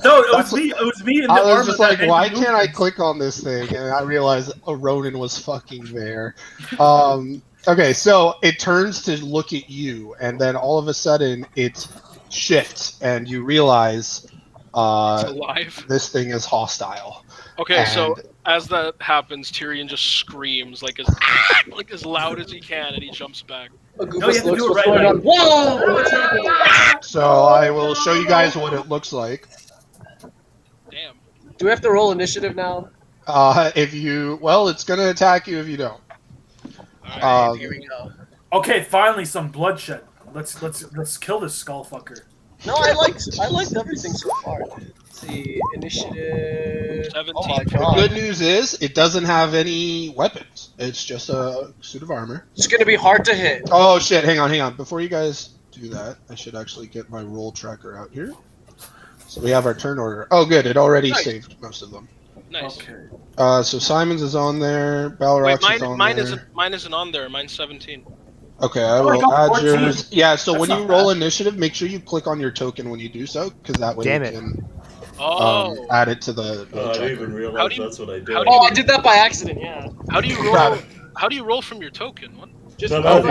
[SPEAKER 4] No, it was me. It was me in the
[SPEAKER 3] I
[SPEAKER 4] armor.
[SPEAKER 3] was just
[SPEAKER 4] that
[SPEAKER 3] like,
[SPEAKER 4] made
[SPEAKER 3] why
[SPEAKER 4] the
[SPEAKER 3] can't I
[SPEAKER 4] movement.
[SPEAKER 3] click on this thing? And I realized Ronan was fucking there. Okay, so it turns to look at you, and then all of a sudden it shifts, and you realize
[SPEAKER 1] It's alive.
[SPEAKER 3] this thing is hostile.
[SPEAKER 1] Okay, so
[SPEAKER 3] And-
[SPEAKER 1] as that happens, Tyrion just screams like as loud as he can, and he jumps back.
[SPEAKER 2] Agubus
[SPEAKER 4] No, you have to
[SPEAKER 2] looks
[SPEAKER 4] do it
[SPEAKER 2] what's
[SPEAKER 4] right
[SPEAKER 2] going
[SPEAKER 4] now.
[SPEAKER 2] on. Whoa! What's happening?
[SPEAKER 3] So I will show you guys what it looks like.
[SPEAKER 1] Damn.
[SPEAKER 2] Do we have to roll initiative now?
[SPEAKER 3] It's going to attack you if you don't.
[SPEAKER 1] All right.
[SPEAKER 2] Here we go.
[SPEAKER 4] Okay, finally some bloodshed. Let's kill this skull fucker.
[SPEAKER 2] No, I liked everything so far. Let's see, initiative.
[SPEAKER 1] 17.
[SPEAKER 2] Oh my
[SPEAKER 3] The
[SPEAKER 2] god.
[SPEAKER 3] good news is it doesn't have any weapons. It's just a suit of armor.
[SPEAKER 2] It's gonna be hard to hit.
[SPEAKER 3] Oh shit, hang on. Before you guys do that, I should actually get my roll tracker out here. So we have our turn order. Oh good, it already
[SPEAKER 2] Nice.
[SPEAKER 3] saved most of them.
[SPEAKER 1] Nice.
[SPEAKER 4] Okay.
[SPEAKER 3] So Simon's is on there, Balrog's
[SPEAKER 1] Wait,
[SPEAKER 3] is on
[SPEAKER 1] mine
[SPEAKER 3] there.
[SPEAKER 1] isn't on there. Mine's 17.
[SPEAKER 3] Okay, I
[SPEAKER 4] Oh, I
[SPEAKER 3] will
[SPEAKER 4] got
[SPEAKER 3] add
[SPEAKER 4] 14.
[SPEAKER 3] yours. Yeah, so
[SPEAKER 4] That's
[SPEAKER 3] when you
[SPEAKER 4] not
[SPEAKER 3] roll
[SPEAKER 4] bad.
[SPEAKER 3] initiative, make sure you click on your token when you do so, because that way
[SPEAKER 6] Damn
[SPEAKER 3] you
[SPEAKER 6] it.
[SPEAKER 3] can
[SPEAKER 1] Oh.
[SPEAKER 3] add it to the
[SPEAKER 5] Oh, I didn't even
[SPEAKER 3] tracker.
[SPEAKER 1] How
[SPEAKER 5] realize
[SPEAKER 1] do you-
[SPEAKER 5] that's what I did.
[SPEAKER 1] how do
[SPEAKER 2] Oh, I did that by accident. Yeah.
[SPEAKER 1] How do you roll?
[SPEAKER 3] Got it.
[SPEAKER 1] How do you roll from your token? What?
[SPEAKER 2] Just
[SPEAKER 5] No,
[SPEAKER 3] Oh,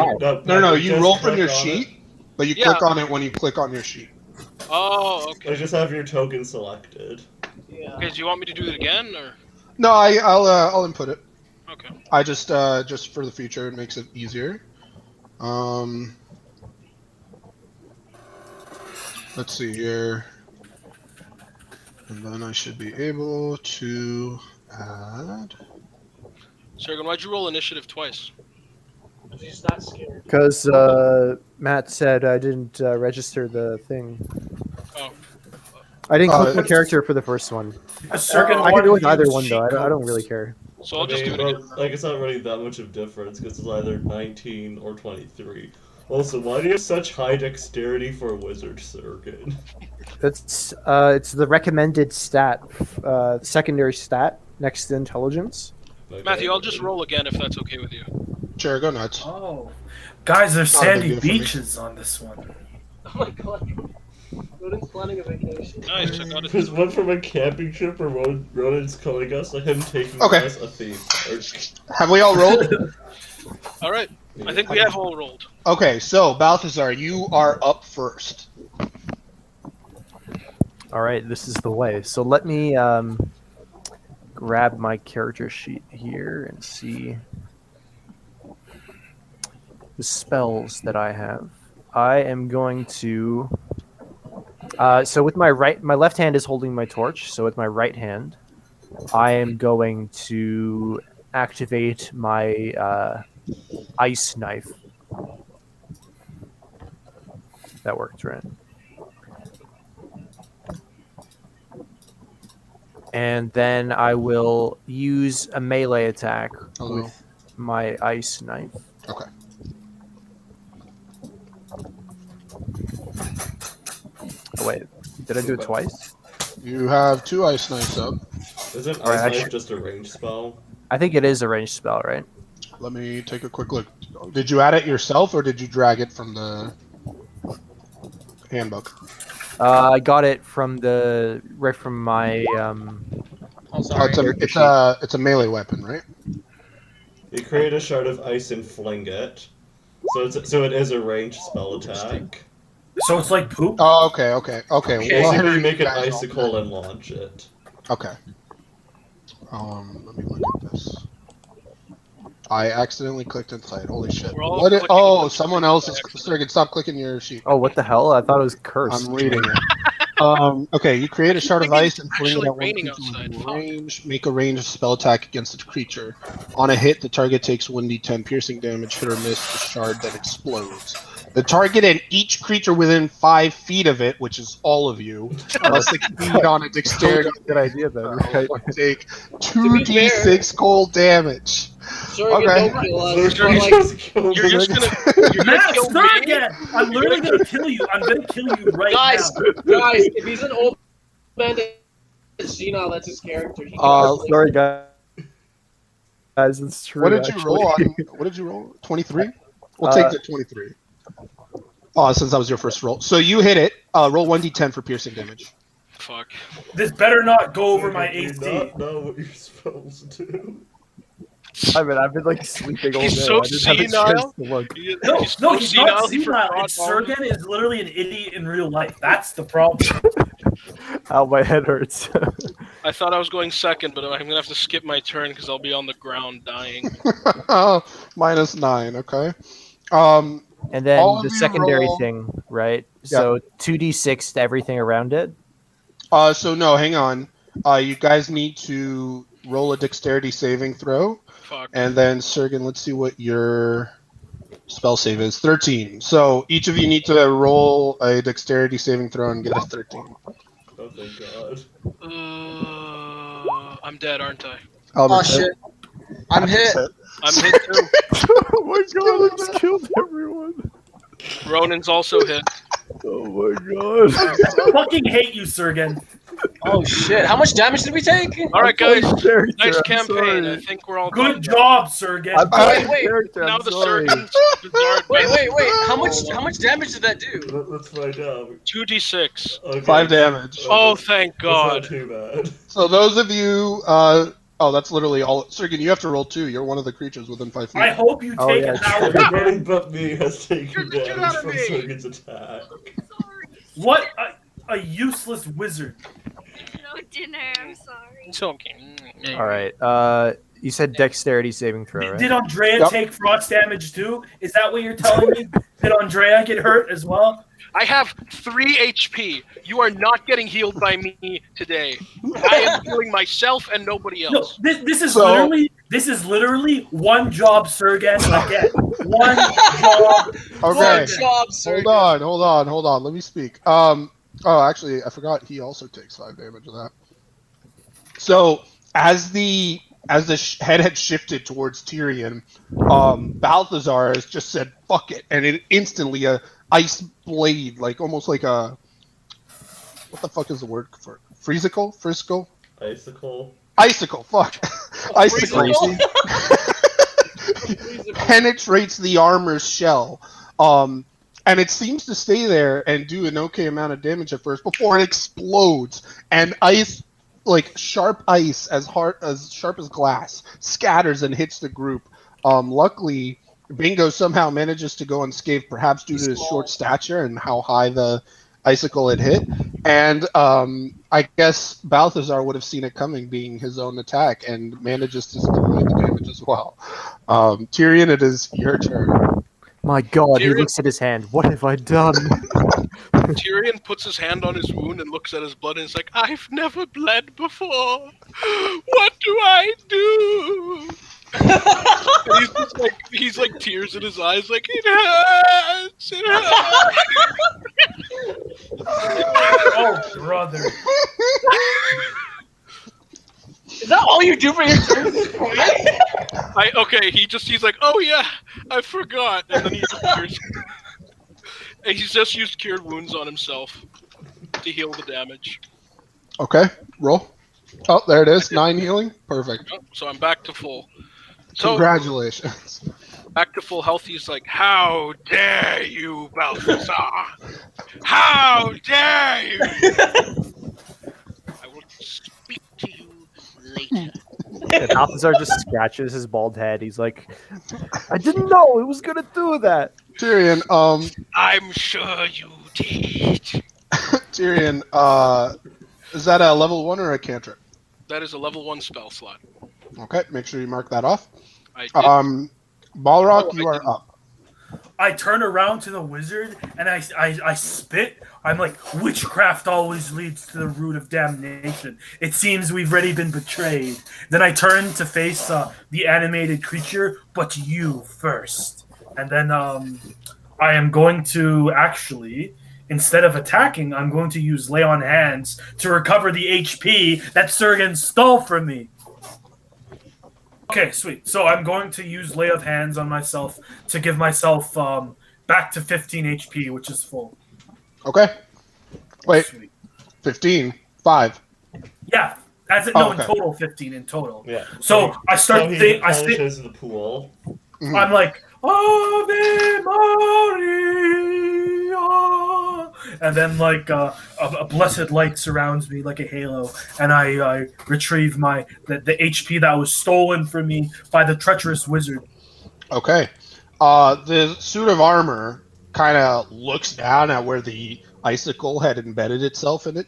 [SPEAKER 5] no,
[SPEAKER 3] No, you
[SPEAKER 5] just
[SPEAKER 3] roll from
[SPEAKER 5] click
[SPEAKER 3] your
[SPEAKER 5] on it.
[SPEAKER 3] sheet, but you
[SPEAKER 1] Yeah.
[SPEAKER 3] click on it when you click on your sheet.
[SPEAKER 1] Oh, okay.
[SPEAKER 5] Like, just have your token selected.
[SPEAKER 2] Yeah.
[SPEAKER 1] Okay, do you want me to do it again, or?
[SPEAKER 3] No, I'll input it.
[SPEAKER 1] Okay.
[SPEAKER 3] I just for the future, it makes it easier. Let's see here. And then I should be able to add.
[SPEAKER 1] Sergen, why'd you roll initiative twice?
[SPEAKER 2] He's not scared.
[SPEAKER 6] Because Matt said I didn't register the thing.
[SPEAKER 1] Oh.
[SPEAKER 6] I didn't click my
[SPEAKER 3] it's-
[SPEAKER 6] character for the first one.
[SPEAKER 4] Sergen
[SPEAKER 6] I can do it with
[SPEAKER 4] wanted to
[SPEAKER 6] either
[SPEAKER 4] use
[SPEAKER 6] one though.
[SPEAKER 4] cheat
[SPEAKER 6] I don't
[SPEAKER 4] codes.
[SPEAKER 6] really care.
[SPEAKER 1] So I'll just do it
[SPEAKER 5] well,
[SPEAKER 1] again.
[SPEAKER 5] like, it's not really that much of difference, because it's either 19 or 23. Also, why do you have such high dexterity for a wizard, Sergen?
[SPEAKER 6] It's the recommended stat, secondary stat next to intelligence.
[SPEAKER 5] Okay.
[SPEAKER 1] Matthew, I'll just roll again if that's okay with you.
[SPEAKER 3] Sure, go nuts.
[SPEAKER 4] Oh, guys, there's
[SPEAKER 3] Not a big
[SPEAKER 4] sandy
[SPEAKER 3] deal for me.
[SPEAKER 4] beaches on this one.
[SPEAKER 2] Oh my god. Rodin's planning a vacation.
[SPEAKER 1] Nice, I got it.
[SPEAKER 5] There's one from a camping trip where Ronan's calling us, like him taking
[SPEAKER 3] Okay.
[SPEAKER 5] us a thief.
[SPEAKER 3] Have we all rolled?
[SPEAKER 1] All right. I think we have all rolled.
[SPEAKER 3] Okay, so Balthazar, you are up first.
[SPEAKER 6] All right, this is the way. So let me grab my character sheet here and see the spells that I have. I am going to. So with my left hand is holding my torch. So with my right hand, I am going to activate my ice knife. That worked, right? And then I will use a melee attack
[SPEAKER 3] Hello.
[SPEAKER 6] with my ice knife.
[SPEAKER 3] Okay.
[SPEAKER 6] Oh wait, did I do it twice?
[SPEAKER 3] You have 2 ice knives up.
[SPEAKER 5] Isn't
[SPEAKER 6] Alright,
[SPEAKER 5] Ice
[SPEAKER 6] I
[SPEAKER 5] Knife
[SPEAKER 6] should-
[SPEAKER 5] just a ranged spell?
[SPEAKER 6] I think it is a ranged spell, right?
[SPEAKER 3] Let me take a quick look. Did you add it yourself, or did you drag it from the handbook?
[SPEAKER 6] I got it from right from my
[SPEAKER 2] I'm
[SPEAKER 3] Oh,
[SPEAKER 2] sorry.
[SPEAKER 3] it's a melee weapon, right?
[SPEAKER 5] You create a shard of ice and fling it. So it is a ranged spell attack.
[SPEAKER 4] So it's like poop.
[SPEAKER 3] Oh, okay. Well,
[SPEAKER 5] Basically, you make an
[SPEAKER 3] guys,
[SPEAKER 5] icicle and launch it.
[SPEAKER 3] Okay. Let me look at this. I accidentally clicked inside. Holy shit!
[SPEAKER 1] We're all
[SPEAKER 3] What?
[SPEAKER 1] clicking
[SPEAKER 3] Oh,
[SPEAKER 1] on
[SPEAKER 3] someone
[SPEAKER 1] the
[SPEAKER 3] else is.
[SPEAKER 1] actually.
[SPEAKER 3] Sergen, stop clicking your sheet.
[SPEAKER 6] Oh, what the hell? I thought it was cursed.
[SPEAKER 3] I'm reading it. Okay, you create a shard of
[SPEAKER 1] Thinking
[SPEAKER 3] ice and fling it
[SPEAKER 1] actually
[SPEAKER 3] at one
[SPEAKER 1] raining
[SPEAKER 3] creature
[SPEAKER 1] outside.
[SPEAKER 3] within
[SPEAKER 1] Fuck.
[SPEAKER 3] range. Make a ranged spell attack against the creature. On a hit, the target takes 1d10 piercing damage. Hit or miss, the shard then explodes. The target and each creature within 5 feet of it, which is all of you, must succeed on a dexterity.
[SPEAKER 6] Good idea, then. Right?
[SPEAKER 3] Take 2d6 cold damage.
[SPEAKER 2] Sorry,
[SPEAKER 3] Okay.
[SPEAKER 2] don't kill us.
[SPEAKER 5] Those
[SPEAKER 2] but, like,
[SPEAKER 5] creatures kill
[SPEAKER 1] You're
[SPEAKER 5] me.
[SPEAKER 1] just gonna
[SPEAKER 4] Matt,
[SPEAKER 1] kill me?
[SPEAKER 4] Sergen! I'm literally gonna kill you. I'm gonna kill you right
[SPEAKER 2] guys,
[SPEAKER 4] now.
[SPEAKER 2] guys, if he's an old man that's senile, that's his character. He can
[SPEAKER 6] Sorry, guys. It's true.
[SPEAKER 3] What did you
[SPEAKER 6] actually.
[SPEAKER 3] roll? What did you roll? 23? We'll take the 23. Oh, since that was your first roll. So you hit it. Roll 1d10 for piercing damage.
[SPEAKER 1] Fuck.
[SPEAKER 4] This better not go over my
[SPEAKER 5] Do
[SPEAKER 4] AC.
[SPEAKER 5] not know what your spells do.
[SPEAKER 6] I've been like sleeping all day.
[SPEAKER 1] He's so
[SPEAKER 6] I didn't have a
[SPEAKER 1] senile.
[SPEAKER 6] chance to look.
[SPEAKER 4] No,
[SPEAKER 1] He's
[SPEAKER 4] no,
[SPEAKER 1] so
[SPEAKER 4] he's not
[SPEAKER 1] he
[SPEAKER 4] senile.
[SPEAKER 1] forgot
[SPEAKER 4] It's
[SPEAKER 1] all-
[SPEAKER 4] Sergen is literally an idiot in real life. That's the problem.
[SPEAKER 6] Ow, my head hurts.
[SPEAKER 1] I thought I was going second, but I'm gonna have to skip my turn because I'll be on the ground dying.
[SPEAKER 3] -9. Okay.
[SPEAKER 6] And then
[SPEAKER 3] All of
[SPEAKER 6] the
[SPEAKER 3] you
[SPEAKER 6] secondary
[SPEAKER 3] roll-
[SPEAKER 6] thing, right? So 2d6 to everything around it.
[SPEAKER 3] So no, hang on. You guys need to roll a dexterity saving throw,
[SPEAKER 1] Fuck.
[SPEAKER 3] and then Sergen, let's see what your spell save is. 13. So each of you need to roll a dexterity saving throw and get a 13.
[SPEAKER 5] Oh, thank God.
[SPEAKER 1] I'm dead, aren't I?
[SPEAKER 3] Albert,
[SPEAKER 2] Oh shit. I'm hit.
[SPEAKER 1] I'm hit too.
[SPEAKER 6] Oh my god, I just killed everyone.
[SPEAKER 1] Ronan's also hit.
[SPEAKER 6] Oh my god.
[SPEAKER 4] I fucking hate you, Sergen.
[SPEAKER 2] Oh shit. How much damage did we take?
[SPEAKER 1] All right, guys.
[SPEAKER 6] Character,
[SPEAKER 1] Nice
[SPEAKER 6] I'm
[SPEAKER 1] campaign.
[SPEAKER 6] sorry.
[SPEAKER 1] I think we're all
[SPEAKER 4] Good
[SPEAKER 1] done.
[SPEAKER 4] job, Sergen.
[SPEAKER 2] Wait.
[SPEAKER 6] Character,
[SPEAKER 1] Now
[SPEAKER 6] I'm
[SPEAKER 1] the
[SPEAKER 6] sorry.
[SPEAKER 1] surgeon's bizarre.
[SPEAKER 2] Wait. How much damage did that do?
[SPEAKER 5] Let's find out.
[SPEAKER 1] 2d6.
[SPEAKER 5] Okay.
[SPEAKER 3] 5 damage.
[SPEAKER 1] Oh, thank
[SPEAKER 5] That's
[SPEAKER 1] God.
[SPEAKER 5] not too bad.
[SPEAKER 3] So those of you, that's literally all. Sergen, you have to roll 2. You're one of the creatures within 5 feet.
[SPEAKER 4] I hope you
[SPEAKER 6] Oh,
[SPEAKER 4] take
[SPEAKER 6] yeah,
[SPEAKER 4] an hour.
[SPEAKER 5] Everybody but me has taken
[SPEAKER 1] Get out
[SPEAKER 5] damage
[SPEAKER 1] of
[SPEAKER 5] from
[SPEAKER 1] me.
[SPEAKER 5] Sergen's attack.
[SPEAKER 4] What? a useless wizard.
[SPEAKER 8] No dinner. I'm sorry.
[SPEAKER 1] It's okay.
[SPEAKER 6] All right. You said dexterity saving throw, right?
[SPEAKER 4] Did Andrea
[SPEAKER 3] Yep.
[SPEAKER 4] take frost damage too? Is that what you're telling me? Did Andrea get hurt as well?
[SPEAKER 1] I have 3 HP. You are not getting healed by me today. I am healing myself and nobody
[SPEAKER 4] No,
[SPEAKER 1] else.
[SPEAKER 4] this is
[SPEAKER 3] So-
[SPEAKER 4] literally one job, Sergen. Again, one job.
[SPEAKER 3] Okay.
[SPEAKER 2] Good job, sir.
[SPEAKER 3] Hold on. Let me speak. Oh, actually, I forgot. He also takes 5 damage of that. So as the head had shifted towards Tyrion, Balthazar has just said "fuck it," and it instantly a ice blade, like almost like a what the fuck is the word for it? Freesicle? Frisco?
[SPEAKER 5] Icicle.
[SPEAKER 3] Icicle. Fuck. Icicle. Penetrates the armor's shell. And it seems to stay there and do an okay amount of damage at first before it explodes, and ice, like sharp ice, as sharp as glass, scatters and hits the group. Luckily, Bingo somehow manages to go unscathed, perhaps due to his short stature and how high the icicle had hit. And I guess Balthazar would have seen it coming, being his own attack, and manages to avoid the damage as well. Tyrion, it is your turn.
[SPEAKER 6] My God, he
[SPEAKER 1] Tyrion-
[SPEAKER 6] looks at his hand. What have I done?
[SPEAKER 1] Tyrion puts his hand on his wound and looks at his blood and is like, I've never bled before. What do I do? And he's like tears in his eyes, like, it hurts. It hurts.
[SPEAKER 4] Oh, brother.
[SPEAKER 2] Is that all you do for your turn at this point?
[SPEAKER 1] He's like, oh yeah, I forgot. And then he just tears. And he's just used cured wounds on himself to heal the damage.
[SPEAKER 3] Okay, roll. Oh, there it is. 9 healing. Perfect.
[SPEAKER 1] So I'm back to full. So
[SPEAKER 3] Congratulations.
[SPEAKER 1] back to full health. He's like, how dare you, Balthazar? How dare you? I will speak to you later.
[SPEAKER 6] And Balthazar just scratches his bald head. He's like, I didn't know it was gonna do that.
[SPEAKER 3] Tyrion,
[SPEAKER 1] I'm sure you did.
[SPEAKER 3] Tyrion, is that a level 1 or a cantrip?
[SPEAKER 1] That is a level 1 spell slot.
[SPEAKER 3] Okay, make sure you mark that off.
[SPEAKER 1] I did.
[SPEAKER 3] Balrog,
[SPEAKER 1] Oh,
[SPEAKER 3] you
[SPEAKER 1] I
[SPEAKER 3] are
[SPEAKER 1] didn't.
[SPEAKER 3] up.
[SPEAKER 4] I turn around to the wizard and I spit. I'm like, witchcraft always leads to the root of damnation. It seems we've already been betrayed. Then I turn to face the animated creature, but you first. And then I am going to actually, instead of attacking, I'm going to use Lay on Hands to recover the HP that Sergen stole from me. Okay, sweet. So I'm going to use Lay of Hands on myself to give myself back to 15 HP, which is full.
[SPEAKER 3] Okay. Wait,
[SPEAKER 4] Sweet.
[SPEAKER 3] 15. 5.
[SPEAKER 4] Yeah, in
[SPEAKER 3] okay.
[SPEAKER 4] total 15 in total.
[SPEAKER 5] Yeah.
[SPEAKER 4] So I start
[SPEAKER 5] So he
[SPEAKER 4] think I
[SPEAKER 5] replenishes
[SPEAKER 4] think
[SPEAKER 5] the pool.
[SPEAKER 4] I'm like Ave Maria, and then like a blessed light surrounds me like a halo, and I retrieve the HP that was stolen from me by the treacherous wizard.
[SPEAKER 3] Okay. The suit of armor kind of looks down at where the icicle had embedded itself in it.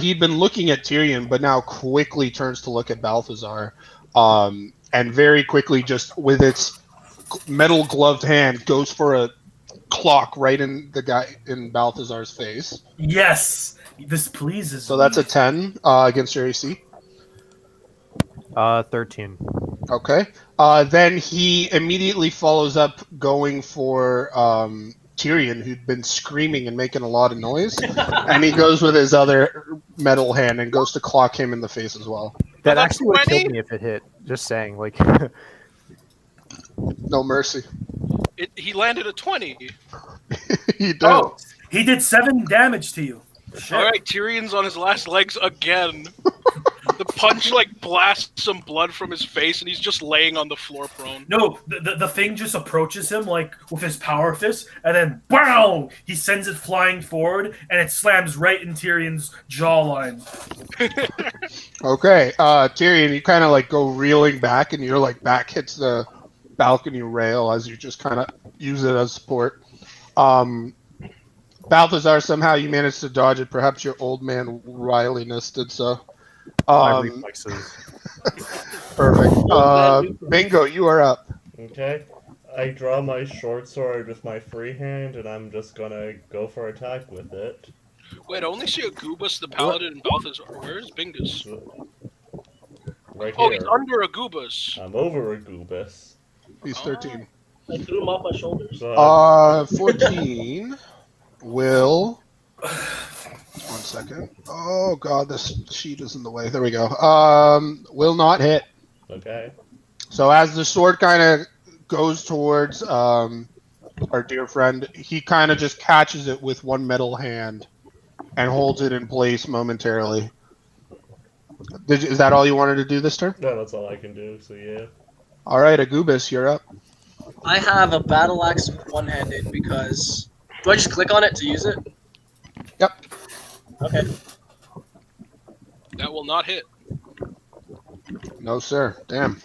[SPEAKER 3] He'd been looking at Tyrion, but now quickly turns to look at Balthazar, and very quickly, just with its metal gloved hand, goes for a clock right in the guy in Balthazar's face.
[SPEAKER 4] Yes, this pleases
[SPEAKER 3] So
[SPEAKER 4] me.
[SPEAKER 3] that's a 10 against your AC.
[SPEAKER 6] 13.
[SPEAKER 3] Okay. Then he immediately follows up going for Tyrion, who'd been screaming and making a lot of noise. And he goes with his other metal hand and goes to clock him in the face as well.
[SPEAKER 6] That
[SPEAKER 1] That's
[SPEAKER 6] actually would have
[SPEAKER 1] 20?
[SPEAKER 6] killed me if it hit. Just saying, like,
[SPEAKER 3] No mercy.
[SPEAKER 1] He landed a 20.
[SPEAKER 3] He did.
[SPEAKER 4] Oh, he did 7 damage to you. Shit.
[SPEAKER 1] All right, Tyrion's on his last legs again. The punch blasts some blood from his face, and he's just laying on the floor prone.
[SPEAKER 4] No, the thing just approaches him like with his power fist, and then wow, he sends it flying forward, and it slams right in Tyrion's jawline.
[SPEAKER 3] Okay, Tyrion, you kind of go reeling back, and your back hits the balcony rail as you just kind of use it as support. Balthazar, somehow you managed to dodge it. Perhaps your old man Rileyness did so.
[SPEAKER 6] My reflexes.
[SPEAKER 3] Perfect. Bingo, you are up.
[SPEAKER 5] Okay. I draw my short sword with my free hand, and I'm just gonna go for attack with it.
[SPEAKER 1] Wait, I only see a Goobus, the Paladin, and Balthazar. Where's Bingus?
[SPEAKER 5] Right
[SPEAKER 1] Oh,
[SPEAKER 5] here.
[SPEAKER 1] he's under a Goobus.
[SPEAKER 5] I'm over a Goobus.
[SPEAKER 3] He's 13.
[SPEAKER 9] I threw him off my shoulders.
[SPEAKER 5] So
[SPEAKER 3] 14 will. 1 second. Oh god, this sheet is in the way. There we go. Will not hit.
[SPEAKER 5] okay.
[SPEAKER 3] So as the sword kind of goes towards our dear friend, he kind of just catches it with one metal hand and holds it in place momentarily. Is that all you wanted to do this turn?
[SPEAKER 5] No, that's all I can do, so yeah.
[SPEAKER 3] All right, Agubis, you're up.
[SPEAKER 2] I have a battle axe one-handed because. Do I just click on it to use it?
[SPEAKER 3] Yep.
[SPEAKER 2] Okay.
[SPEAKER 1] That will not hit.
[SPEAKER 3] No, sir. Damn.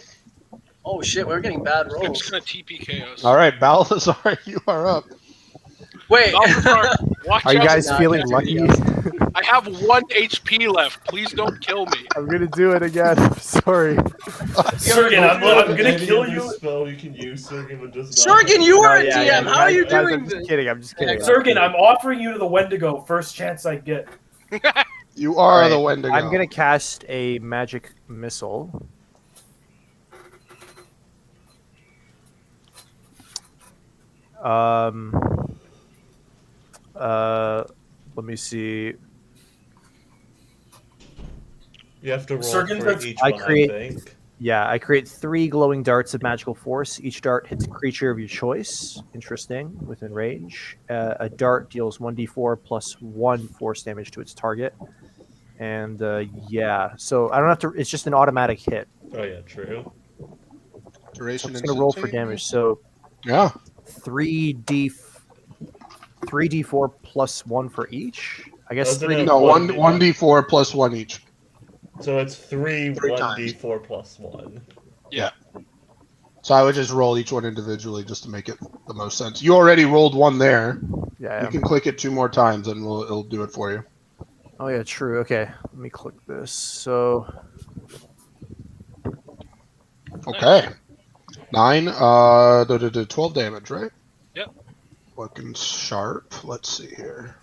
[SPEAKER 2] Oh shit, we're getting bad
[SPEAKER 1] I'm
[SPEAKER 2] rolls.
[SPEAKER 1] just gonna TPK us.
[SPEAKER 3] All right, Balthazar, you are up.
[SPEAKER 2] Wait.
[SPEAKER 1] Balthazar, watch
[SPEAKER 6] Are you
[SPEAKER 1] out.
[SPEAKER 6] guys feeling lucky?
[SPEAKER 1] I have 1 HP left. Please don't kill me.
[SPEAKER 6] I'm gonna do it again. I'm sorry.
[SPEAKER 4] Sergen, I'm gonna
[SPEAKER 5] Any
[SPEAKER 4] kill
[SPEAKER 5] other
[SPEAKER 4] you.
[SPEAKER 5] spell you can use, Sergen, but just
[SPEAKER 2] Sergen, you are a
[SPEAKER 6] Yeah,
[SPEAKER 2] DM.
[SPEAKER 6] yeah,
[SPEAKER 2] How are you
[SPEAKER 6] guys,
[SPEAKER 2] doing
[SPEAKER 6] I'm
[SPEAKER 2] this?
[SPEAKER 6] just kidding. I'm just kidding.
[SPEAKER 4] Sergen, I'm offering you the Wendigo first chance I get.
[SPEAKER 3] You are
[SPEAKER 6] Alright,
[SPEAKER 3] the Wendigo.
[SPEAKER 6] I'm gonna cast a magic missile. Let me see.
[SPEAKER 5] You have to roll
[SPEAKER 4] Sergen,
[SPEAKER 5] for
[SPEAKER 4] that's-
[SPEAKER 5] each
[SPEAKER 6] I
[SPEAKER 5] one,
[SPEAKER 6] create-
[SPEAKER 5] I think.
[SPEAKER 6] Yeah, I create 3 glowing darts of magical force. Each dart hits a creature of your choice. Interesting, within range. A dart deals 1d4 plus 1 force damage to its target. And yeah, so I don't have to. It's just an automatic hit.
[SPEAKER 5] Oh yeah, true.
[SPEAKER 3] Duration
[SPEAKER 6] It's gonna roll for
[SPEAKER 3] instantaneous.
[SPEAKER 6] damage. So
[SPEAKER 3] Yeah.
[SPEAKER 6] 3d4 plus 1 for each. I guess
[SPEAKER 5] Doesn't
[SPEAKER 6] 3d.
[SPEAKER 5] it-
[SPEAKER 3] No,
[SPEAKER 5] One-
[SPEAKER 3] 1d4 plus 1 each.
[SPEAKER 5] So it's 3
[SPEAKER 3] Three
[SPEAKER 5] 1d4 plus 1.
[SPEAKER 3] So I would just roll each one individually just to make it the most sense. You already rolled 1 there.
[SPEAKER 6] Yeah.
[SPEAKER 3] You can click it 2 more times and it'll do it for you.
[SPEAKER 6] Oh yeah, true. Okay, let me click this. So
[SPEAKER 3] Okay. 9, 12 damage, right?
[SPEAKER 1] Yep.
[SPEAKER 3] Looking sharp. Let's see here.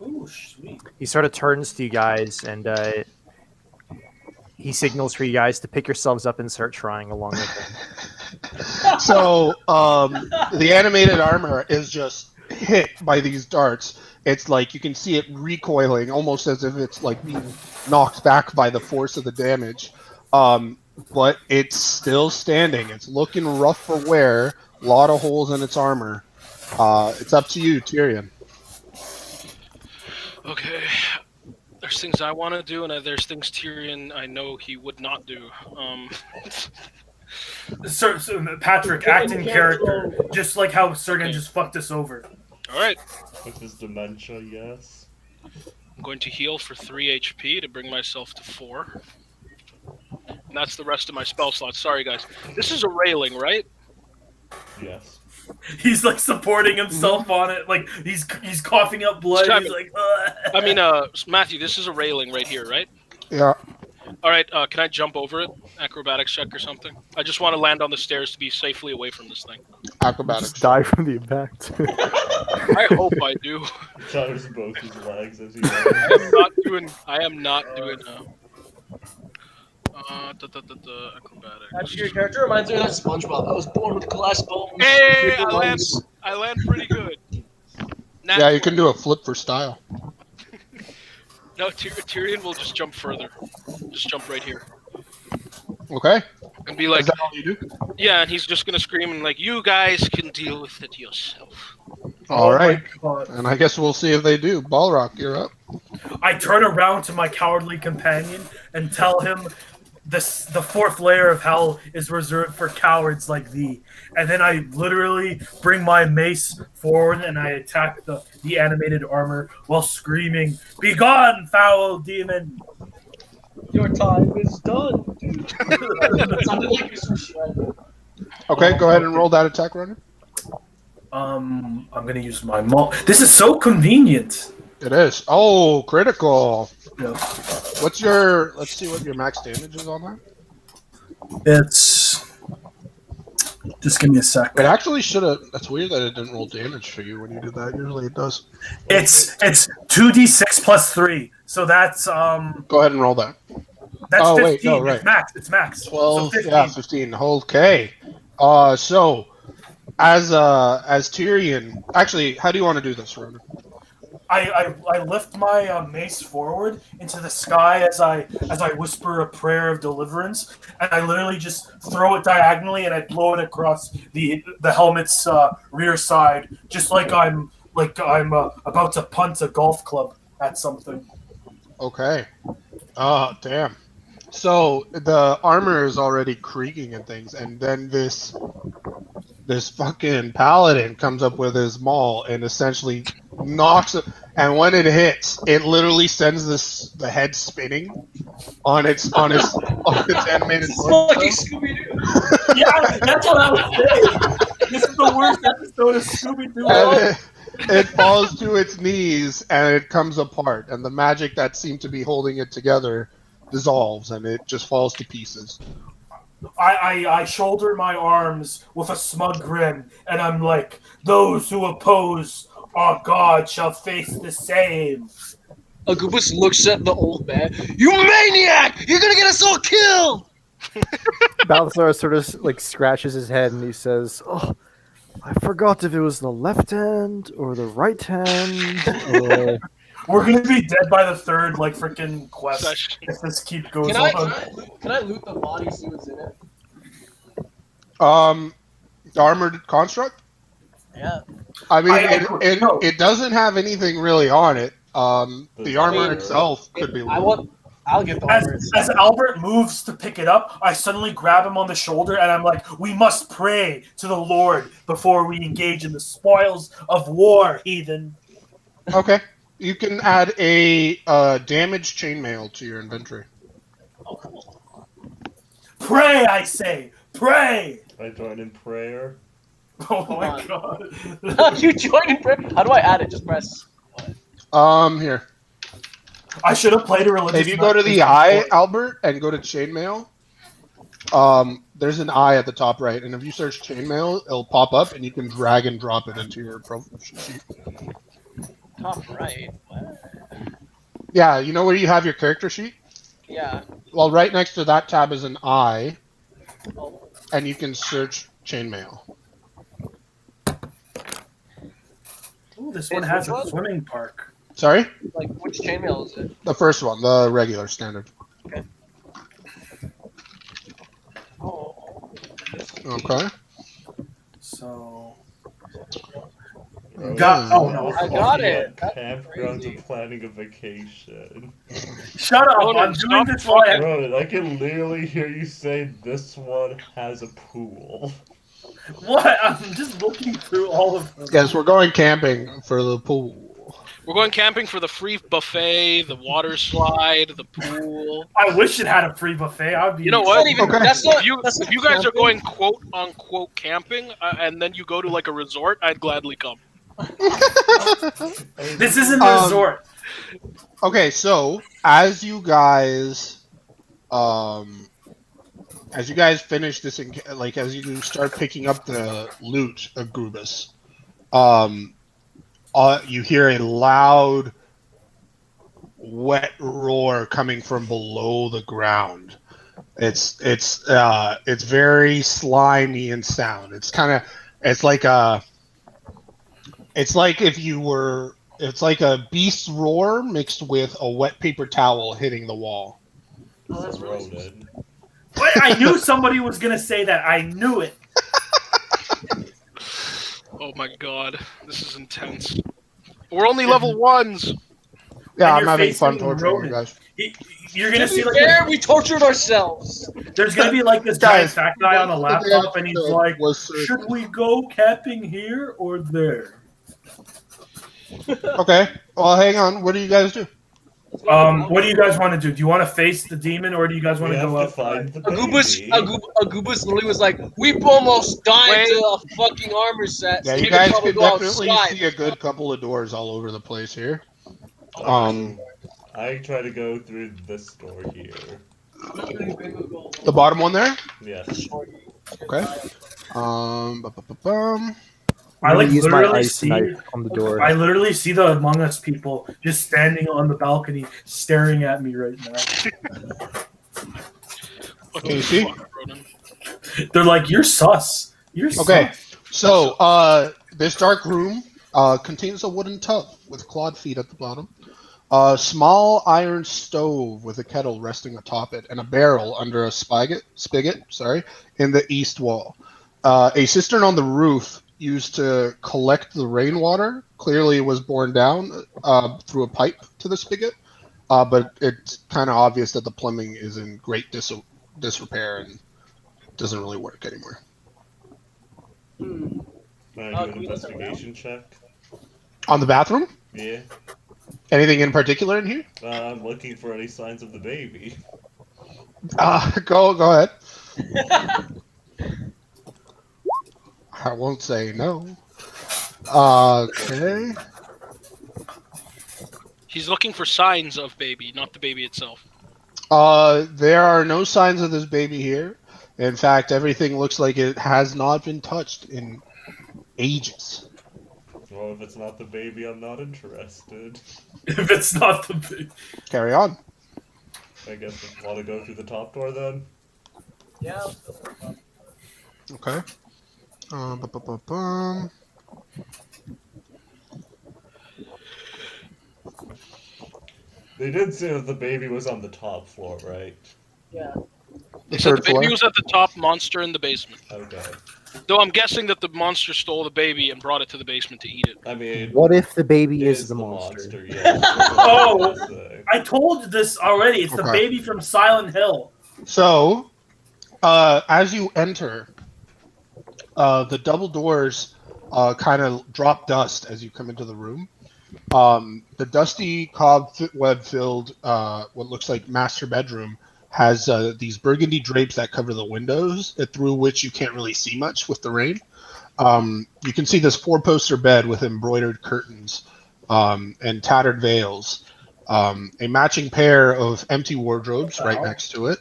[SPEAKER 4] Ooh, sweet.
[SPEAKER 6] he sort of turns to you guys and he signals for you guys to pick yourselves up and start trying along with him.
[SPEAKER 3] So, the animated armor is just hit by these darts. It's like you can see it recoiling, almost as if it's like being knocked back by the force of the damage. But it's still standing. It's looking rough for wear. A lot of holes in its armor. It's up to you, Tyrion.
[SPEAKER 1] Okay. There's things I want to do, and there's things Tyrion I know he would not do.
[SPEAKER 4] So, Patrick, act in character, just like how Sergen just fucked us over.
[SPEAKER 1] All right.
[SPEAKER 5] With his dementia, yes.
[SPEAKER 1] I'm going to heal for 3 HP to bring myself to 4. And that's the rest of my spell slots. Sorry, guys. This is a railing, right?
[SPEAKER 5] Yes.
[SPEAKER 4] He's like supporting himself on it, like he's coughing up blood.
[SPEAKER 1] Stop
[SPEAKER 4] He's
[SPEAKER 1] it.
[SPEAKER 4] like,
[SPEAKER 1] I mean, Matthew, this is a railing right here, right?
[SPEAKER 3] Yeah.
[SPEAKER 1] All right, can I jump over it? Acrobatics check or something? I just want to land on the stairs to be safely away from this thing.
[SPEAKER 3] Acrobatics.
[SPEAKER 6] Just die from the impact.
[SPEAKER 1] I hope I do.
[SPEAKER 5] Shatters both his legs as he
[SPEAKER 1] I am not doing acrobatics.
[SPEAKER 2] Your character reminds me of that SpongeBob. I was born with glass bones.
[SPEAKER 1] Hey, I land pretty good.
[SPEAKER 3] Yeah, you can do a flip for style.
[SPEAKER 1] No, Tyrion will just jump further. Just jump right here.
[SPEAKER 3] Okay.
[SPEAKER 1] And be like,
[SPEAKER 3] Is that all you do?
[SPEAKER 1] yeah, and he's just gonna scream and like, you guys can deal with it yourself.
[SPEAKER 3] All
[SPEAKER 4] oh
[SPEAKER 3] right.
[SPEAKER 4] my God.
[SPEAKER 3] And I guess we'll see if they do. Balrock, you're up.
[SPEAKER 4] I turn around to my cowardly companion and tell him the 4th layer of hell is reserved for cowards like thee. And then I literally bring my mace forward and I attack the animated armor while screaming, "Begone, foul demon!"
[SPEAKER 9] Your time is done, dude. Sounded like you some shit.
[SPEAKER 3] Okay, go ahead and roll that attack runner.
[SPEAKER 4] I'm gonna use my maul. This is so convenient.
[SPEAKER 3] It is. Oh, critical.
[SPEAKER 4] Yeah.
[SPEAKER 3] What's your? Let's see what your max damage is on that.
[SPEAKER 4] It's just give me a sec.
[SPEAKER 3] It actually should have. That's weird that it didn't roll damage for you when you did that. Usually it does.
[SPEAKER 4] It's 2d6 plus 3. So that's
[SPEAKER 3] Go ahead and roll that.
[SPEAKER 4] that's
[SPEAKER 3] Oh,
[SPEAKER 4] 15.
[SPEAKER 3] wait, no, right.
[SPEAKER 4] It's max. It's max.
[SPEAKER 3] 12.
[SPEAKER 4] So 15.
[SPEAKER 3] Yeah, 15. Okay. So as Tyrion, actually, how do you want to do this, Ronan?
[SPEAKER 4] I lift my mace forward into the sky as I whisper a prayer of deliverance, and I literally just throw it diagonally and I blow it across the helmet's rear side, just like I'm about to punt a golf club at something.
[SPEAKER 3] Okay. Oh, damn. So the armor is already creaking and things, and then this fucking paladin comes up with his maul and essentially knocks it. And when it hits, it literally sends the head spinning on its animated.
[SPEAKER 2] Fucking Scooby Doo.
[SPEAKER 4] Yeah, that's what I was saying. This is the worst episode of Scooby Doo.
[SPEAKER 3] And it falls to its knees and it comes apart, and the magic that seemed to be holding it together dissolves, and it just falls to pieces.
[SPEAKER 4] I shoulder my arms with a smug grin, and I'm like, those who oppose our God shall face the same.
[SPEAKER 2] Agubus looks at the old man. You maniac! You're gonna get us all killed!
[SPEAKER 6] Balthazar sort of like scratches his head and he says, "Oh, I forgot if it was the left hand or the right hand." Or...
[SPEAKER 4] We're gonna be dead by the third, like, freaking quest if this keep goes on.
[SPEAKER 2] Can I loot the body, see what's in it?
[SPEAKER 3] The armored construct.
[SPEAKER 2] Yeah.
[SPEAKER 3] I mean,
[SPEAKER 4] no.
[SPEAKER 3] it doesn't have anything really on it. The armor itself could be.
[SPEAKER 2] I'll get the armor.
[SPEAKER 4] As Albert moves to pick it up, I suddenly grab him on the shoulder and I'm like, we must pray to the Lord before we engage in the spoils of war, heathen.
[SPEAKER 3] Okay. You can add a damaged chainmail to your inventory.
[SPEAKER 2] Oh, cool.
[SPEAKER 4] Pray, I say! Pray!
[SPEAKER 5] I join in prayer.
[SPEAKER 4] Oh
[SPEAKER 2] Come
[SPEAKER 4] my
[SPEAKER 2] on.
[SPEAKER 4] god.
[SPEAKER 2] You join in prayer? How do I add it? Just press.
[SPEAKER 3] Here.
[SPEAKER 4] I should have played a religious.
[SPEAKER 3] If you go to the eye, Albert, and go to chainmail, there's an eye at the top right, and if you search chainmail, it'll pop up, and you can drag and drop it into your profile sheet.
[SPEAKER 2] Top right. What?
[SPEAKER 3] Yeah, you know where you have your character sheet?
[SPEAKER 2] Yeah.
[SPEAKER 3] Well, right next to that tab is an eye,
[SPEAKER 2] Oh.
[SPEAKER 3] and you can search chainmail.
[SPEAKER 4] Ooh, this one has a swimming park.
[SPEAKER 3] Sorry?
[SPEAKER 2] Like, which chainmail is it?
[SPEAKER 3] The first one, the regular standard.
[SPEAKER 2] Okay. Oh.
[SPEAKER 3] Okay.
[SPEAKER 4] So.
[SPEAKER 5] Oh,
[SPEAKER 4] no.
[SPEAKER 2] I got it.
[SPEAKER 5] Campgrounds and planning a vacation.
[SPEAKER 4] Shut up!
[SPEAKER 1] Ronan,
[SPEAKER 4] I'm doing
[SPEAKER 1] stop
[SPEAKER 4] this while I...
[SPEAKER 5] Ronan, I can literally hear you say this one has a pool.
[SPEAKER 4] What? I'm just looking through all of them.
[SPEAKER 3] Yes, we're going camping for the pool.
[SPEAKER 1] We're going camping for the free buffet, the water slide, the pool.
[SPEAKER 4] I wish it had a free buffet. I'd be.
[SPEAKER 1] You know what?
[SPEAKER 3] Okay.
[SPEAKER 2] That's not,
[SPEAKER 1] If you guys are going quote unquote camping, and then you go to like a resort, I'd gladly come.
[SPEAKER 4] This isn't a resort.
[SPEAKER 3] Okay, so as you guys finish this, as you start picking up the loot of Grubus, you hear a loud, wet roar coming from below the ground. It's very slimy in sound. It's like a beast's roar mixed with a wet paper towel hitting the wall.
[SPEAKER 2] Oh, that's really
[SPEAKER 5] Ronan.
[SPEAKER 4] Wait, I knew somebody was gonna say that. I knew it.
[SPEAKER 1] Oh my god, this is intense. We're only level 1s.
[SPEAKER 3] Yeah,
[SPEAKER 4] And
[SPEAKER 3] I'm
[SPEAKER 4] you're
[SPEAKER 3] having
[SPEAKER 4] facing
[SPEAKER 3] fun torturing you
[SPEAKER 4] Ronan.
[SPEAKER 3] guys.
[SPEAKER 4] You're gonna
[SPEAKER 2] To
[SPEAKER 4] see
[SPEAKER 2] be
[SPEAKER 4] like
[SPEAKER 2] fair, we tortured ourselves.
[SPEAKER 4] there's gonna be like this
[SPEAKER 3] Guys,
[SPEAKER 4] giant fat guy on a laptop, and he's like,
[SPEAKER 3] Was
[SPEAKER 4] "Should we go camping here or there?"
[SPEAKER 3] okay. Well, hang on. What do you guys do?
[SPEAKER 4] What do you guys want to do? Do you want to face the demon, or do you guys want
[SPEAKER 5] We
[SPEAKER 4] to
[SPEAKER 5] have
[SPEAKER 4] go
[SPEAKER 5] to
[SPEAKER 4] outside?
[SPEAKER 5] find the
[SPEAKER 2] Agubus,
[SPEAKER 5] baby.
[SPEAKER 2] Agubus literally was like, "We've almost died
[SPEAKER 1] Wait.
[SPEAKER 2] to a fucking armor set,
[SPEAKER 3] Yeah,
[SPEAKER 2] so
[SPEAKER 3] you
[SPEAKER 2] we could
[SPEAKER 3] guys
[SPEAKER 2] probably
[SPEAKER 3] can
[SPEAKER 2] go
[SPEAKER 3] definitely
[SPEAKER 2] outside."
[SPEAKER 3] see a good couple of doors all over the place here.
[SPEAKER 5] So I try to go through this door here.
[SPEAKER 3] The bottom one there.
[SPEAKER 5] Yes.
[SPEAKER 3] Okay. Bum.
[SPEAKER 4] I
[SPEAKER 6] I'm gonna
[SPEAKER 4] like
[SPEAKER 6] use my
[SPEAKER 4] literally
[SPEAKER 6] ice
[SPEAKER 4] see.
[SPEAKER 6] knife on the door.
[SPEAKER 4] I literally see the Among Us people just standing on the balcony, staring at me right now.
[SPEAKER 1] What
[SPEAKER 3] Can
[SPEAKER 1] the
[SPEAKER 3] you see?
[SPEAKER 1] fuck, Ronan?
[SPEAKER 4] They're like, "You're sus. You're
[SPEAKER 3] Okay.
[SPEAKER 4] sus."
[SPEAKER 3] So, this dark room contains a wooden tub with clawed feet at the bottom. A small iron stove with a kettle resting atop it, and a barrel under a spigot, in the east wall. A cistern on the roof used to collect the rainwater clearly was borne down through a pipe to the spigot, but it's kind of obvious that the plumbing is in great disrepair and doesn't really work anymore.
[SPEAKER 5] Can I do an investigation check?
[SPEAKER 3] On the bathroom?
[SPEAKER 5] Yeah.
[SPEAKER 3] Anything in particular in here?
[SPEAKER 5] I'm looking for any signs of the baby.
[SPEAKER 3] Go ahead. I won't say no. Okay.
[SPEAKER 1] He's looking for signs of baby, not the baby itself.
[SPEAKER 3] There are no signs of this baby here. In fact, everything looks like it has not been touched in ages.
[SPEAKER 5] Well, if it's not the baby, I'm not interested.
[SPEAKER 4] If it's not the big.
[SPEAKER 3] Carry on.
[SPEAKER 5] I guess I want to go through the top door then.
[SPEAKER 9] Yeah.
[SPEAKER 3] Okay. Bum.
[SPEAKER 5] They did say that the baby was on the top floor, right?
[SPEAKER 9] Yeah.
[SPEAKER 1] They
[SPEAKER 3] The
[SPEAKER 1] said the
[SPEAKER 3] third
[SPEAKER 1] baby
[SPEAKER 3] floor.
[SPEAKER 1] was at the top, monster in the basement.
[SPEAKER 5] Okay.
[SPEAKER 1] Though I'm guessing that the monster stole the baby and brought it to the basement to eat it.
[SPEAKER 5] I mean,
[SPEAKER 6] What if the baby
[SPEAKER 5] it
[SPEAKER 6] is the monster?
[SPEAKER 5] yeah.
[SPEAKER 4] Oh. I told you this already. It's the
[SPEAKER 3] Okay.
[SPEAKER 4] baby from Silent Hill.
[SPEAKER 3] So, as you enter, the double doors kind of drop dust as you come into the room. The dusty cobweb-filled, what looks like master bedroom, has these burgundy drapes that cover the windows, through which you can't really see much with the rain. You can see this four-poster bed with embroidered curtains and tattered veils, a matching pair of empty wardrobes right next to it,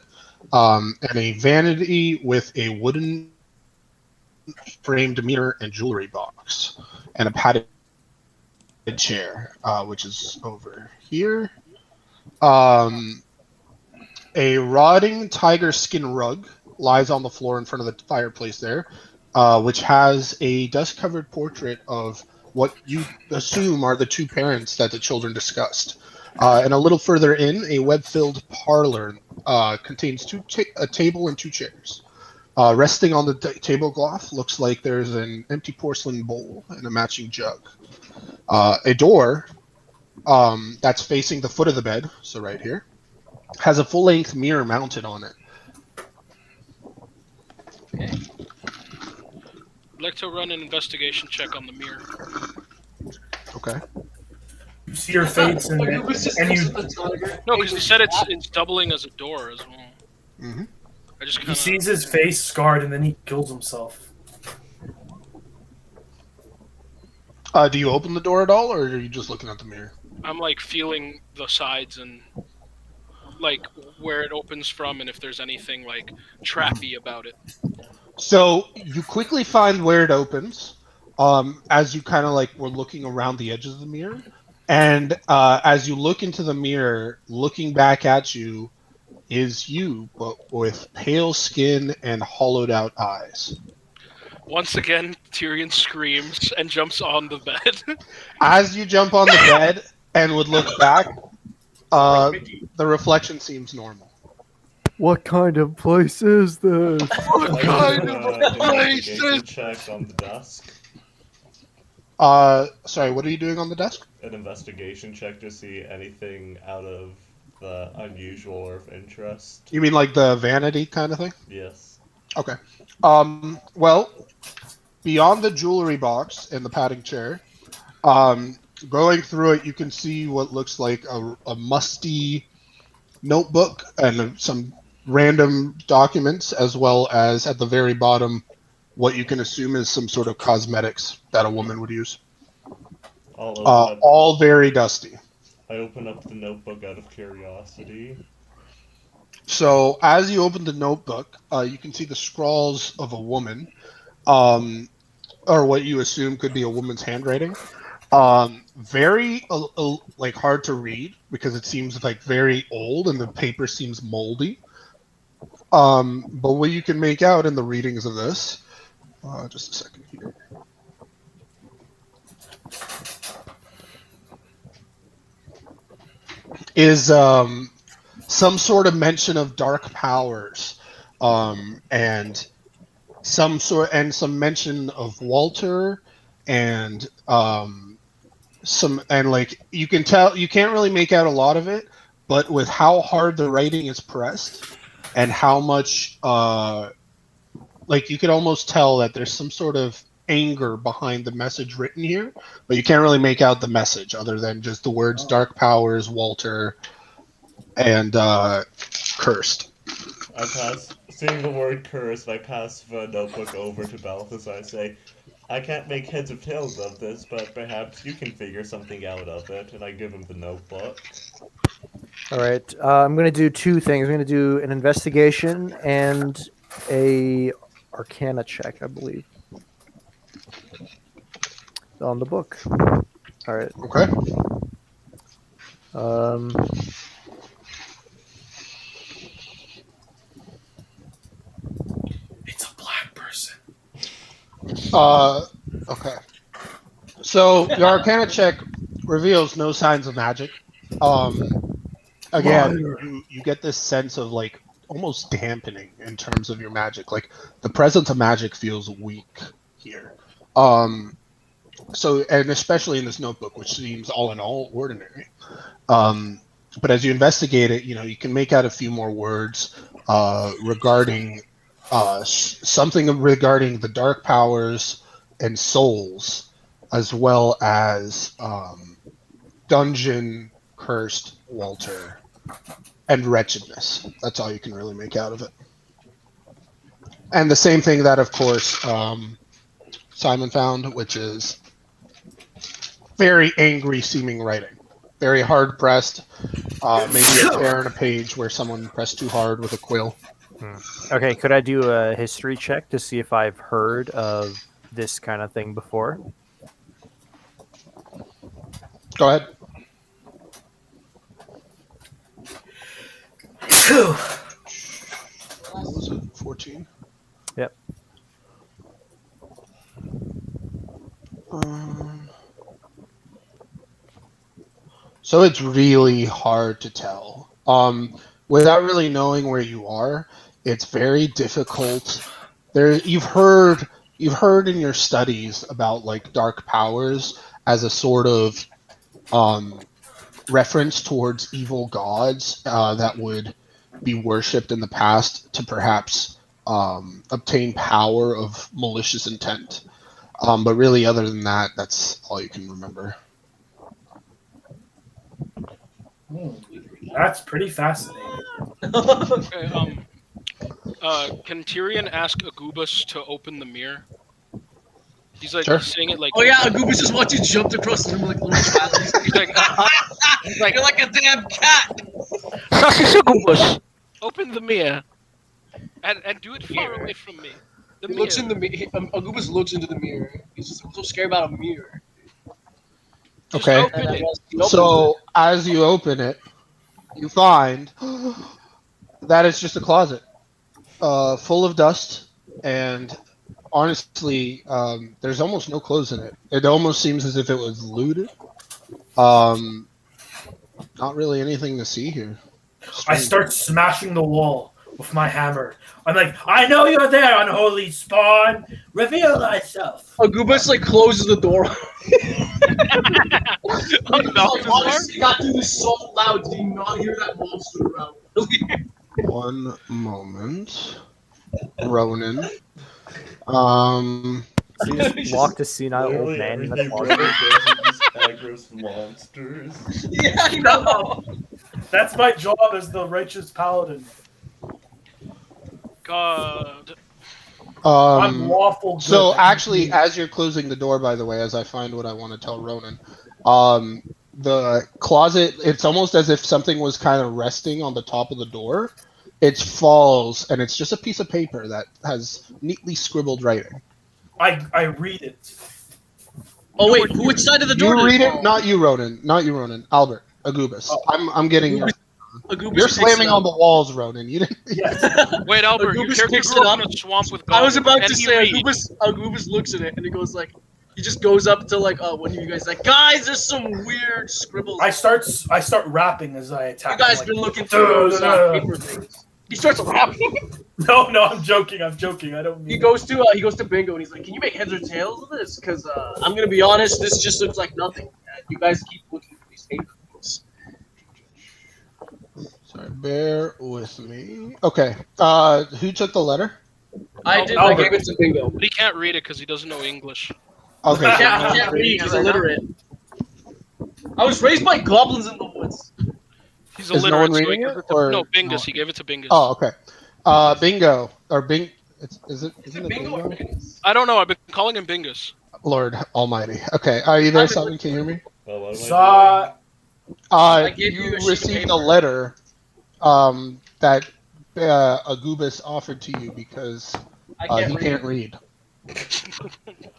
[SPEAKER 3] and a vanity with a wooden framed mirror and jewelry box, and a padded chair, which is over here. A rotting tiger skin rug lies on the floor in front of the fireplace there, which has a dust-covered portrait of what you assume are the two parents that the children discussed. And a little further in, a web-filled parlor contains a table and two chairs. Resting on the tablecloth looks like there's an empty porcelain bowl and a matching jug. A door that's facing the foot of the bed, so right here, has a full-length mirror mounted on it.
[SPEAKER 1] I'd like to run an investigation check on the mirror.
[SPEAKER 3] Okay.
[SPEAKER 4] You see your face and you.
[SPEAKER 1] No, because he said it's doubling as a door as well.
[SPEAKER 3] Mm-hmm.
[SPEAKER 1] I just
[SPEAKER 4] He
[SPEAKER 1] kind of.
[SPEAKER 4] sees his face scarred and then he kills himself.
[SPEAKER 3] Do you open the door at all, or are you just looking at the mirror?
[SPEAKER 1] I'm like feeling the sides and like where it opens from, and if there's anything like trappy about it.
[SPEAKER 3] So you quickly find where it opens, as you kind of like were looking around the edges of the mirror, and as you look into the mirror, looking back at you is you, but with pale skin and hollowed out eyes.
[SPEAKER 1] Once again, Tyrion screams and jumps on the bed.
[SPEAKER 3] As you jump on the bed and would look back, the reflection seems normal.
[SPEAKER 6] What kind of place is this?
[SPEAKER 1] What kind of a place
[SPEAKER 5] Investigation
[SPEAKER 1] is?
[SPEAKER 5] check on the desk.
[SPEAKER 3] Sorry, what are you doing on the desk?
[SPEAKER 5] An investigation check to see anything out of the unusual or of interest.
[SPEAKER 3] You mean like the vanity kind of thing?
[SPEAKER 5] Yes.
[SPEAKER 3] Okay. Well, beyond the jewelry box and the padding chair, Going through it, you can see what looks like a musty notebook and some random documents, as well as at the very bottom, what you can assume is some sort of cosmetics that a woman would use.
[SPEAKER 5] I'll open up.
[SPEAKER 3] All very dusty.
[SPEAKER 5] I open up the notebook out of curiosity.
[SPEAKER 3] So as you open the notebook, you can see the scrawls of a woman, or what you assume could be a woman's handwriting. Very like hard to read because it seems like very old and the paper seems moldy. But what you can make out in the readings of this, just a second here, is some sort of mention of dark powers, and some mention of Walter, and like you can tell you can't really make out a lot of it, but with how hard the writing is pressed and how much like you could almost tell that there's some sort of anger behind the message written here, but you can't really make out the message other than just the words dark powers, Walter, and cursed.
[SPEAKER 5] Seeing the word cursed, I pass the notebook over to Balthazar. I say, I can't make heads or tails of this, but perhaps you can figure something out of it, and I give him the notebook.
[SPEAKER 6] All right. I'm going to do two things. I'm going to do an investigation and a Arcana check, I believe, on the book. All right.
[SPEAKER 3] Okay.
[SPEAKER 4] It's a black person.
[SPEAKER 3] Okay. So the Arcana check reveals no signs of magic. Again, you get this sense of like almost dampening in terms of your magic. Like the presence of magic feels weak here. So, and especially in this notebook, which seems all in all ordinary. But as you investigate it, you can make out a few more words regarding something regarding the dark powers and souls, as well as dungeon, cursed, Walter, and wretchedness. That's all you can really make out of it. And the same thing that, of course, Simon found, which is very angry seeming writing. Very hard pressed. Maybe a tear in a page where someone pressed too hard with a quill.
[SPEAKER 6] Okay, could I do a history check to see if I've heard of this kind of thing before?
[SPEAKER 3] Go ahead. What was it? 14?
[SPEAKER 6] Yep.
[SPEAKER 3] So it's really hard to tell. Without really knowing where you are, it's very difficult. You've heard in your studies about like dark powers as a sort of reference towards evil gods that would be worshipped in the past to perhaps obtain power of malicious intent. But really, other than that, that's all you can remember.
[SPEAKER 4] That's pretty fascinating.
[SPEAKER 1] Okay, can Tyrion ask Agubus to open the mirror? He's like
[SPEAKER 3] Sure.
[SPEAKER 1] saying it like.
[SPEAKER 2] Oh yeah, Agubus just watching jumped across the room like a little child.
[SPEAKER 1] He's like,
[SPEAKER 2] You're like a damn cat.
[SPEAKER 7] Agubus.
[SPEAKER 1] open the mirror, and do it far away from me. The
[SPEAKER 2] He
[SPEAKER 1] mirror.
[SPEAKER 2] looks in the mirror. Agubus looks into the mirror. He's just so scared about a mirror.
[SPEAKER 1] Just
[SPEAKER 3] Okay.
[SPEAKER 1] open it.
[SPEAKER 3] So as you open it, you find that it's just a closet full of dust, and honestly, there's almost no clothes in it. It almost seems as if it was looted. Not really anything to see here.
[SPEAKER 4] I start smashing the wall with my hammer. I'm like, I know you're there, unholy spawn. Reveal thyself.
[SPEAKER 2] Agubus like closes the door.
[SPEAKER 1] Balthazar?
[SPEAKER 2] Got through this so loud. Did you not hear that monster around?
[SPEAKER 3] One moment, Ronan.
[SPEAKER 6] So you just walked a senile old
[SPEAKER 5] Literally
[SPEAKER 6] man in the
[SPEAKER 5] everything
[SPEAKER 6] closet.
[SPEAKER 5] Ronan does is just Agros monsters.
[SPEAKER 2] Yeah, I know.
[SPEAKER 4] That's my job as the righteous paladin.
[SPEAKER 1] God.
[SPEAKER 4] I'm lawful good.
[SPEAKER 3] So actually, as you're closing the door, by the way, as I find what I want to tell Ronan, the closet, it's almost as if something was kind of resting on the top of the door. It falls, and it's just a piece of paper that has neatly scribbled writing.
[SPEAKER 4] I read it.
[SPEAKER 2] Oh wait, which side of the door?
[SPEAKER 3] You
[SPEAKER 2] does
[SPEAKER 3] read
[SPEAKER 2] it fall?
[SPEAKER 3] it, not you, Ronan. Not you, Ronan. Albert, Agubis. I'm getting your.
[SPEAKER 2] Agubis
[SPEAKER 3] You're
[SPEAKER 2] picks
[SPEAKER 3] slamming
[SPEAKER 2] it
[SPEAKER 3] on
[SPEAKER 2] up.
[SPEAKER 3] the walls, Ronan. You didn't.
[SPEAKER 4] Yes.
[SPEAKER 1] Wait, Albert, your
[SPEAKER 2] Agubis
[SPEAKER 1] character
[SPEAKER 2] picks
[SPEAKER 1] grew
[SPEAKER 2] it
[SPEAKER 1] up in
[SPEAKER 2] up.
[SPEAKER 1] a swamp with
[SPEAKER 2] I was
[SPEAKER 1] goblins.
[SPEAKER 2] about
[SPEAKER 1] Can
[SPEAKER 2] to
[SPEAKER 1] he
[SPEAKER 2] say,
[SPEAKER 1] read?
[SPEAKER 2] Agubis looks at it and he goes like, he just goes up to like, one of you guys like, guys, there's some weird scribbles.
[SPEAKER 4] I start rapping as I attack.
[SPEAKER 2] You guys
[SPEAKER 4] him,
[SPEAKER 2] been
[SPEAKER 4] like,
[SPEAKER 2] looking through those paper things. He starts rapping.
[SPEAKER 4] No, I'm joking. I don't mean
[SPEAKER 2] He goes to Bingo and he's like, "Can you make heads or tails of this? Because I'm gonna be honest, this just looks like nothing. You guys keep looking for these paper things."
[SPEAKER 3] Sorry, bear with me. Okay. Who took the letter?
[SPEAKER 2] I did.
[SPEAKER 4] Albert.
[SPEAKER 2] I gave it to Bingo.
[SPEAKER 1] But he can't read it because he doesn't know English.
[SPEAKER 3] Okay.
[SPEAKER 2] He
[SPEAKER 3] so
[SPEAKER 2] can't read. He's illiterate. I was raised by goblins in the woods.
[SPEAKER 1] He's
[SPEAKER 3] Is no
[SPEAKER 1] illiterate.
[SPEAKER 3] one
[SPEAKER 1] so he
[SPEAKER 3] reading
[SPEAKER 1] gives
[SPEAKER 3] it,
[SPEAKER 1] to-
[SPEAKER 3] or
[SPEAKER 1] no, Bingus.
[SPEAKER 3] no?
[SPEAKER 1] He gave it to Bingus.
[SPEAKER 3] Oh, okay. Bingo or Bing. Isn't it
[SPEAKER 2] Bingo or
[SPEAKER 3] Bingo?
[SPEAKER 2] Bingus?
[SPEAKER 1] I don't know. I've been calling him Bingus.
[SPEAKER 3] Lord Almighty. Okay. Are you there, Simon? Can you hear me?
[SPEAKER 5] Well, what am
[SPEAKER 4] Saw.
[SPEAKER 2] I gave you
[SPEAKER 3] You
[SPEAKER 2] a sheet of
[SPEAKER 3] received
[SPEAKER 2] paper.
[SPEAKER 3] a letter that Agubis offered to you because
[SPEAKER 2] I
[SPEAKER 3] he
[SPEAKER 2] can't
[SPEAKER 3] can't
[SPEAKER 2] read.
[SPEAKER 3] read.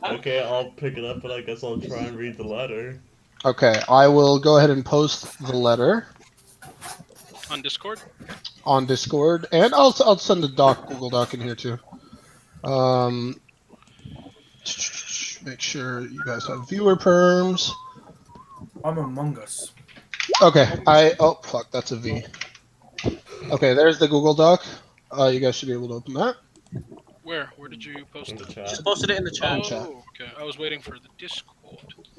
[SPEAKER 5] Okay, I'll pick it up, but I guess I'll try and read the letter.
[SPEAKER 3] Okay, I will go ahead and post the letter
[SPEAKER 1] On Discord?
[SPEAKER 3] on Discord, and I'll send a Google Doc in here too. Make sure you guys have viewer perms.
[SPEAKER 4] I'm Among Us.
[SPEAKER 3] Okay, oh fuck, that's a V. Okay, there's the Google Doc. You guys should be able to open that.
[SPEAKER 1] Where? Where did you post
[SPEAKER 5] In the
[SPEAKER 1] it?
[SPEAKER 5] chat.
[SPEAKER 2] Just posted it in the chat.
[SPEAKER 3] chat.
[SPEAKER 1] Oh, okay. I was waiting for the Discord.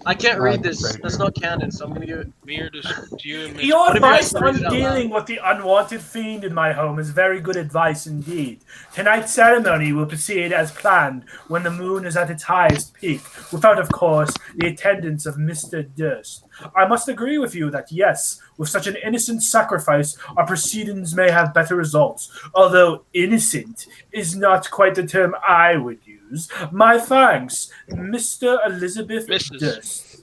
[SPEAKER 2] I can't read
[SPEAKER 3] Right,
[SPEAKER 2] this.
[SPEAKER 3] right
[SPEAKER 2] That's
[SPEAKER 3] here.
[SPEAKER 2] not canon, so I'm gonna give it.
[SPEAKER 1] Mere Discord. You and Miss-
[SPEAKER 4] Your
[SPEAKER 2] What if you
[SPEAKER 4] advice
[SPEAKER 2] guys read
[SPEAKER 4] on
[SPEAKER 2] it out
[SPEAKER 4] dealing with the unwanted fiend in my home is very good advice indeed. Tonight's ceremony will proceed as planned when the moon is at its highest peak, without, of course, the attendance of Mr. Durst. I must agree with you that, yes, with such an innocent sacrifice, our proceedings may have better results, although innocent is not quite the term I would use. My thanks, Mr. Elizabeth
[SPEAKER 1] Mrs.
[SPEAKER 4] Durst.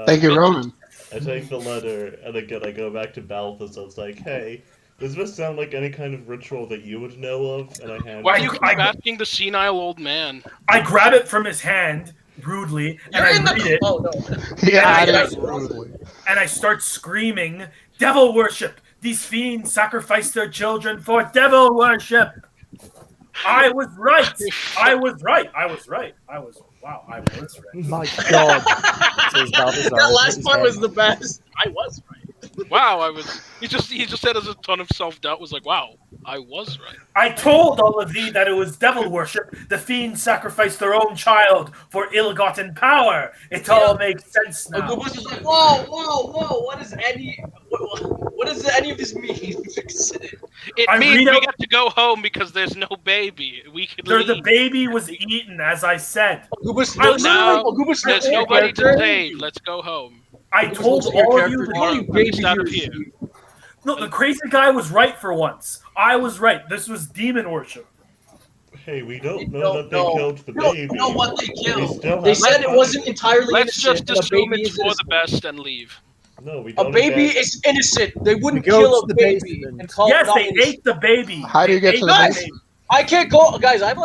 [SPEAKER 3] Thank you, Ronan.
[SPEAKER 5] I take the letter, and again I go back to Balthus. It's like, hey, does this sound like any kind of ritual that you would know of? And I hand
[SPEAKER 1] Why
[SPEAKER 5] it-
[SPEAKER 1] you keep asking the senile old man?
[SPEAKER 4] I grab it from his hand rudely, and
[SPEAKER 2] You're in
[SPEAKER 4] I read
[SPEAKER 2] the.
[SPEAKER 4] it,
[SPEAKER 2] Oh no.
[SPEAKER 3] Yeah,
[SPEAKER 4] Yeah,
[SPEAKER 3] it is rudely.
[SPEAKER 4] and I start screaming, "Devil worship! These fiends sacrifice their children for devil worship!" I was right. I was right. I was right. I was right.
[SPEAKER 6] My God. Says Balthazar.
[SPEAKER 2] That last
[SPEAKER 6] He's
[SPEAKER 2] part
[SPEAKER 6] dead.
[SPEAKER 2] was the best. I was right.
[SPEAKER 1] Wow, I was. He just said as a ton of self doubt. Was like, wow, I was right.
[SPEAKER 4] I told all of thee that it was devil worship. The fiends sacrificed their own child for ill-gotten power. It all makes sense now.
[SPEAKER 2] Agubus is like, whoa! What does any of this mean?
[SPEAKER 1] It
[SPEAKER 4] I
[SPEAKER 1] means
[SPEAKER 4] read
[SPEAKER 1] we
[SPEAKER 4] out-
[SPEAKER 1] get to go home because there's no baby. We can
[SPEAKER 4] The
[SPEAKER 1] leave.
[SPEAKER 4] baby was eaten, as I said.
[SPEAKER 2] Agubus
[SPEAKER 4] I
[SPEAKER 2] looks
[SPEAKER 1] now-
[SPEAKER 2] Agubus
[SPEAKER 1] There's
[SPEAKER 2] looks at your
[SPEAKER 1] nobody to
[SPEAKER 2] character.
[SPEAKER 1] save. Let's go home.
[SPEAKER 4] I
[SPEAKER 2] Agubus
[SPEAKER 4] told
[SPEAKER 2] looks at your
[SPEAKER 4] all of you
[SPEAKER 2] character,
[SPEAKER 4] that
[SPEAKER 2] "Oh, you
[SPEAKER 1] At
[SPEAKER 2] baby
[SPEAKER 1] least out of
[SPEAKER 2] here."
[SPEAKER 1] here.
[SPEAKER 4] no, the crazy guy was right for once. I was right. This was demon worship.
[SPEAKER 5] Hey, we don't
[SPEAKER 2] We
[SPEAKER 5] know
[SPEAKER 2] don't
[SPEAKER 5] that they
[SPEAKER 2] know.
[SPEAKER 5] killed the
[SPEAKER 2] We don't
[SPEAKER 5] baby.
[SPEAKER 2] know what they
[SPEAKER 5] We
[SPEAKER 2] killed.
[SPEAKER 5] still
[SPEAKER 2] They
[SPEAKER 5] have
[SPEAKER 2] said
[SPEAKER 5] to
[SPEAKER 2] it
[SPEAKER 5] find-
[SPEAKER 2] wasn't entirely
[SPEAKER 1] Let's
[SPEAKER 2] innocent.
[SPEAKER 1] just
[SPEAKER 2] and a
[SPEAKER 1] assume
[SPEAKER 2] baby
[SPEAKER 1] it's
[SPEAKER 2] is
[SPEAKER 1] for the
[SPEAKER 2] innocent.
[SPEAKER 1] best and leave.
[SPEAKER 5] No, we
[SPEAKER 2] A
[SPEAKER 5] don't.
[SPEAKER 2] baby
[SPEAKER 5] abandon-
[SPEAKER 2] is innocent. They wouldn't
[SPEAKER 6] We go
[SPEAKER 2] kill
[SPEAKER 6] to
[SPEAKER 2] a
[SPEAKER 6] the
[SPEAKER 2] baby
[SPEAKER 6] basement.
[SPEAKER 2] and call
[SPEAKER 4] Yes,
[SPEAKER 2] it not
[SPEAKER 4] they
[SPEAKER 2] innocent.
[SPEAKER 4] ate the baby.
[SPEAKER 3] How do you
[SPEAKER 4] They
[SPEAKER 3] get to
[SPEAKER 4] ate
[SPEAKER 3] the
[SPEAKER 2] Guys!
[SPEAKER 3] basement?
[SPEAKER 2] I can't go, guys. I have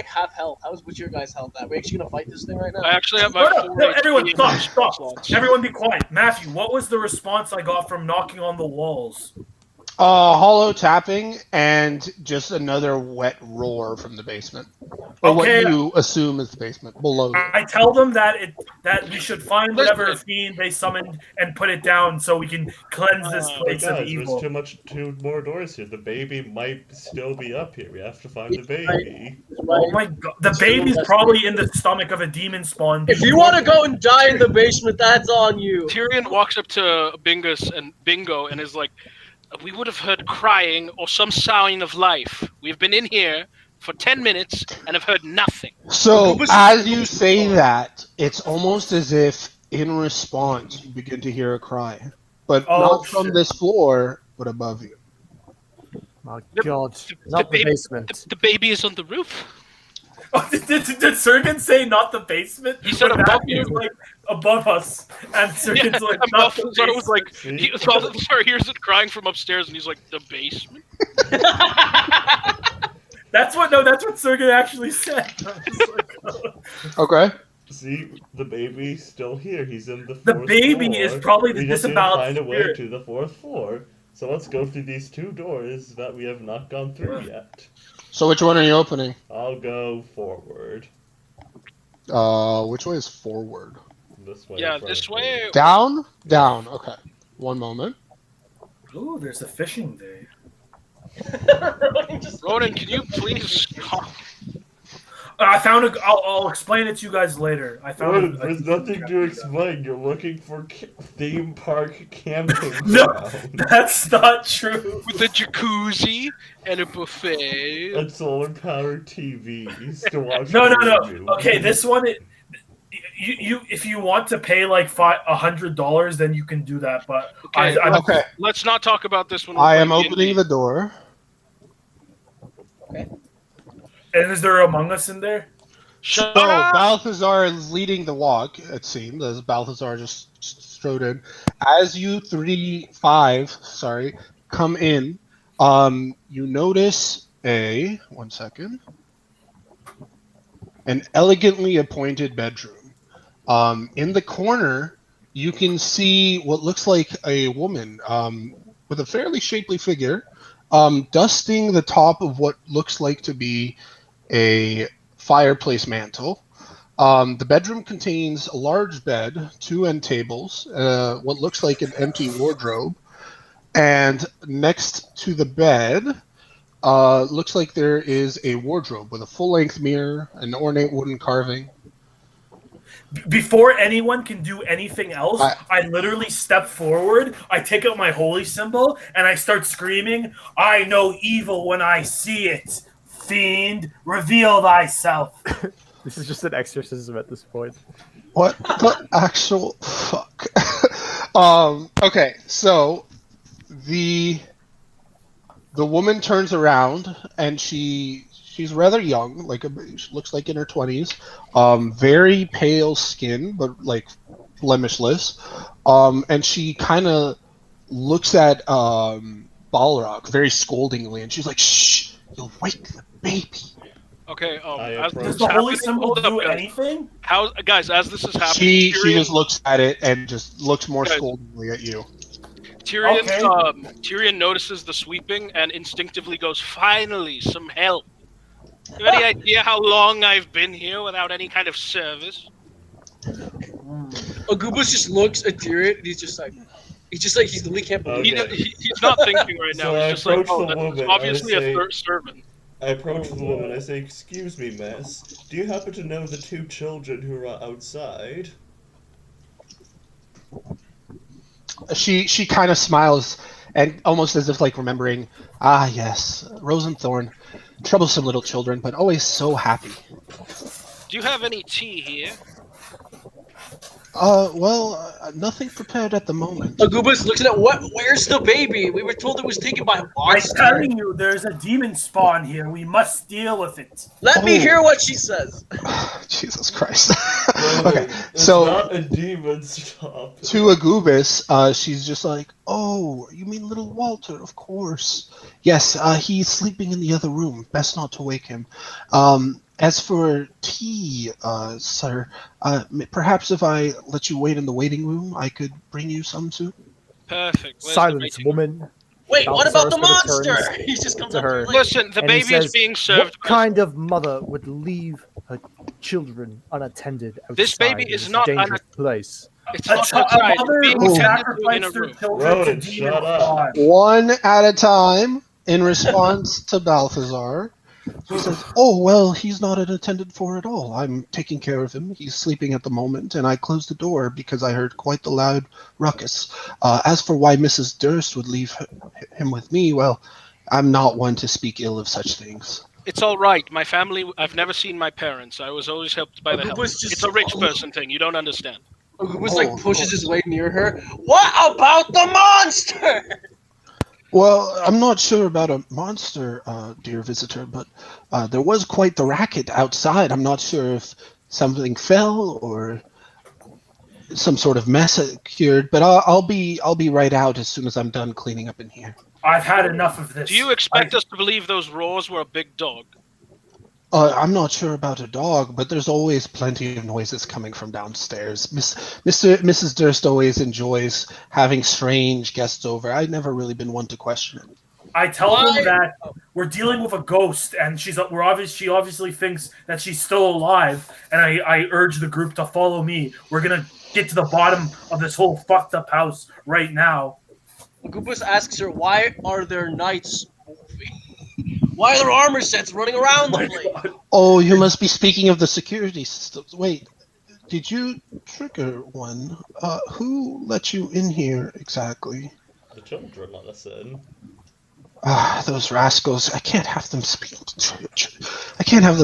[SPEAKER 2] half health. What's your guys' health? Are we actually gonna fight this thing right now?
[SPEAKER 1] I actually have my
[SPEAKER 4] No,
[SPEAKER 1] full
[SPEAKER 4] no, everyone,
[SPEAKER 1] HP
[SPEAKER 4] stop.
[SPEAKER 1] slots.
[SPEAKER 4] Everyone be quiet. Matthew, what was the response I got from knocking on the walls?
[SPEAKER 3] Hollow tapping and just another wet roar from the basement, or
[SPEAKER 4] Okay.
[SPEAKER 3] what you assume is the basement below you.
[SPEAKER 4] I tell them that we should find whatever
[SPEAKER 1] Listen.
[SPEAKER 4] fiend they summoned and put it down so we can cleanse this
[SPEAKER 5] But
[SPEAKER 4] place of
[SPEAKER 5] guys,
[SPEAKER 4] evil.
[SPEAKER 5] there's two more doors here. The baby might still be up here. We have to find the baby.
[SPEAKER 4] Oh my god, the baby's probably in the stomach of a demon spawn.
[SPEAKER 2] If you want to go and die in the basement, that's on you.
[SPEAKER 1] Tyrion walks up to Bingo and is like, "We would have heard crying or some sign of life. We've been in here for 10 minutes and have heard nothing.
[SPEAKER 3] So, as you say that, it's almost as if, in response, you begin to hear a cry. But not from this floor, but above you.
[SPEAKER 6] My God. Not the basement.
[SPEAKER 1] The baby is on the roof.
[SPEAKER 4] Oh, did Sergen say not the basement?
[SPEAKER 1] He said
[SPEAKER 4] But
[SPEAKER 1] above
[SPEAKER 4] that
[SPEAKER 1] you.
[SPEAKER 4] was, like above us, and Sergen's like
[SPEAKER 1] And
[SPEAKER 4] not the
[SPEAKER 1] Balthazar was like,
[SPEAKER 4] basement.
[SPEAKER 1] Balthazar hears it crying from upstairs, and he's like, the basement?
[SPEAKER 4] That's what Sergen actually said. I was like, oh.
[SPEAKER 3] Okay.
[SPEAKER 5] See, the baby's still here. He's in the
[SPEAKER 4] The
[SPEAKER 5] fourth
[SPEAKER 4] baby
[SPEAKER 5] floor.
[SPEAKER 4] is probably the
[SPEAKER 5] We just need to
[SPEAKER 4] disemboweled
[SPEAKER 5] find a way
[SPEAKER 4] spirit.
[SPEAKER 5] to the fourth floor. So let's go through these two doors that we have not gone through yet.
[SPEAKER 3] So, which one are you opening?
[SPEAKER 5] I'll go forward.
[SPEAKER 3] Which way is forward?
[SPEAKER 5] This way.
[SPEAKER 1] Yeah,
[SPEAKER 5] in front
[SPEAKER 1] this
[SPEAKER 5] of me.
[SPEAKER 1] way.
[SPEAKER 3] Down? Down. Okay. One moment.
[SPEAKER 4] Ooh, there's a fishing day.
[SPEAKER 1] Ronan, can you please stop?
[SPEAKER 4] I found a. I'll explain it to you guys later. I found.
[SPEAKER 5] There's nothing to explain. You're looking for theme park camping
[SPEAKER 4] No,
[SPEAKER 5] ground.
[SPEAKER 4] that's not true.
[SPEAKER 1] With a jacuzzi and a buffet.
[SPEAKER 5] And solar powered TVs to watch.
[SPEAKER 4] No.
[SPEAKER 5] movies.
[SPEAKER 4] Okay, this one. You if you want to pay like $100, then you can do that. But
[SPEAKER 1] Okay,
[SPEAKER 3] Okay.
[SPEAKER 1] let's not talk about this one.
[SPEAKER 3] I am opening the door.
[SPEAKER 4] And is there Among Us in there?
[SPEAKER 3] So, Balthazar is leading the walk, it seems, as Balthazar just strode in. As you come in, you notice one second, an elegantly appointed bedroom. In the corner, you can see what looks like a woman with a fairly shapely figure, dusting the top of what looks like to be a fireplace mantle. The bedroom contains a large bed, 2 end tables, what looks like an empty wardrobe, and next to the bed looks like there is a wardrobe with a full-length mirror, an ornate wooden carving.
[SPEAKER 4] Before anyone can do anything else, I literally step forward, I take out my holy symbol, and I start screaming, "I know evil when I see it. Fiend, reveal thyself."
[SPEAKER 6] This is just an exorcism at this point.
[SPEAKER 3] What the actual fuck? Okay, so the woman turns around and she's rather young, she looks like in her 20s. Very pale skin, but like blemishless. And she kind of looks at Balrog very scoldingly, and she's like, "Shh, you'll wake the baby."
[SPEAKER 1] Okay,
[SPEAKER 4] does the holy symbol do anything?
[SPEAKER 1] Guys, as this is happening,
[SPEAKER 3] She
[SPEAKER 1] Tyrion,
[SPEAKER 3] just looks at it and just looks more scoldingly at you.
[SPEAKER 1] Tyrion notices the sweeping and instinctively goes, "Finally, some help. You have any idea how long I've been here without any kind of service?"
[SPEAKER 2] Agubus just looks at Tyrion and he's like he literally can't believe it.
[SPEAKER 1] He's not thinking right now.
[SPEAKER 5] So I
[SPEAKER 1] He's just like,
[SPEAKER 5] approach
[SPEAKER 1] "Oh,
[SPEAKER 5] the
[SPEAKER 1] that's
[SPEAKER 5] woman,
[SPEAKER 1] obviously
[SPEAKER 5] I say-
[SPEAKER 1] a servant."
[SPEAKER 5] I approach the woman. I say, "Excuse me, miss. Do you happen to know the 2 children who are outside?"
[SPEAKER 3] She kind of smiles and almost as if like remembering, "Ah, yes, Rose and Thorn, troublesome little children, but always so happy."
[SPEAKER 1] Do you have any tea here?
[SPEAKER 3] Nothing prepared at the moment.
[SPEAKER 2] Agubus looks at it. Where's the baby? We were told it was taken by a
[SPEAKER 4] I'm
[SPEAKER 2] monster.
[SPEAKER 4] telling you, there's a demon spawn here. We must deal with it.
[SPEAKER 2] Let me hear what she says.
[SPEAKER 3] Jesus Christ.
[SPEAKER 5] Brother,
[SPEAKER 3] Okay,
[SPEAKER 5] it's
[SPEAKER 3] so
[SPEAKER 5] not a demon. Stop.
[SPEAKER 3] to Agubus, she's just like, "Oh, you mean little Walter? Of course. Yes, he's sleeping in the other room. Best not to wake him. As for tea, sir, perhaps if I let you wait in the waiting room, I could bring you some soon."
[SPEAKER 1] Perfect. Where's
[SPEAKER 6] Silence, woman.
[SPEAKER 2] Wait, what about the
[SPEAKER 6] Balthazar sort of
[SPEAKER 2] monster?
[SPEAKER 6] turns
[SPEAKER 2] He just comes
[SPEAKER 6] to
[SPEAKER 2] up
[SPEAKER 6] her.
[SPEAKER 2] to her.
[SPEAKER 1] Listen, the
[SPEAKER 6] And he
[SPEAKER 1] baby is
[SPEAKER 6] says,
[SPEAKER 1] being served.
[SPEAKER 6] "What kind of mother would leave her children unattended outside
[SPEAKER 1] This baby
[SPEAKER 6] in
[SPEAKER 1] is
[SPEAKER 6] this
[SPEAKER 1] not
[SPEAKER 6] dangerous place?"
[SPEAKER 1] It's
[SPEAKER 4] A
[SPEAKER 1] not outside. It's
[SPEAKER 4] mother
[SPEAKER 1] being
[SPEAKER 4] who
[SPEAKER 1] tended to in a
[SPEAKER 4] sacrificed her
[SPEAKER 1] room.
[SPEAKER 4] children to
[SPEAKER 5] Ronan,
[SPEAKER 4] demon
[SPEAKER 5] shut up.
[SPEAKER 4] spawn.
[SPEAKER 3] One at a time, in response to Balthazar. He says, "Oh, well, he's not unattended for at all. I'm taking care of him. He's sleeping at the moment, and I closed the door because I heard quite the loud ruckus. As for why Mrs. Durst would leave him with me, well, I'm not one to speak ill of such things."
[SPEAKER 1] It's all right. My family. I've never seen my parents. I was always helped by the help.
[SPEAKER 2] Agooba's just-
[SPEAKER 1] It's a rich person thing. You don't understand.
[SPEAKER 2] Agooba's like pushes his way near her. What about the monster?
[SPEAKER 3] Well, I'm not sure about a monster, dear visitor, but there was quite the racket outside. I'm not sure if something fell or some sort of mess occurred, but I'll be right out as soon as I'm done cleaning up in here.
[SPEAKER 4] I've had enough of this.
[SPEAKER 1] Do you expect us to believe those roars were a big dog?
[SPEAKER 3] I'm not sure about a dog, but there's always plenty of noises coming from downstairs. Mrs. Durst always enjoys having strange guests over. I've never really been one to question it.
[SPEAKER 4] I tell them that we're dealing with a ghost, and she obviously thinks that she's still alive. And I urge the group to follow me. We're gonna get to the bottom of this whole fucked up house right now.
[SPEAKER 2] Goopus asks her, why are there knights? Why are there armor sets running around the place?
[SPEAKER 3] Oh, you must be speaking of the security systems. Wait, did you trigger one? Who let you in here exactly?
[SPEAKER 5] The children let us in.
[SPEAKER 3] Ah, those rascals. I can't have them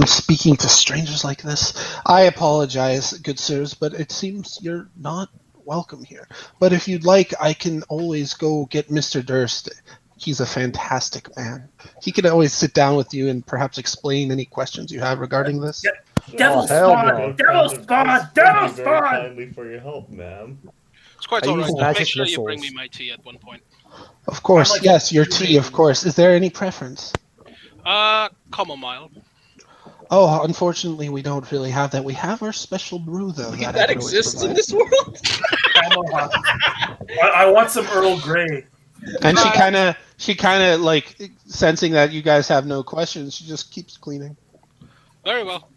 [SPEAKER 3] speaking to strangers like this. I apologize, good sirs, but it seems you're not welcome here. But if you'd like, I can always go get Mr. Durst. He's a fantastic man. He can always sit down with you and perhaps explain any questions you have regarding this.
[SPEAKER 4] Devil spawn! Devil spawn! Devil spawn!
[SPEAKER 5] Kindly for your help, ma'am.
[SPEAKER 1] It's quite
[SPEAKER 6] I
[SPEAKER 1] all
[SPEAKER 6] use
[SPEAKER 1] right.
[SPEAKER 6] magic
[SPEAKER 1] Make sure you bring me
[SPEAKER 6] missiles.
[SPEAKER 1] my tea at one point.
[SPEAKER 3] Of course, yes, your tea, of course. Is there any preference?
[SPEAKER 1] Chamomile.
[SPEAKER 3] Oh, unfortunately, we don't really have that. We have our special brew, though.
[SPEAKER 2] That exists in this world?
[SPEAKER 4] I want some Earl Grey.
[SPEAKER 3] And she kind of like sensing that you guys have no questions. She just keeps cleaning.
[SPEAKER 1] Very well.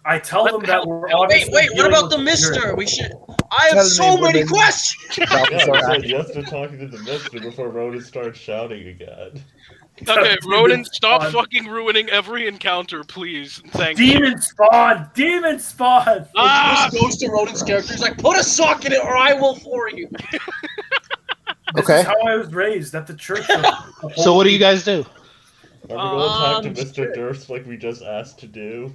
[SPEAKER 4] I tell them that we're
[SPEAKER 2] Wait,
[SPEAKER 4] obviously
[SPEAKER 2] what
[SPEAKER 4] dealing
[SPEAKER 2] about
[SPEAKER 4] with
[SPEAKER 2] the
[SPEAKER 4] the
[SPEAKER 2] mister?
[SPEAKER 4] spirit.
[SPEAKER 2] We should. I have so many questions!
[SPEAKER 5] Yeah, I said yes to talking to the mister before Ronan starts shouting again.
[SPEAKER 1] Okay, Ronan, stop
[SPEAKER 4] spawn.
[SPEAKER 1] fucking ruining every encounter, please. Thank
[SPEAKER 4] Demon spawn! Demon spawn!
[SPEAKER 1] Ah!
[SPEAKER 2] Goes to Ronan's character. He's like, put a sock in it or I will for you.
[SPEAKER 4] This
[SPEAKER 3] Okay.
[SPEAKER 4] is how I was raised at the church.
[SPEAKER 3] So what do you guys do?
[SPEAKER 5] Are we going to talk to Mr. Durst like we just asked to do?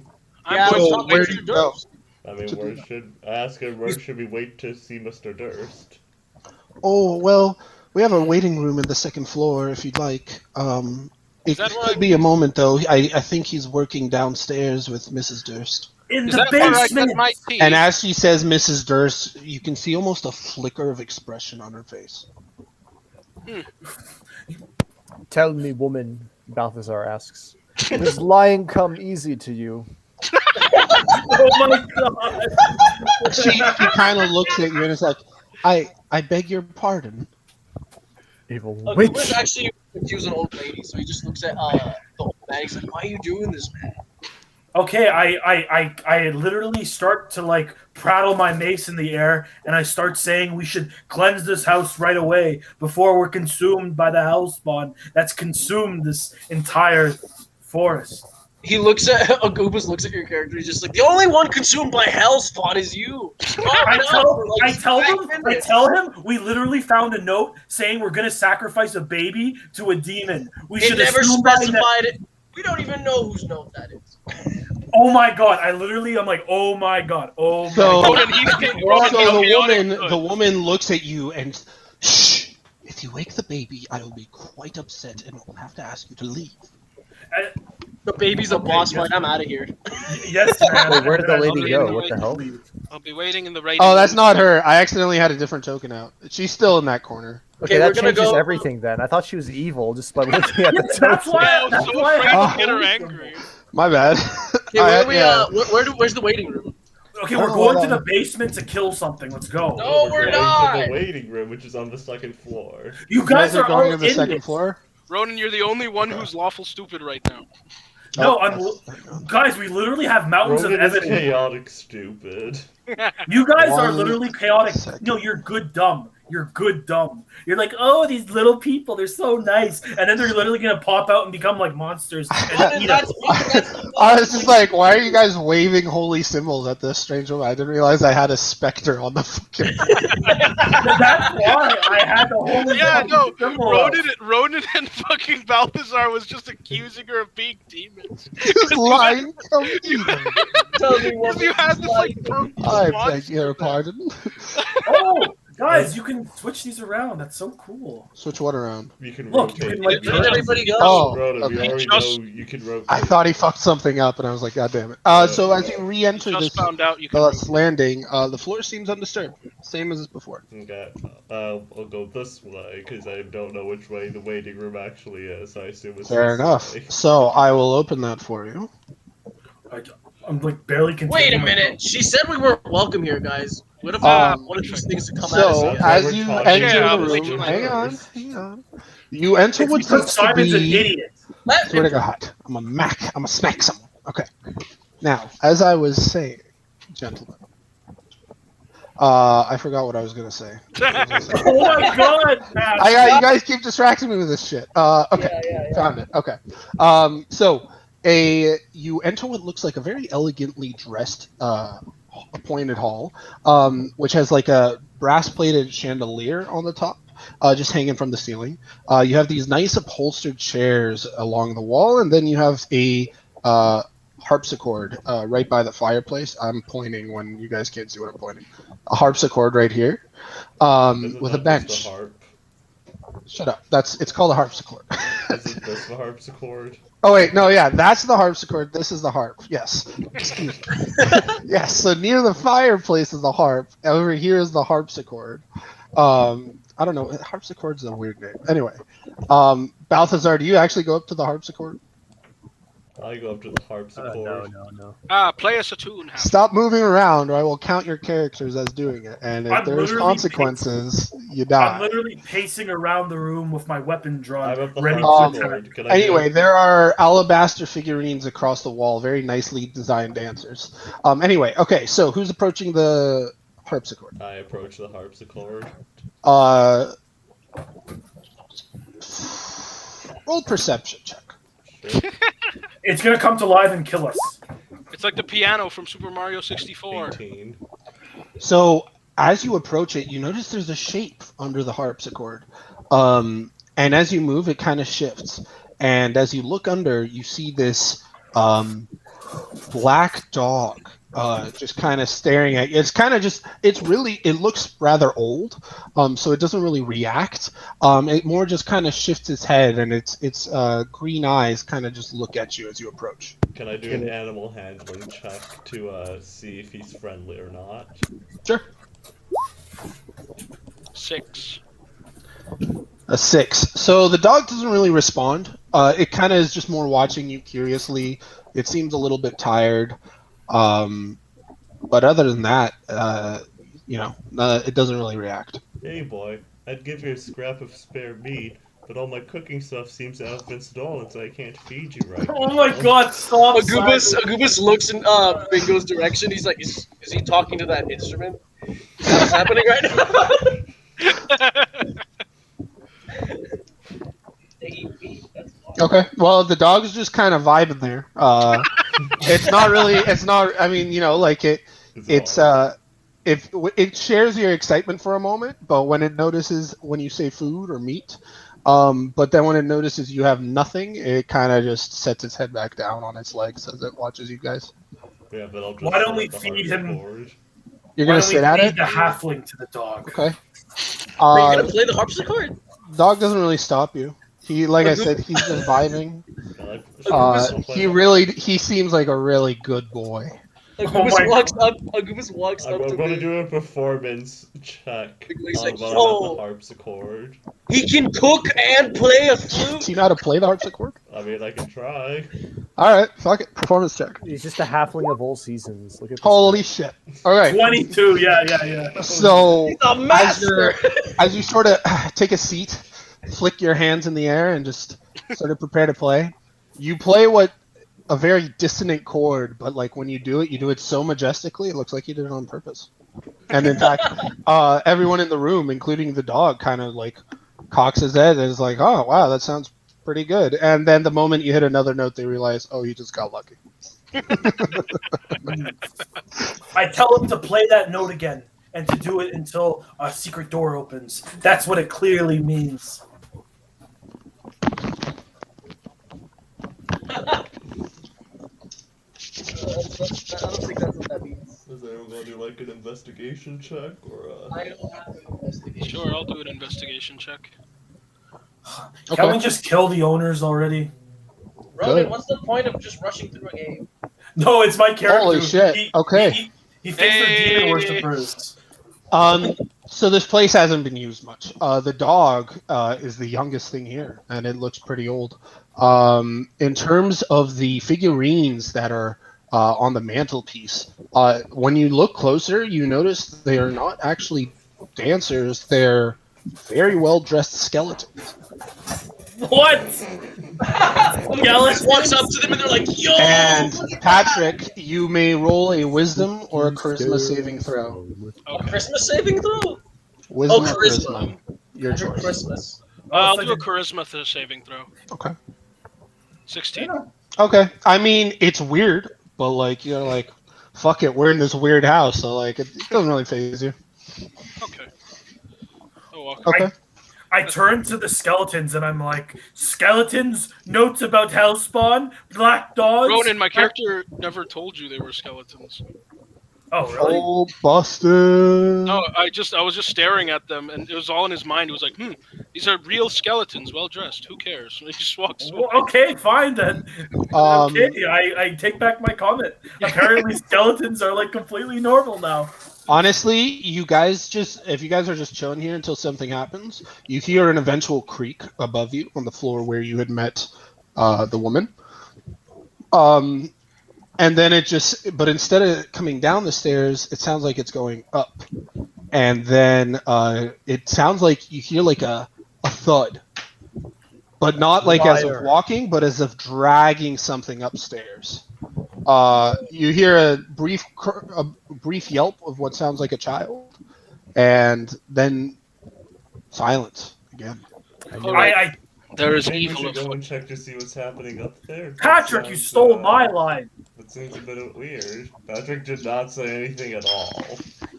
[SPEAKER 2] Yeah,
[SPEAKER 1] I'm
[SPEAKER 2] let's
[SPEAKER 1] going
[SPEAKER 2] talk
[SPEAKER 3] where
[SPEAKER 2] to
[SPEAKER 3] do you
[SPEAKER 2] Mr.
[SPEAKER 3] go?
[SPEAKER 2] Durst.
[SPEAKER 5] I mean, where should we wait to see Mr. Durst?
[SPEAKER 3] Oh, well, we have a waiting room in the second floor if you'd like. It
[SPEAKER 1] that
[SPEAKER 3] could be a moment, though. I think he's working downstairs with Mrs. Durst.
[SPEAKER 4] In
[SPEAKER 1] Is
[SPEAKER 4] the
[SPEAKER 1] that where I
[SPEAKER 4] basement!
[SPEAKER 1] get my tea?
[SPEAKER 3] And as she says Mrs. Durst, you can see almost a flicker of expression on her face.
[SPEAKER 6] Tell me, woman, Balthazar asks. Does lying come easy to you?
[SPEAKER 4] Oh my god!
[SPEAKER 3] She kind of looks at you and is like, I beg your pardon.
[SPEAKER 6] Evil
[SPEAKER 2] Goopus
[SPEAKER 6] witch.
[SPEAKER 2] actually confused an old lady, so he just looks at the old man. He's like, why are you doing this, man?
[SPEAKER 4] Okay, I literally start to like prattle my mace in the air, and I start saying we should cleanse this house right away before we're consumed by the hellspawn that's consumed this entire forest.
[SPEAKER 2] He looks at Goopus looks at your character. He's just like, the only one consumed by hellspawn is you.
[SPEAKER 4] I tell him we literally found a note saying we're gonna sacrifice a baby to a demon. We
[SPEAKER 2] It
[SPEAKER 4] should
[SPEAKER 2] never
[SPEAKER 4] assume by
[SPEAKER 2] specified it. We don't even know whose note that is.
[SPEAKER 4] Oh my god! I'm like, oh my god, oh my
[SPEAKER 3] So,
[SPEAKER 4] god.
[SPEAKER 1] Ronan, Ronan,
[SPEAKER 3] so
[SPEAKER 1] he's chaotic.
[SPEAKER 3] the woman looks at you and, shh, if you wake the baby, I will be quite upset and will have to ask you to leave.
[SPEAKER 2] The baby's a boss fight. I'm out of here.
[SPEAKER 4] Yes, man.
[SPEAKER 6] Wait, where did the lady
[SPEAKER 1] I'll
[SPEAKER 6] go? What the hell?
[SPEAKER 1] I'll be waiting in the rain.
[SPEAKER 3] Oh, that's not her. I accidentally had a different token out. She's still in that corner.
[SPEAKER 6] Okay,
[SPEAKER 2] we're
[SPEAKER 6] that
[SPEAKER 2] gonna
[SPEAKER 6] changes
[SPEAKER 2] go-
[SPEAKER 6] everything then. I thought she was evil just by looking at the
[SPEAKER 4] That's
[SPEAKER 6] token.
[SPEAKER 4] why.
[SPEAKER 1] I was
[SPEAKER 4] That's
[SPEAKER 1] so
[SPEAKER 4] why.
[SPEAKER 1] afraid
[SPEAKER 3] Oh.
[SPEAKER 1] to get her angry.
[SPEAKER 3] My bad.
[SPEAKER 2] Okay, where do we,
[SPEAKER 3] Yeah.
[SPEAKER 2] where's the waiting room?
[SPEAKER 4] Okay, we're going to the basement to kill something. Let's go.
[SPEAKER 2] No, we're
[SPEAKER 5] going
[SPEAKER 2] not.
[SPEAKER 5] to the waiting room, which is on the second floor.
[SPEAKER 4] You guys are
[SPEAKER 3] going
[SPEAKER 4] all
[SPEAKER 3] to the
[SPEAKER 4] in
[SPEAKER 3] second
[SPEAKER 4] this.
[SPEAKER 3] floor.
[SPEAKER 1] Ronan, you're the only one who's lawful stupid right now.
[SPEAKER 4] No,
[SPEAKER 3] Oh,
[SPEAKER 4] guys, we literally have mountains
[SPEAKER 5] Ronan
[SPEAKER 4] of
[SPEAKER 5] is
[SPEAKER 4] evidence.
[SPEAKER 5] chaotic stupid.
[SPEAKER 4] You guys are
[SPEAKER 3] One
[SPEAKER 4] literally chaotic.
[SPEAKER 3] second.
[SPEAKER 4] No, you're good dumb. you're good dumb. You're like, oh, these little people, they're so nice, and then they're literally gonna pop out and become like monsters. And eat us.
[SPEAKER 3] I was just like, why are you guys waving holy symbols at this strange woman? I didn't realize I had a specter on the fucking.
[SPEAKER 4] That's why I had the holy
[SPEAKER 1] Yeah, no,
[SPEAKER 4] symbol out.
[SPEAKER 1] Ronan and fucking Balthazar was just accusing her of being demons.
[SPEAKER 3] Just lying.
[SPEAKER 2] Tell me what
[SPEAKER 1] Because you had this like
[SPEAKER 3] I beg your pardon.
[SPEAKER 4] Oh, guys, you can switch these around. That's so cool.
[SPEAKER 3] Switch what around?
[SPEAKER 5] You can
[SPEAKER 4] Look, you
[SPEAKER 5] rotate.
[SPEAKER 4] can like
[SPEAKER 2] Where did everybody go?
[SPEAKER 3] Oh,
[SPEAKER 5] Ronan, you
[SPEAKER 3] okay.
[SPEAKER 5] already
[SPEAKER 1] Just-
[SPEAKER 5] know you can rotate.
[SPEAKER 3] I thought he fucked something up, and I was like, God damn it. So as you re-enter
[SPEAKER 1] just
[SPEAKER 3] this
[SPEAKER 1] found out you can.
[SPEAKER 3] landing, the floor seems undisturbed, same as before.
[SPEAKER 5] Okay, I'll go this way because I don't know which way the waiting room actually is. I assume it's
[SPEAKER 3] Fair
[SPEAKER 5] this
[SPEAKER 3] enough.
[SPEAKER 5] way.
[SPEAKER 3] So I will open that for you.
[SPEAKER 4] I'm like barely containing.
[SPEAKER 2] Wait a
[SPEAKER 4] myself.
[SPEAKER 2] minute. She said we weren't welcome here, guys. What if one of these things come at us
[SPEAKER 3] So
[SPEAKER 2] again?
[SPEAKER 3] as
[SPEAKER 5] We're
[SPEAKER 3] you
[SPEAKER 5] talking
[SPEAKER 3] enter
[SPEAKER 1] about
[SPEAKER 3] the
[SPEAKER 1] it.
[SPEAKER 3] room,
[SPEAKER 1] Yeah,
[SPEAKER 3] hang on. You enter
[SPEAKER 4] It's
[SPEAKER 3] what
[SPEAKER 4] because
[SPEAKER 3] seems to
[SPEAKER 4] Simon's an
[SPEAKER 3] be.
[SPEAKER 4] idiot.
[SPEAKER 2] Let
[SPEAKER 3] Swear to God, I'm a smack someone. Okay. Now, as I was saying, gentlemen, I forgot what I was gonna say.
[SPEAKER 4] Oh my god, Matt.
[SPEAKER 3] You guys keep distracting me with this shit. Okay, found it. Okay. So you enter what looks like a very elegantly dressed appointed hall, which has like a brass-plated chandelier on the top, just hanging from the ceiling. You have these nice upholstered chairs along the wall, and then you have a harpsichord right by the fireplace. I'm pointing when you guys can't see what I'm pointing. A harpsichord right here,
[SPEAKER 5] Isn't
[SPEAKER 3] with a
[SPEAKER 5] that
[SPEAKER 3] bench.
[SPEAKER 5] just the harp?
[SPEAKER 3] Shut up. It's called a harpsichord.
[SPEAKER 5] Isn't this the harpsichord?
[SPEAKER 3] Oh wait, no, yeah, that's the harpsichord. This is the harp. Yes. Excuse me. Yes. So near the fireplace is the harp. Over here is the harpsichord. I don't know. Harpsichord's a weird name. Anyway, Balthazar, do you actually go up to the harpsichord?
[SPEAKER 5] I go up to the harpsichord.
[SPEAKER 6] No.
[SPEAKER 1] Play us a tune. Hal.
[SPEAKER 3] Stop moving around, or I will count your characters as doing it. And if
[SPEAKER 4] I'm
[SPEAKER 3] there's
[SPEAKER 4] literally
[SPEAKER 3] consequences, you
[SPEAKER 4] I'm
[SPEAKER 3] die.
[SPEAKER 4] literally pacing around the room with my weapon drawn,
[SPEAKER 5] I'm at the
[SPEAKER 4] ready to
[SPEAKER 5] harpsichord.
[SPEAKER 4] attack.
[SPEAKER 5] Can I
[SPEAKER 3] Anyway,
[SPEAKER 5] do
[SPEAKER 3] there are alabaster figurines across the wall, very nicely designed dancers. Anyway, okay, so who's approaching the harpsichord?
[SPEAKER 5] I approach the harpsichord.
[SPEAKER 3] Roll perception check.
[SPEAKER 5] Sure.
[SPEAKER 4] It's gonna come to life and kill us.
[SPEAKER 1] It's like the piano from Super Mario 64.
[SPEAKER 5] 18.
[SPEAKER 3] So as you approach it, you notice there's a shape under the harpsichord. And as you move, it kind of shifts. And as you look under, you see this black dog just kind of staring at you. It's kind of just, it looks rather old, so it doesn't really react. It more just kind of shifts its head, and its green eyes kind of just look at you as you approach.
[SPEAKER 5] Can I do an animal handling check to see if he's friendly or not?
[SPEAKER 3] Sure.
[SPEAKER 1] 6.
[SPEAKER 3] A 6. So the dog doesn't really respond. It kind of is just more watching you curiously. It seems a little bit tired. But other than that, it doesn't really react.
[SPEAKER 5] Hey boy, I'd give you a scrap of spare meat, but all my cooking stuff seems to have been stolen, so I can't feed you right
[SPEAKER 4] Oh
[SPEAKER 5] now.
[SPEAKER 4] my god, stop!
[SPEAKER 2] Agubus looks in Bingo's direction. He's like, is he talking to that instrument? Is that what's happening right now? They eat meat. That's fine.
[SPEAKER 3] Okay. Well, the dog's just kind of vibing there. It's not really. It's not. I mean, If it shares your excitement for a moment, but when you say food or meat, but then when it notices you have nothing, it kind of just sets its head back down on its legs as it watches you guys.
[SPEAKER 5] Yeah, but I'll just
[SPEAKER 4] Why don't
[SPEAKER 5] sit
[SPEAKER 4] we
[SPEAKER 5] at the
[SPEAKER 4] feed him-
[SPEAKER 5] harpsichord.
[SPEAKER 3] You're
[SPEAKER 4] Why
[SPEAKER 3] gonna
[SPEAKER 4] don't we
[SPEAKER 3] sit at
[SPEAKER 4] feed
[SPEAKER 3] it.
[SPEAKER 4] the halfling to the dog?
[SPEAKER 3] Okay.
[SPEAKER 2] Are you gonna play the harpsichord?
[SPEAKER 3] Dog doesn't really stop you. He, like I said, he's just vibing. He seems like a really good boy.
[SPEAKER 2] Agubus walks up
[SPEAKER 5] I'm
[SPEAKER 2] to
[SPEAKER 5] gonna
[SPEAKER 2] me.
[SPEAKER 5] do a performance check
[SPEAKER 2] He's
[SPEAKER 5] on
[SPEAKER 2] like,
[SPEAKER 5] the
[SPEAKER 2] "Yo."
[SPEAKER 5] harpsichord.
[SPEAKER 2] He can cook and play a
[SPEAKER 3] Do
[SPEAKER 2] flute.
[SPEAKER 3] you know how to play the harpsichord?
[SPEAKER 5] I mean, I can try.
[SPEAKER 3] All right, fuck it. Performance check.
[SPEAKER 6] He's just a halfling of all seasons. Look at this
[SPEAKER 3] Holy
[SPEAKER 6] guy.
[SPEAKER 3] shit! All right.
[SPEAKER 4] 22, yeah.
[SPEAKER 3] So
[SPEAKER 2] He's a master.
[SPEAKER 3] as you sort of take a seat, flick your hands in the air, and just sort of prepare to play, you play a very dissonant chord, but like when you do it so majestically, it looks like you did it on purpose. And in fact, everyone in the room, including the dog, kind of like cocks his head and is like, "Oh, wow, that sounds pretty good." And then the moment you hit another note, they realize, "Oh, you just got lucky."
[SPEAKER 4] I tell him to play that note again and to do it until a secret door opens. That's what it clearly means.
[SPEAKER 9] I don't think that's what that means.
[SPEAKER 5] Is everyone gonna do like an investigation check or
[SPEAKER 9] I don't have to investigate.
[SPEAKER 1] Sure, I'll do an investigation check.
[SPEAKER 4] Can we just kill the owners already?
[SPEAKER 9] Ronan,
[SPEAKER 3] Good.
[SPEAKER 9] what's the point of just rushing through a game?
[SPEAKER 4] No, it's my character.
[SPEAKER 3] Holy shit. Okay.
[SPEAKER 4] He thinks they're demon worshippers.
[SPEAKER 3] So this place hasn't been used much. The dog is the youngest thing here, and it looks pretty old. In terms of the figurines that are on the mantelpiece, when you look closer, you notice they are not actually dancers. They're very well dressed skeletons.
[SPEAKER 4] What?
[SPEAKER 2] Gallus walks up to them and they're like, yo!
[SPEAKER 3] And Patrick, you may roll a wisdom or a charisma saving throw.
[SPEAKER 1] Okay.
[SPEAKER 9] Christmas saving throw?
[SPEAKER 3] Wisdom
[SPEAKER 9] Oh,
[SPEAKER 3] or
[SPEAKER 9] charisma.
[SPEAKER 3] Your
[SPEAKER 9] I heard
[SPEAKER 3] choice.
[SPEAKER 9] Christmas.
[SPEAKER 1] I'll do a charisma saving throw.
[SPEAKER 3] Okay.
[SPEAKER 1] 16.
[SPEAKER 3] Okay. I mean, it's weird, but like you're like, fuck it, we're in this weird house, so like it doesn't really phase you.
[SPEAKER 1] Okay. Oh, well.
[SPEAKER 3] Okay.
[SPEAKER 4] I turn to the skeletons and I'm like, skeletons, notes about hellspawn, black dogs.
[SPEAKER 1] Ronan, my character never told you they were skeletons.
[SPEAKER 4] Oh, really?
[SPEAKER 3] Oh, busted.
[SPEAKER 1] No, I was just staring at them, and it was all in his mind. He was like, these are real skeletons, well dressed. Who cares? And he just walks away.
[SPEAKER 4] Well, okay, fine then. Okay, I take back my comment. Apparently, skeletons are like completely normal now.
[SPEAKER 3] Honestly, you guys if you guys are just chilling here until something happens, you hear an eventual creak above you on the floor where you had met the woman. And then but instead of coming down the stairs, it sounds like it's going up. And then it sounds like you hear like a thud. But not like as of walking, but as of dragging something upstairs. You hear a brief yelp of what sounds like a child, and then silence again.
[SPEAKER 1] There is
[SPEAKER 5] maybe we
[SPEAKER 1] evil
[SPEAKER 5] should go
[SPEAKER 1] afoot.
[SPEAKER 5] and check to see what's happening up there?
[SPEAKER 4] Patrick, you stole my line.
[SPEAKER 5] That seems a bit weird. Patrick did not say anything at all.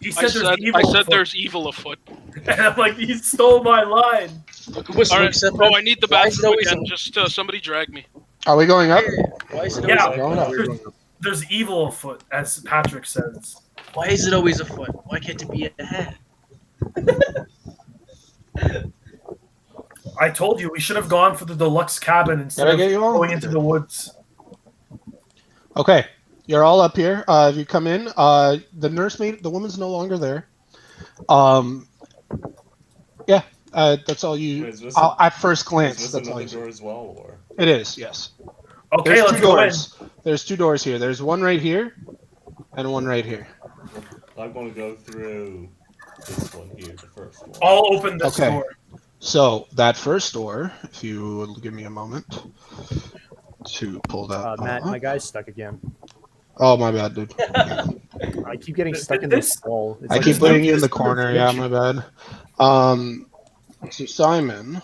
[SPEAKER 4] He
[SPEAKER 1] I
[SPEAKER 4] said, there's evil
[SPEAKER 1] said
[SPEAKER 4] afoot.
[SPEAKER 1] there's evil afoot.
[SPEAKER 4] And I'm like, you stole my line.
[SPEAKER 1] All right, bro, I need the
[SPEAKER 9] Why is it
[SPEAKER 1] bathroom
[SPEAKER 9] always
[SPEAKER 1] again. Just somebody drag me.
[SPEAKER 3] Are we going up?
[SPEAKER 9] Why is it
[SPEAKER 4] Yeah.
[SPEAKER 9] always
[SPEAKER 3] Going up.
[SPEAKER 4] There's evil afoot, as Patrick says.
[SPEAKER 9] Why is it always a foot? Why can't it be a head?
[SPEAKER 4] I told you we should have gone for the deluxe cabin instead
[SPEAKER 3] Did I
[SPEAKER 4] of
[SPEAKER 3] get you all?
[SPEAKER 4] going into the woods.
[SPEAKER 3] Okay, you're all up here. If you come in, the nursemaid, the woman's no longer there. Yeah, that's all you.
[SPEAKER 5] Wait, is this
[SPEAKER 3] At first glance,
[SPEAKER 5] Is this
[SPEAKER 3] that's all
[SPEAKER 5] another
[SPEAKER 3] you.
[SPEAKER 5] door as well, or?
[SPEAKER 3] It is, yes.
[SPEAKER 4] Okay,
[SPEAKER 3] There's
[SPEAKER 4] let's
[SPEAKER 3] two
[SPEAKER 4] go in.
[SPEAKER 3] doors. There's two doors here. There's one right here, and one right here.
[SPEAKER 5] I'm gonna go through this one here, the first one.
[SPEAKER 4] I'll open this
[SPEAKER 3] Okay.
[SPEAKER 4] door.
[SPEAKER 3] So that first door, if you will give me a moment to pull that.
[SPEAKER 6] Matt,
[SPEAKER 3] up.
[SPEAKER 6] my guy's stuck again.
[SPEAKER 3] Oh my bad, dude.
[SPEAKER 6] I keep getting stuck in
[SPEAKER 4] This-
[SPEAKER 6] this wall. It's
[SPEAKER 3] I
[SPEAKER 6] like
[SPEAKER 3] keep
[SPEAKER 6] it's
[SPEAKER 3] putting
[SPEAKER 6] like-
[SPEAKER 3] you in the corner. Yeah, my bad. So Simon,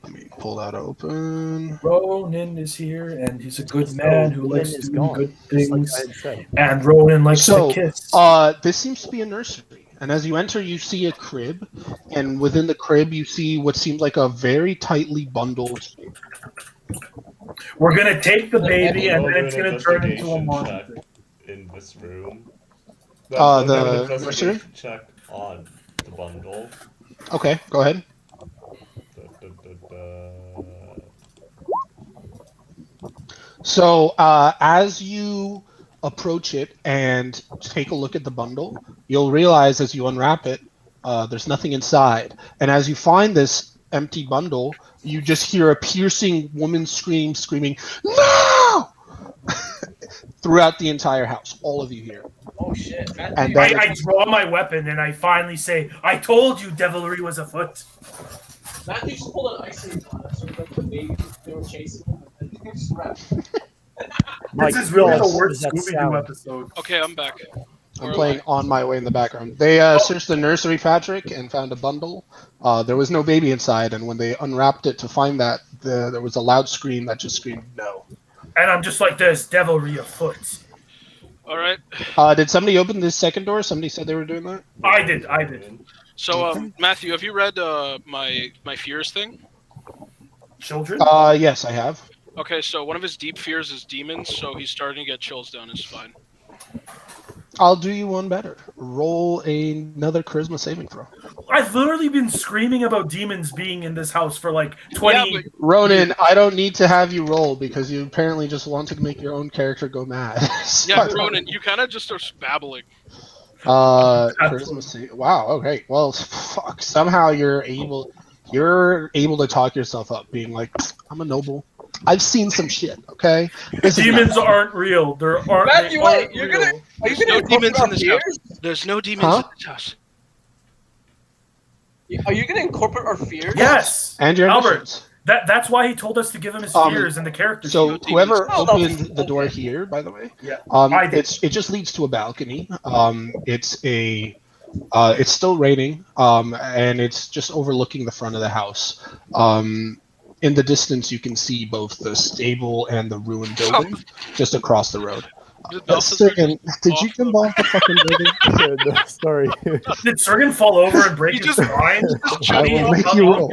[SPEAKER 3] let me pull that open.
[SPEAKER 4] Ronan is here, and he's a good man who
[SPEAKER 6] Lynn
[SPEAKER 4] likes
[SPEAKER 6] is
[SPEAKER 4] doing
[SPEAKER 6] gone,
[SPEAKER 4] good
[SPEAKER 6] just like
[SPEAKER 4] things.
[SPEAKER 6] I had said.
[SPEAKER 4] And Ronan likes
[SPEAKER 3] So,
[SPEAKER 4] to kiss.
[SPEAKER 3] this seems to be a nursery. And as you enter, you see a crib, and within the crib, you see what seems like a very tightly bundled.
[SPEAKER 4] We're gonna take the baby, and
[SPEAKER 5] I'll
[SPEAKER 4] then
[SPEAKER 5] do
[SPEAKER 4] it's
[SPEAKER 5] an
[SPEAKER 4] gonna turn into a
[SPEAKER 5] investigation
[SPEAKER 4] monster.
[SPEAKER 5] check in this room.
[SPEAKER 3] The
[SPEAKER 5] I'll do an
[SPEAKER 3] nursery?
[SPEAKER 5] investigation check on the bundle.
[SPEAKER 3] Okay, go ahead.
[SPEAKER 5] Da, da, da.
[SPEAKER 3] So, as you approach it and take a look at the bundle, you'll realize as you unwrap it, there's nothing inside. And as you find this empty bundle, you just hear a piercing woman screaming, "No!" throughout the entire house. All of you hear.
[SPEAKER 9] Oh shit.
[SPEAKER 3] And then
[SPEAKER 4] I draw my weapon, and I finally say, I told you devilry was afoot.
[SPEAKER 9] Matthew just pulled an ice cream on us, so like the baby they were chasing him, and then he just ran.
[SPEAKER 6] Mike,
[SPEAKER 4] This is really
[SPEAKER 6] yes,
[SPEAKER 4] the worst
[SPEAKER 6] that
[SPEAKER 4] Scooby Doo
[SPEAKER 6] sound.
[SPEAKER 4] episode.
[SPEAKER 1] Okay, I'm back.
[SPEAKER 3] I'm
[SPEAKER 1] Or
[SPEAKER 3] playing
[SPEAKER 1] like-
[SPEAKER 3] On My Way in the background. They searched the nursery, Patrick, and found a bundle. There was no baby inside, and when they unwrapped it to find that, there was a loud scream that just screamed no.
[SPEAKER 4] And I'm just like, there's devilry afoot.
[SPEAKER 1] All right.
[SPEAKER 3] Did somebody open this second door? Somebody said they were doing that?
[SPEAKER 4] I did.
[SPEAKER 1] So,
[SPEAKER 3] Okay.
[SPEAKER 1] Matthew, have you read my fears thing?
[SPEAKER 4] Children?
[SPEAKER 3] Yes, I have.
[SPEAKER 1] Okay, so one of his deep fears is demons, so he's starting to get chills down his spine.
[SPEAKER 3] I'll do you one better. Roll another charisma saving throw.
[SPEAKER 4] I've literally been screaming about demons being in this house for like 20.
[SPEAKER 1] Yeah,
[SPEAKER 3] Ronan, I don't need to have you roll because you apparently just want to make your own character go mad.
[SPEAKER 1] Yeah, Ronan, you kind of just are babbling.
[SPEAKER 3] Charisma save. Wow. Okay. Well, fuck. Somehow you're able to talk yourself up, being like, "I'm a noble. I've seen some shit." Okay. This is
[SPEAKER 4] Demons
[SPEAKER 3] not-
[SPEAKER 4] aren't real.
[SPEAKER 2] Matthew, wait, you're
[SPEAKER 4] real.
[SPEAKER 2] gonna are you
[SPEAKER 1] There's
[SPEAKER 2] gonna
[SPEAKER 1] no
[SPEAKER 2] incorporate
[SPEAKER 1] demons
[SPEAKER 2] our
[SPEAKER 1] in this house.
[SPEAKER 2] fears?
[SPEAKER 1] There's no demons
[SPEAKER 3] Huh?
[SPEAKER 1] in this house.
[SPEAKER 2] Are you gonna incorporate our fears?
[SPEAKER 4] Yes.
[SPEAKER 3] And your
[SPEAKER 4] Albert.
[SPEAKER 3] initials.
[SPEAKER 4] That's why he told us to give him his fears and the character
[SPEAKER 3] So
[SPEAKER 4] sheet.
[SPEAKER 3] whoever
[SPEAKER 2] Oh, that was-
[SPEAKER 3] opened the door here, by the way,
[SPEAKER 4] Yeah, I did.
[SPEAKER 3] it just leads to a balcony. It's still raining, and it's just overlooking the front of the house. In the distance, you can see both the stable and the ruined building just across the road. Sergen, did you jump off the fucking building?
[SPEAKER 6] No, sorry.
[SPEAKER 4] Did Sergen fall over and break
[SPEAKER 1] He
[SPEAKER 4] his
[SPEAKER 1] just-
[SPEAKER 4] spine?
[SPEAKER 3] I will make you roll.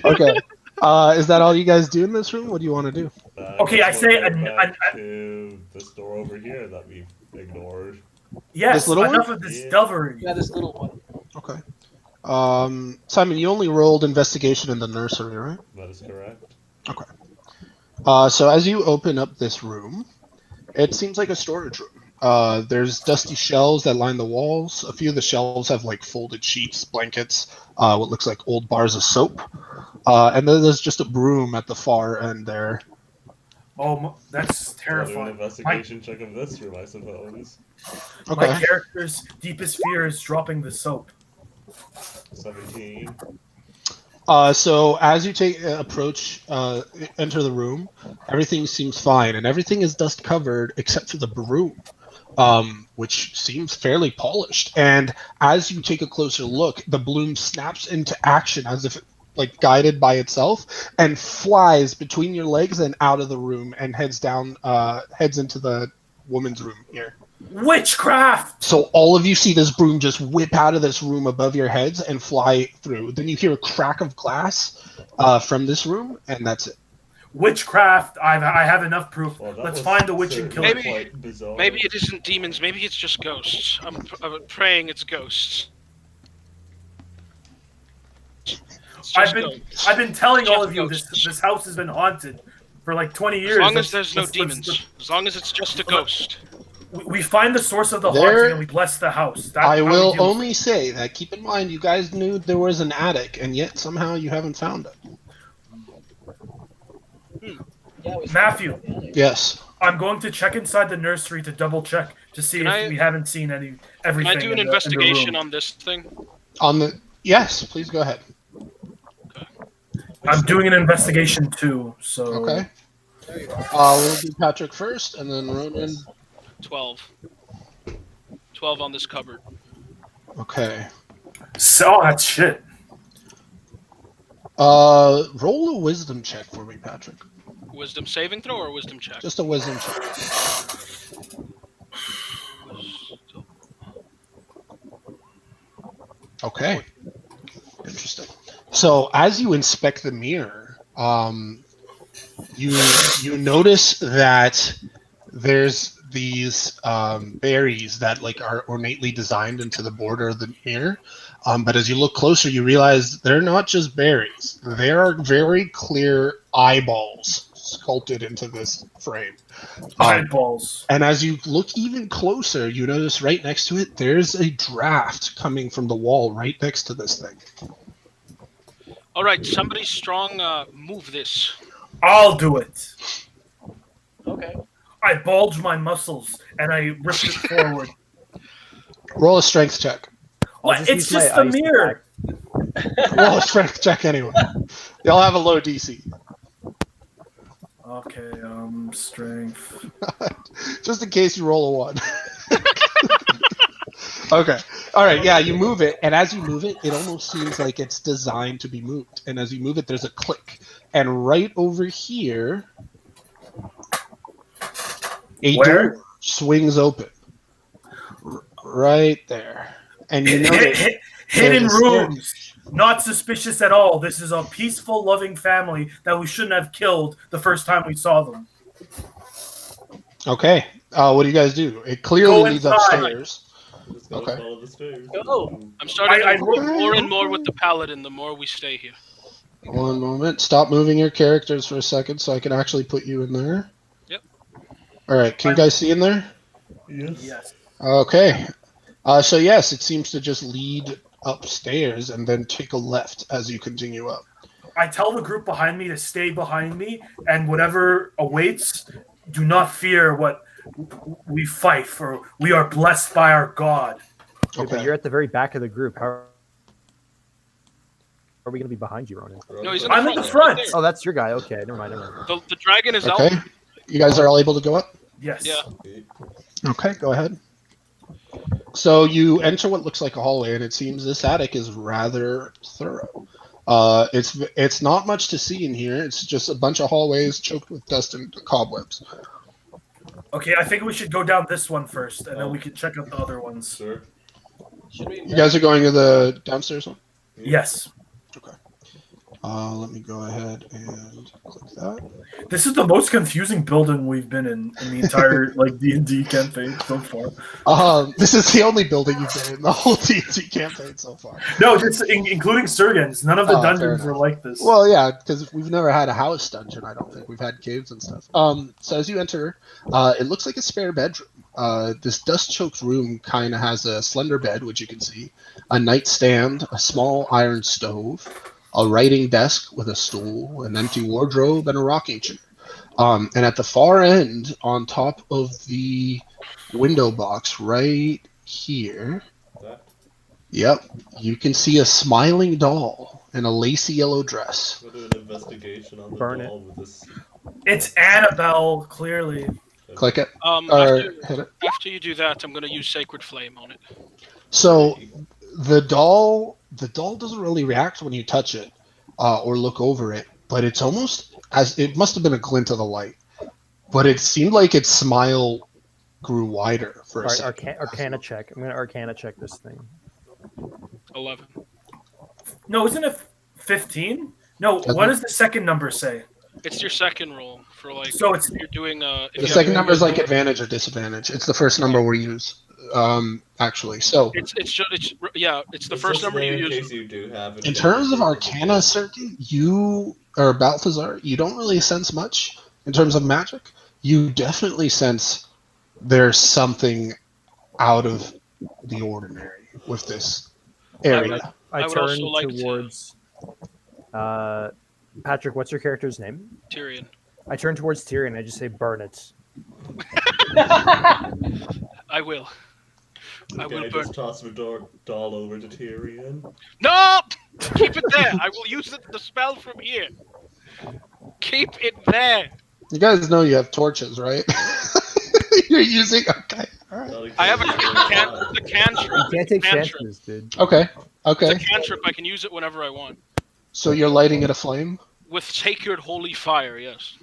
[SPEAKER 3] Okay. Is that all you guys do in this room? What do you want to do?
[SPEAKER 4] Okay, I say
[SPEAKER 5] to this door over here that we ignored.
[SPEAKER 4] Yes,
[SPEAKER 3] This little
[SPEAKER 4] enough
[SPEAKER 3] one?
[SPEAKER 4] of this
[SPEAKER 5] Yeah.
[SPEAKER 4] devilry.
[SPEAKER 2] Yeah, this little one.
[SPEAKER 3] Okay. Simon, you only rolled investigation in the nursery, right?
[SPEAKER 5] That is correct.
[SPEAKER 3] So as you open up this room, it seems like a storage room. There's dusty shelves that line the walls. A few of the shelves have like folded sheets, blankets, what looks like old bars of soap. And then there's just a broom at the far end there.
[SPEAKER 4] Oh, that's
[SPEAKER 5] I'll do an
[SPEAKER 4] terrifying.
[SPEAKER 5] investigation check of this room, I suppose.
[SPEAKER 3] Okay.
[SPEAKER 4] My character's deepest fear is dropping the soap.
[SPEAKER 5] 17.
[SPEAKER 3] So as you enter the room, everything seems fine, and everything is dust covered except for the broom, which seems fairly polished. And as you take a closer look, the broom snaps into action as if like guided by itself, and flies between your legs and out of the room and heads into the woman's room here.
[SPEAKER 4] Witchcraft!
[SPEAKER 3] So all of you see this broom just whip out of this room above your heads and fly through. Then you hear a crack of glass from this room, and that's it.
[SPEAKER 4] Witchcraft! I have enough proof.
[SPEAKER 5] Well, that
[SPEAKER 4] Let's
[SPEAKER 5] was
[SPEAKER 4] find the witch and kill
[SPEAKER 5] certainly
[SPEAKER 4] her.
[SPEAKER 1] Maybe-
[SPEAKER 5] quite bizarre.
[SPEAKER 1] Maybe it isn't demons. Maybe it's just ghosts. I'm praying it's ghosts. It's just ghosts.
[SPEAKER 4] I've been telling all
[SPEAKER 1] Just
[SPEAKER 4] of you
[SPEAKER 1] ghosts.
[SPEAKER 4] this house has been haunted for like 20 years.
[SPEAKER 1] As long
[SPEAKER 4] Let's-
[SPEAKER 1] as there's no
[SPEAKER 4] let's-
[SPEAKER 1] demons. As long as it's just a ghost.
[SPEAKER 4] we find the source of the
[SPEAKER 3] There-
[SPEAKER 4] haunting and we bless the house. That's
[SPEAKER 3] I
[SPEAKER 4] how we
[SPEAKER 3] will
[SPEAKER 4] deal with
[SPEAKER 3] only say that keep in mind you guys knew there was an attic, and yet somehow you haven't found it.
[SPEAKER 2] Yeah,
[SPEAKER 4] it. Matthew,
[SPEAKER 3] Yes.
[SPEAKER 4] I'm going to check inside the nursery to double check to see
[SPEAKER 1] Can
[SPEAKER 4] if
[SPEAKER 1] I-
[SPEAKER 4] we haven't seen
[SPEAKER 1] Can
[SPEAKER 4] everything.
[SPEAKER 1] I do an
[SPEAKER 4] in the
[SPEAKER 1] investigation
[SPEAKER 4] room.
[SPEAKER 1] on this thing?
[SPEAKER 3] Yes, please go ahead.
[SPEAKER 4] I'm doing an investigation too. So
[SPEAKER 3] Okay. We'll do Patrick first, and then Ronan.
[SPEAKER 1] 12. 12 on this cupboard.
[SPEAKER 3] Okay.
[SPEAKER 4] So that's shit.
[SPEAKER 3] Roll a wisdom check for me, Patrick.
[SPEAKER 1] Wisdom saving throw or wisdom check?
[SPEAKER 3] Just a wisdom check. Okay. Interesting. So as you inspect the mirror, you notice that there's these berries that like are ornately designed into the border of the mirror. But as you look closer, you realize they're not just berries. They are very clear eyeballs sculpted into this frame.
[SPEAKER 4] Eyeballs.
[SPEAKER 3] And as you look even closer, you notice right next to it, there's a draft coming from the wall right next to this thing.
[SPEAKER 1] All right, somebody strong, move this.
[SPEAKER 4] I'll do it.
[SPEAKER 2] Okay.
[SPEAKER 4] I bulge my muscles and I rip it forward.
[SPEAKER 3] Roll a strength check.
[SPEAKER 4] What?
[SPEAKER 6] just
[SPEAKER 4] It's
[SPEAKER 6] use my
[SPEAKER 4] just a
[SPEAKER 6] ice
[SPEAKER 4] mirror.
[SPEAKER 3] Roll a strength check anyway. They'll have a low DC.
[SPEAKER 4] Okay, strength.
[SPEAKER 3] Just in case you roll a 1. Okay. All right. Yeah, you move it, and as you move it, it almost seems like it's designed to be moved. And as you move it, there's a click, and right over here, a
[SPEAKER 4] Where?
[SPEAKER 3] door swings open. Right there, and you know that
[SPEAKER 4] Hidden
[SPEAKER 3] there's a stair-
[SPEAKER 4] rooms. Not suspicious at all. This is a peaceful, loving family that we shouldn't have killed the first time we saw them.
[SPEAKER 3] Okay. What do you guys do? It clearly
[SPEAKER 4] Go
[SPEAKER 3] leads
[SPEAKER 4] inside.
[SPEAKER 3] upstairs.
[SPEAKER 5] Just gotta
[SPEAKER 3] Okay.
[SPEAKER 5] follow the stairs.
[SPEAKER 9] Go.
[SPEAKER 1] I'm starting
[SPEAKER 4] I
[SPEAKER 1] to
[SPEAKER 4] look-
[SPEAKER 1] move more and more with the paladin the more we stay here.
[SPEAKER 3] One moment. Stop moving your characters for a second so I can actually put you in there.
[SPEAKER 1] Yep.
[SPEAKER 3] All right. Can you guys see in there?
[SPEAKER 5] Yes.
[SPEAKER 4] Yes.
[SPEAKER 3] Okay. So yes, it seems to just lead upstairs and then take a left as you continue up.
[SPEAKER 4] I tell the group behind me to stay behind me, and whatever awaits, do not fear what we fight for. We are blessed by our God.
[SPEAKER 6] But
[SPEAKER 3] Okay.
[SPEAKER 6] you're at the very back of the group. How are we going to be behind you, Ronan?
[SPEAKER 1] No, he's in
[SPEAKER 4] I'm
[SPEAKER 1] the
[SPEAKER 4] in the
[SPEAKER 1] front.
[SPEAKER 4] front.
[SPEAKER 6] Oh, that's your guy. Okay, never mind.
[SPEAKER 1] The dragon is
[SPEAKER 3] Okay.
[SPEAKER 1] out.
[SPEAKER 3] You guys are all able to go up?
[SPEAKER 4] Yes.
[SPEAKER 1] Yeah.
[SPEAKER 3] Okay, go ahead. So you enter what looks like a hallway, and it seems this attic is rather thorough. It's not much to see in here. It's just a bunch of hallways choked with dust and cobwebs.
[SPEAKER 4] Okay, I think we should go down this one first, and then we can check out the other ones.
[SPEAKER 5] Sure.
[SPEAKER 9] Should we?
[SPEAKER 3] You guys are going to the downstairs one?
[SPEAKER 4] Yes.
[SPEAKER 3] Let me go ahead and click that.
[SPEAKER 4] This is the most confusing building we've been in the entire like D&D campaign so far.
[SPEAKER 3] This is the only building you've been in the whole D&D campaign so far.
[SPEAKER 4] No, just including Surgens. None of the
[SPEAKER 3] Oh, fair
[SPEAKER 4] dungeons
[SPEAKER 3] enough.
[SPEAKER 4] are like this.
[SPEAKER 3] Well, yeah, because we've never had a house dungeon, I don't think. We've had caves and stuff. So as you enter, it looks like a spare bedroom. This dust-choked room kind of has a slender bed, which you can see, a nightstand, a small iron stove, a writing desk with a stool, an empty wardrobe, and a rocking chair. And at the far end, on top of the window box right here,
[SPEAKER 5] That.
[SPEAKER 3] yep, you can see a smiling doll in a lacy yellow dress.
[SPEAKER 5] We'll do an investigation on the
[SPEAKER 6] Burn it.
[SPEAKER 5] doll with this.
[SPEAKER 4] It's Annabelle, clearly.
[SPEAKER 3] Click it, or hit it.
[SPEAKER 1] After you do that, I'm going to use Sacred Flame on it.
[SPEAKER 3] So the doll doesn't really react when you touch it or look over it, but it's almost as it must have been a glint of the light, but it seemed like its smile grew wider for a
[SPEAKER 6] All right,
[SPEAKER 3] second.
[SPEAKER 6] Arcana check. I'm going to Arcana check this thing.
[SPEAKER 1] 11.
[SPEAKER 4] No, isn't it 15? No, what does the second number say?
[SPEAKER 1] It's your second roll for like.
[SPEAKER 4] So it's-
[SPEAKER 1] if you're doing if
[SPEAKER 3] The
[SPEAKER 1] you
[SPEAKER 3] second
[SPEAKER 1] have-
[SPEAKER 3] number is like advantage or disadvantage. It's the first number we use, actually. So
[SPEAKER 1] It's the
[SPEAKER 5] It's
[SPEAKER 1] first
[SPEAKER 5] just
[SPEAKER 1] number
[SPEAKER 5] there
[SPEAKER 1] you
[SPEAKER 5] in
[SPEAKER 1] use.
[SPEAKER 5] case you do have it.
[SPEAKER 3] in terms of Arcana Circuit, you or Balthazar, you don't really sense much in terms of magic. You definitely sense there's something out of the ordinary with this area.
[SPEAKER 6] I
[SPEAKER 1] would
[SPEAKER 6] turn
[SPEAKER 1] also like to-
[SPEAKER 6] towards. Patrick, what's your character's name?
[SPEAKER 1] Tyrion.
[SPEAKER 6] I turn towards Tyrion. I just say, "Burn it."
[SPEAKER 1] I will. I
[SPEAKER 5] Okay,
[SPEAKER 1] will
[SPEAKER 5] I
[SPEAKER 1] burn.
[SPEAKER 5] just toss the doll over to Tyrion.
[SPEAKER 1] No! Keep it there. I will use the spell from here. Keep it there.
[SPEAKER 3] You guys know you have torches, right? You're using okay. All right.
[SPEAKER 5] Not
[SPEAKER 1] I have a
[SPEAKER 5] exactly.
[SPEAKER 1] cantrip.
[SPEAKER 6] You can't take
[SPEAKER 1] Cantrip.
[SPEAKER 6] chances, dude.
[SPEAKER 3] Okay.
[SPEAKER 1] It's
[SPEAKER 3] Okay.
[SPEAKER 1] a cantrip. I can use it whenever I want.
[SPEAKER 3] So you're lighting it aflame?
[SPEAKER 1] With sacred holy fire, yes.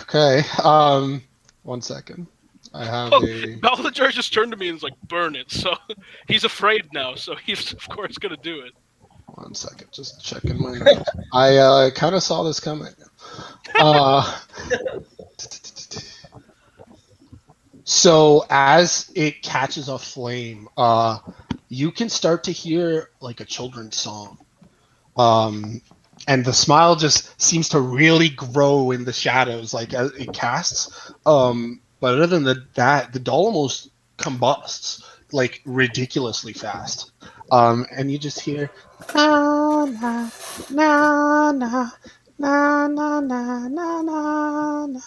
[SPEAKER 3] Okay. 1 second. I have
[SPEAKER 1] Oh,
[SPEAKER 3] a
[SPEAKER 1] Balthazar just turned to me and was like, burn it. So he's afraid now, so he's of course gonna do it.
[SPEAKER 3] 1 second, just checking my notes. I kind of saw this coming. So as it catches a flame, you can start to hear like a children's song. And the smile just seems to really grow in the shadows, like as it casts. But other than that, the doll almost combusts like ridiculously fast. And you just hear na na na na na na na na na,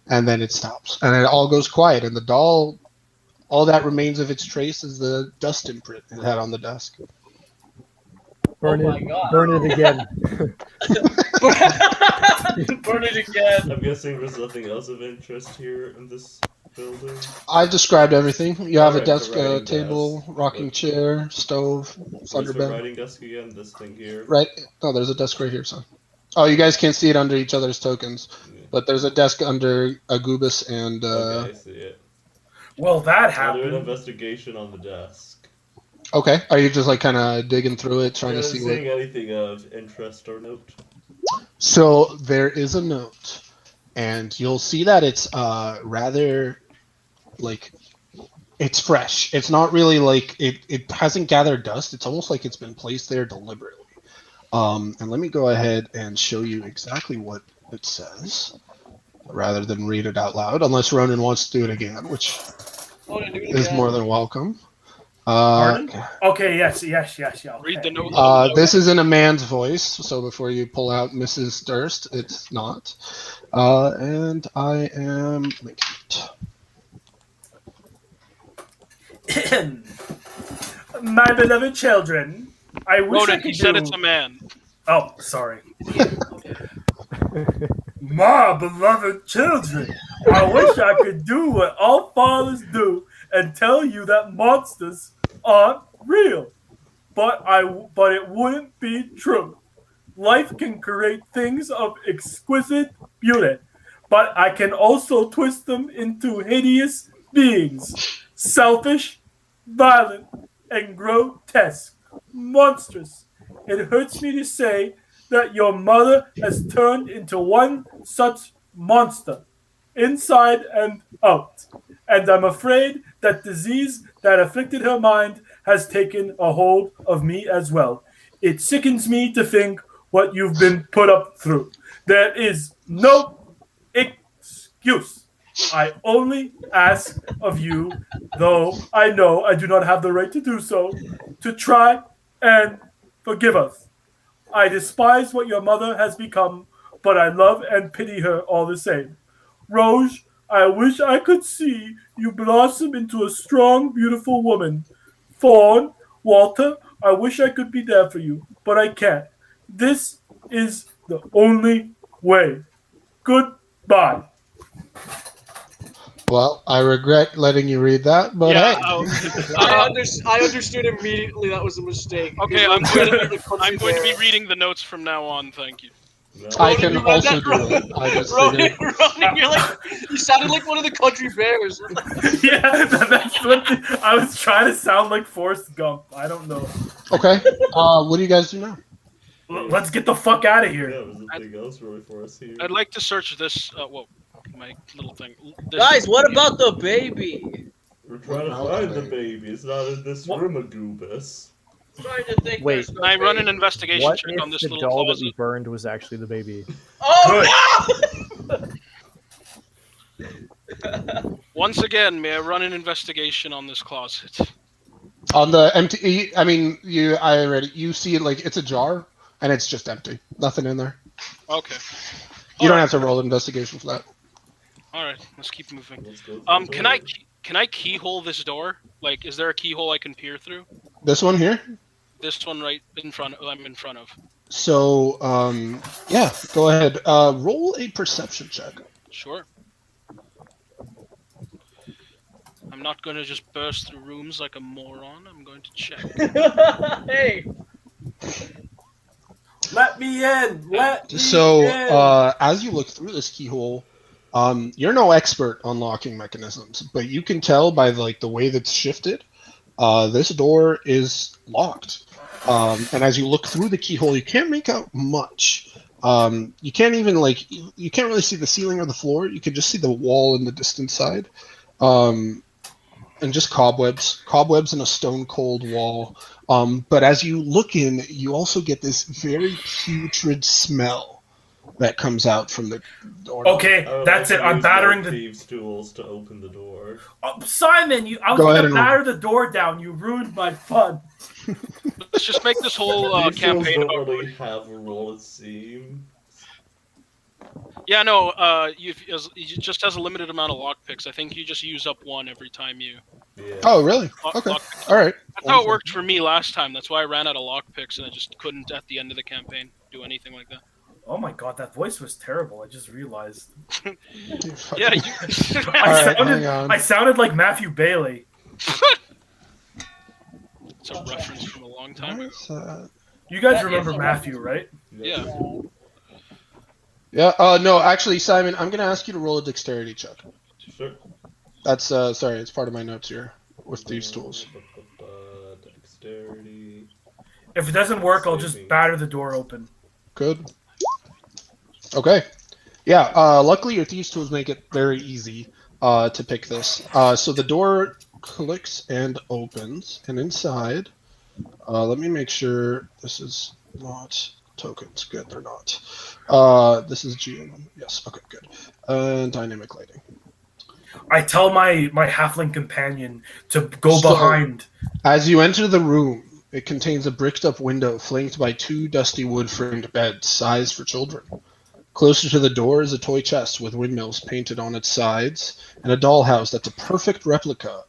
[SPEAKER 3] and then it stops, and it all goes quiet. And the doll, all that remains of its trace is the dust imprint it had on the desk.
[SPEAKER 6] Burn
[SPEAKER 9] Oh
[SPEAKER 6] it.
[SPEAKER 9] my God.
[SPEAKER 6] Burn it again.
[SPEAKER 9] Burn it again.
[SPEAKER 5] I'm guessing there's nothing else of interest here in this. building?
[SPEAKER 3] I described everything. You have a
[SPEAKER 5] Alright, the
[SPEAKER 3] desk,
[SPEAKER 5] writing
[SPEAKER 3] table,
[SPEAKER 5] desk.
[SPEAKER 3] rocking chair, stove,
[SPEAKER 5] Where's
[SPEAKER 3] thunder
[SPEAKER 5] the
[SPEAKER 3] bed.
[SPEAKER 5] writing desk again? This thing here?
[SPEAKER 3] Right? No, there's a desk right here, son. Oh, you guys can't see it under each other's tokens,
[SPEAKER 5] Yeah.
[SPEAKER 3] but there's a desk under Agubus and.
[SPEAKER 5] Okay, I see it.
[SPEAKER 4] Well, that
[SPEAKER 5] I'll do an
[SPEAKER 4] happened.
[SPEAKER 5] investigation on the desk.
[SPEAKER 3] Okay. Are you just like kind of digging through it, trying to see what?
[SPEAKER 5] Seeing anything of interest or note?
[SPEAKER 3] So there is a note, and you'll see that it's rather like it's fresh. It's not really like it hasn't gathered dust. It's almost like it's been placed there deliberately. And let me go ahead and show you exactly what it says, rather than read it out loud. Unless Ronan wants to do it again, which is more than welcome.
[SPEAKER 4] Pardon? Okay, yes. Okay.
[SPEAKER 1] Read the note.
[SPEAKER 3] This is in a man's voice, so before you pull out Mrs. Durst, it's not. And I am making
[SPEAKER 4] it. My beloved children, I wish
[SPEAKER 1] Ronan,
[SPEAKER 4] I could
[SPEAKER 1] he said
[SPEAKER 4] do...
[SPEAKER 1] it's a man.
[SPEAKER 4] Oh, sorry. My beloved children, I wish I could do what all fathers do and tell you that monsters aren't real. But it wouldn't be true. Life can create things of exquisite beauty, but I can also twist them into hideous beings, selfish, violent, and grotesque, monstrous. It hurts me to say that your mother has turned into one such monster, inside and out. And I'm afraid that disease that afflicted her mind has taken a hold of me as well. It sickens me to think what you've been put up through. There is no excuse. I only ask of you, though I know I do not have the right to do so, to try and forgive us. I despise what your mother has become, but I love and pity her all the same. Rose, I wish I could see you blossom into a strong, beautiful woman. Fawn, Walter, I wish I could be there for you, but I can't. This is the only way. Goodbye.
[SPEAKER 3] Well, I regret letting you read that, but
[SPEAKER 1] Yeah,
[SPEAKER 3] hey.
[SPEAKER 2] I understood immediately that was a mistake.
[SPEAKER 1] Okay, I'm going to be reading the notes from now on. Thank you.
[SPEAKER 5] No.
[SPEAKER 3] I can
[SPEAKER 2] You read
[SPEAKER 3] also
[SPEAKER 2] that,
[SPEAKER 3] do
[SPEAKER 2] Ronan?
[SPEAKER 3] it. I just
[SPEAKER 2] Ronan,
[SPEAKER 3] figured.
[SPEAKER 2] you sounded like one of the country bears.
[SPEAKER 4] Yeah, that's what I was trying to sound like Forrest Gump. I don't know.
[SPEAKER 3] Okay. What do you guys do now?
[SPEAKER 4] Let's get the fuck out of
[SPEAKER 5] Yeah,
[SPEAKER 4] here.
[SPEAKER 5] there's nothing else really for us here.
[SPEAKER 1] I'd like to search this. Whoa, my little thing. This,
[SPEAKER 2] Guys, what about the baby?
[SPEAKER 5] We're trying to find the baby. It's not in this room, Agubus.
[SPEAKER 2] Trying to think.
[SPEAKER 6] Wait,
[SPEAKER 2] there's no
[SPEAKER 1] Can I run
[SPEAKER 2] baby.
[SPEAKER 1] an investigation
[SPEAKER 6] What
[SPEAKER 1] check
[SPEAKER 6] if
[SPEAKER 1] on this
[SPEAKER 6] the
[SPEAKER 1] little
[SPEAKER 6] doll that
[SPEAKER 1] closet?
[SPEAKER 6] we burned was actually the baby?
[SPEAKER 2] Oh
[SPEAKER 1] Once again, may I run an investigation on this closet?
[SPEAKER 3] On the empty, I mean, you see it like it's a jar and it's just empty. Nothing in there.
[SPEAKER 1] Okay.
[SPEAKER 3] You don't have to roll an investigation for that.
[SPEAKER 1] All right, let's keep moving.
[SPEAKER 5] Let's go through the
[SPEAKER 1] Can I keyhole this door? Like, is there a keyhole I can peer through?
[SPEAKER 3] This one here?
[SPEAKER 1] This one right in front. I'm in front of.
[SPEAKER 3] So, yeah, go ahead. Roll a perception check.
[SPEAKER 1] Sure. I'm not going to just burst through rooms like a moron. I'm going to check.
[SPEAKER 2] Hey.
[SPEAKER 4] Let me in. Let me
[SPEAKER 3] So,
[SPEAKER 4] in.
[SPEAKER 3] as you look through this keyhole, you're no expert on locking mechanisms, but you can tell by like the way that's shifted, this door is locked. And as you look through the keyhole, you can't make out much. You can't even you can't really see the ceiling or the floor. You can just see the wall in the distant side. And just cobwebs in a stone cold wall. But as you look in, you also get this very putrid smell that comes out from the door.
[SPEAKER 4] Okay, that's it. I'm battering the
[SPEAKER 5] thieves' tools to open the door.
[SPEAKER 4] Simon. I was
[SPEAKER 3] Go ahead
[SPEAKER 4] gonna
[SPEAKER 3] and
[SPEAKER 4] batter the door down. You ruined my fun.
[SPEAKER 1] Let's just make this whole
[SPEAKER 5] Thieves' tools
[SPEAKER 1] campaign
[SPEAKER 5] don't
[SPEAKER 1] about.
[SPEAKER 5] really have a role, it seems.
[SPEAKER 1] Yeah, no. It just has a limited amount of lockpicks. I think you just use up one every time you.
[SPEAKER 5] Yeah.
[SPEAKER 3] Oh, really? Okay.
[SPEAKER 1] Lockpicks.
[SPEAKER 3] All right.
[SPEAKER 1] That's how it worked for me last time. That's why I ran out of lockpicks and I just couldn't at the end of the campaign do anything like that.
[SPEAKER 4] Oh my god, that voice was terrible. I just realized.
[SPEAKER 1] Yeah, you.
[SPEAKER 3] hang on.
[SPEAKER 4] I sounded like Matthew Bailey.
[SPEAKER 1] It's a reference from a long time ago.
[SPEAKER 4] You guys
[SPEAKER 9] That
[SPEAKER 4] remember
[SPEAKER 9] is a
[SPEAKER 4] Matthew,
[SPEAKER 9] reference.
[SPEAKER 4] right?
[SPEAKER 1] Yeah.
[SPEAKER 3] Yeah. No, actually, Simon, I'm gonna ask you to roll a dexterity check.
[SPEAKER 5] Sure.
[SPEAKER 3] That's sorry, it's part of my notes here with these tools.
[SPEAKER 5] Dexterity.
[SPEAKER 4] If it doesn't work, I'll just batter the door open.
[SPEAKER 3] Good. Okay. Yeah. Luckily, your thieves tools make it very easy to pick this. So the door clicks and opens, and inside, let me make sure this is not tokens. Good, they're not. This is GM. Yes. Okay. Good. Dynamic lighting.
[SPEAKER 4] I tell my halfling companion to go behind.
[SPEAKER 3] As you enter the room, it contains a bricked-up window flanked by 2 dusty wood-framed beds, sized for children. Closer to the door is a toy chest with windmills painted on its sides, and a dollhouse that's a perfect replica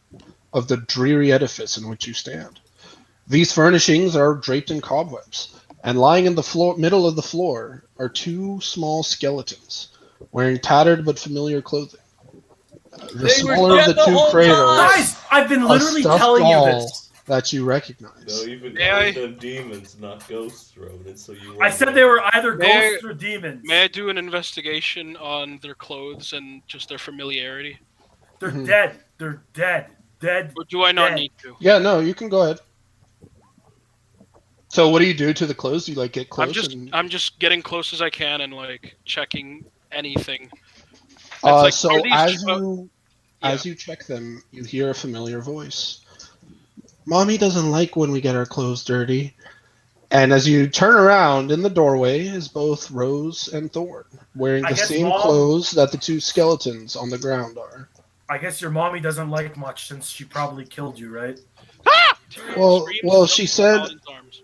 [SPEAKER 3] of the dreary edifice in which you stand. These furnishings are draped in cobwebs, and lying in the middle of the floor are 2 small skeletons, wearing tattered but familiar clothing. The smaller of the 2 cradles,
[SPEAKER 4] Guys, I've been literally
[SPEAKER 3] stuffed
[SPEAKER 4] telling you
[SPEAKER 3] doll
[SPEAKER 4] this.
[SPEAKER 3] that you recognize.
[SPEAKER 5] No, you've been
[SPEAKER 1] May I-
[SPEAKER 5] calling them demons, not ghosts, Ronan, so you
[SPEAKER 4] I said they were either
[SPEAKER 1] May-
[SPEAKER 4] ghosts or demons.
[SPEAKER 1] May I do an investigation on their clothes and just their familiarity?
[SPEAKER 4] They're
[SPEAKER 3] Mhm.
[SPEAKER 4] dead. They're dead. Dead.
[SPEAKER 1] Or do I not
[SPEAKER 4] Dead.
[SPEAKER 1] need to?
[SPEAKER 3] Yeah, no, you can go ahead. So what do you do to the clothes? Do you like get close?
[SPEAKER 1] I'm just getting close as I can and like checking anything.
[SPEAKER 3] So
[SPEAKER 1] are these
[SPEAKER 3] as you check them, you hear a familiar voice. Mommy doesn't like when we get our clothes dirty. And as you turn around, in the doorway is both Rose and Thorn, wearing
[SPEAKER 4] I
[SPEAKER 3] the
[SPEAKER 4] guess
[SPEAKER 3] same
[SPEAKER 4] Mom-
[SPEAKER 3] clothes that the 2 skeletons on the ground are.
[SPEAKER 4] I guess your mommy doesn't like much since she probably killed you, right?
[SPEAKER 3] Well,
[SPEAKER 1] Screams
[SPEAKER 3] well,
[SPEAKER 1] and
[SPEAKER 3] she
[SPEAKER 1] jumps in
[SPEAKER 3] said
[SPEAKER 1] Paladin's arms.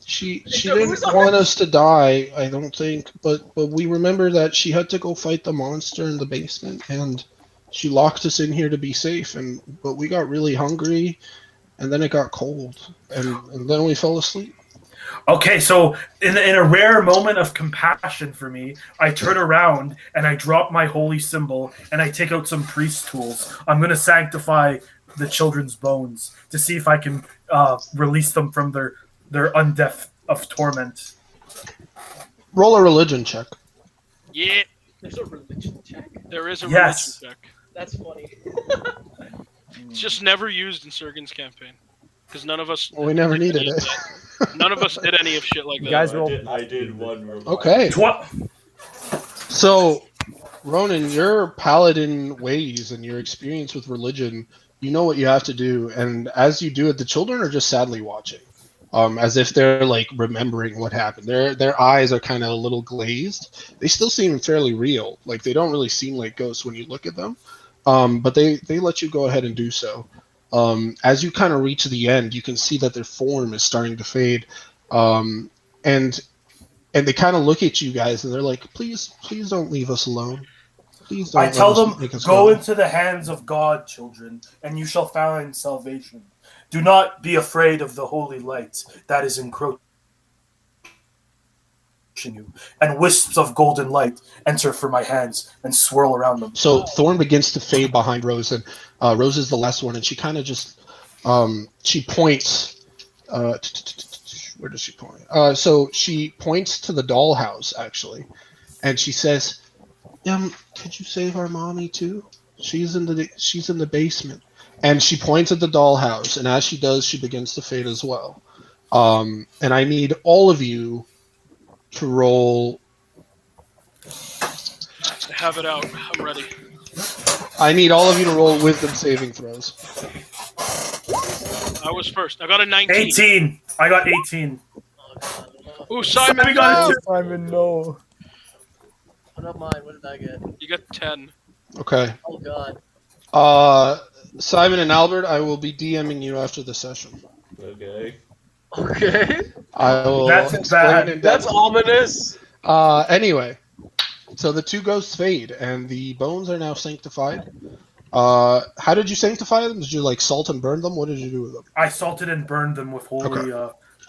[SPEAKER 3] she
[SPEAKER 9] So
[SPEAKER 3] didn't
[SPEAKER 9] who's
[SPEAKER 3] want us to die, I don't think, but we remember that she had to go fight the monster in the basement, and she locked us in here to be safe. But we got really hungry, and then it got cold, and then we fell asleep.
[SPEAKER 4] Okay, so in a rare moment of compassion for me, I turn around and I drop my holy symbol and I take out some priest tools. I'm going to sanctify the children's bones to see if I can release them from their undeath of torment.
[SPEAKER 3] Roll a religion check.
[SPEAKER 1] Yeah,
[SPEAKER 9] There's a religion check.
[SPEAKER 1] there is a
[SPEAKER 4] Yes.
[SPEAKER 1] religion check.
[SPEAKER 9] That's funny.
[SPEAKER 1] It's just never used in Sergen's campaign. Because none of us
[SPEAKER 3] Well, we never
[SPEAKER 1] did
[SPEAKER 3] needed
[SPEAKER 1] any of
[SPEAKER 3] it.
[SPEAKER 1] that. None of us did any of shit like
[SPEAKER 6] You
[SPEAKER 1] that.
[SPEAKER 6] guys
[SPEAKER 5] I
[SPEAKER 6] roll.
[SPEAKER 5] did one reminder.
[SPEAKER 3] Okay.
[SPEAKER 4] Tw-
[SPEAKER 3] So, Ronan, your paladin ways and your experience with religion, you know what you have to do, and as you do it, the children are just sadly watching, as if they're like remembering what happened. Their eyes are kind of a little glazed. They still seem fairly real. Like they don't really seem like ghosts when you look at them, but they let you go ahead and do so. As you kind of reach the end, you can see that their form is starting to fade, and they kind of look at you guys and they're like, please don't leave us alone. Please don't
[SPEAKER 4] I tell
[SPEAKER 3] let us
[SPEAKER 4] them,
[SPEAKER 3] make us
[SPEAKER 4] go into the hands of God, children, and you shall find salvation. Do not be afraid of the holy light that is encroaching you, and wisps of golden light enter from my hands and swirl around them.
[SPEAKER 3] So Thorn begins to fade behind Rose, and Rose is the last one, and she kind of just she points. Where does she point? So she points to the dollhouse actually, and she says, "Could you save our mommy too? She's in the basement." And she points at the dollhouse, and as she does, she begins to fade as well. And I need all of you to roll.
[SPEAKER 1] Have it out. I'm ready.
[SPEAKER 3] I need all of you to roll wisdom saving throws.
[SPEAKER 1] I was first. I got a 19.
[SPEAKER 4] 18. I got 18.
[SPEAKER 1] Ooh, Simon,
[SPEAKER 4] Simon got
[SPEAKER 1] no!
[SPEAKER 4] it too.
[SPEAKER 6] Simon, no.
[SPEAKER 9] I don't mind. What did I get?
[SPEAKER 1] You got 10.
[SPEAKER 3] Okay.
[SPEAKER 9] Oh god.
[SPEAKER 3] Simon and Albert, I will be DMing you after the session.
[SPEAKER 5] Okay.
[SPEAKER 2] Okay.
[SPEAKER 3] I will
[SPEAKER 4] That's
[SPEAKER 3] explain
[SPEAKER 4] bad.
[SPEAKER 3] in
[SPEAKER 2] That's
[SPEAKER 3] depth.
[SPEAKER 2] ominous.
[SPEAKER 3] Anyway, so the 2 ghosts fade, and the bones are now sanctified. How did you sanctify them? Did you like salt and burn them? What did you do with them?
[SPEAKER 4] I salted and burned them with holy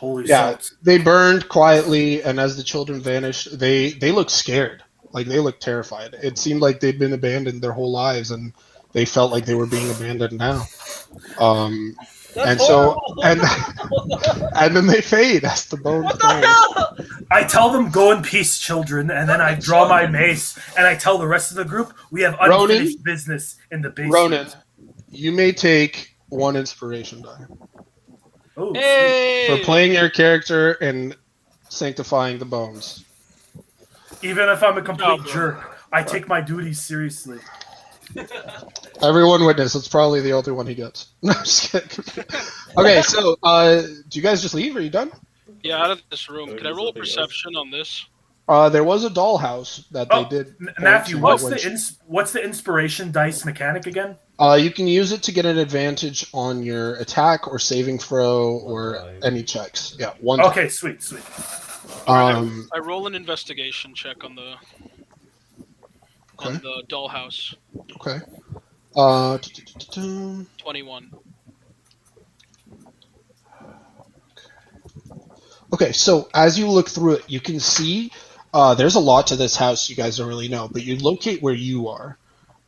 [SPEAKER 4] Holy
[SPEAKER 3] Yeah,
[SPEAKER 4] salts.
[SPEAKER 3] they burned quietly, and as the children vanished, they looked scared. Like, they looked terrified. It seemed like they'd been abandoned their whole lives, and they felt like they were being abandoned now.
[SPEAKER 9] That's
[SPEAKER 3] And so,
[SPEAKER 9] horrible.
[SPEAKER 3] and then they fade as the bones
[SPEAKER 9] What the
[SPEAKER 3] burn.
[SPEAKER 9] hell?
[SPEAKER 4] I tell them, go in peace, children, and then I draw my mace, and I tell the rest of the group, we have unfinished business in the basement.
[SPEAKER 3] Ronan, you may take 1 inspiration die
[SPEAKER 4] Oh,
[SPEAKER 1] Hey!
[SPEAKER 3] for playing your character and sanctifying the bones.
[SPEAKER 4] even if I'm a complete
[SPEAKER 1] Oh, bro.
[SPEAKER 4] jerk, I take my duties seriously.
[SPEAKER 3] Everyone witness. It's probably the only one he gets. No, I'm just kidding. Okay, so do you guys just leave? Are you done?
[SPEAKER 1] Yeah, out of this room. Can I roll a perception on this?
[SPEAKER 3] There was a dollhouse that they did.
[SPEAKER 4] Matthew,
[SPEAKER 3] point
[SPEAKER 4] what's
[SPEAKER 3] to
[SPEAKER 4] what's the inspiration dice mechanic again?
[SPEAKER 3] you can use it to get an advantage on your attack or saving throw or any checks. Yeah, one.
[SPEAKER 4] Okay, sweet.
[SPEAKER 1] I roll an investigation check on the dollhouse.
[SPEAKER 3] Okay.
[SPEAKER 1] 21.
[SPEAKER 3] Okay, so as you look through it, you can see there's a lot to this house you guys don't really know, but you locate where you are.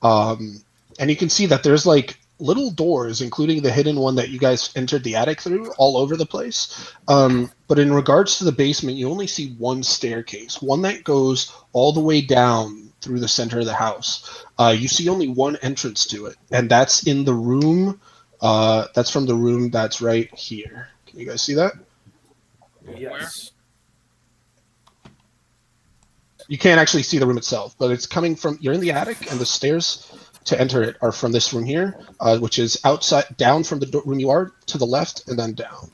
[SPEAKER 3] And you can see that there's like little doors, including the hidden one that you guys entered the attic through, all over the place. But in regards to the basement, you only see one staircase, one that goes all the way down through the center of the house. You see only one entrance to it, and that's in the room. That's from the room that's right here. Can you guys see that?
[SPEAKER 4] Yes.
[SPEAKER 3] You can't actually see the room itself, but it's coming from. You're in the attic, and the stairs to enter it are from this room here, which is outside, down from the room you are to the left, and then down.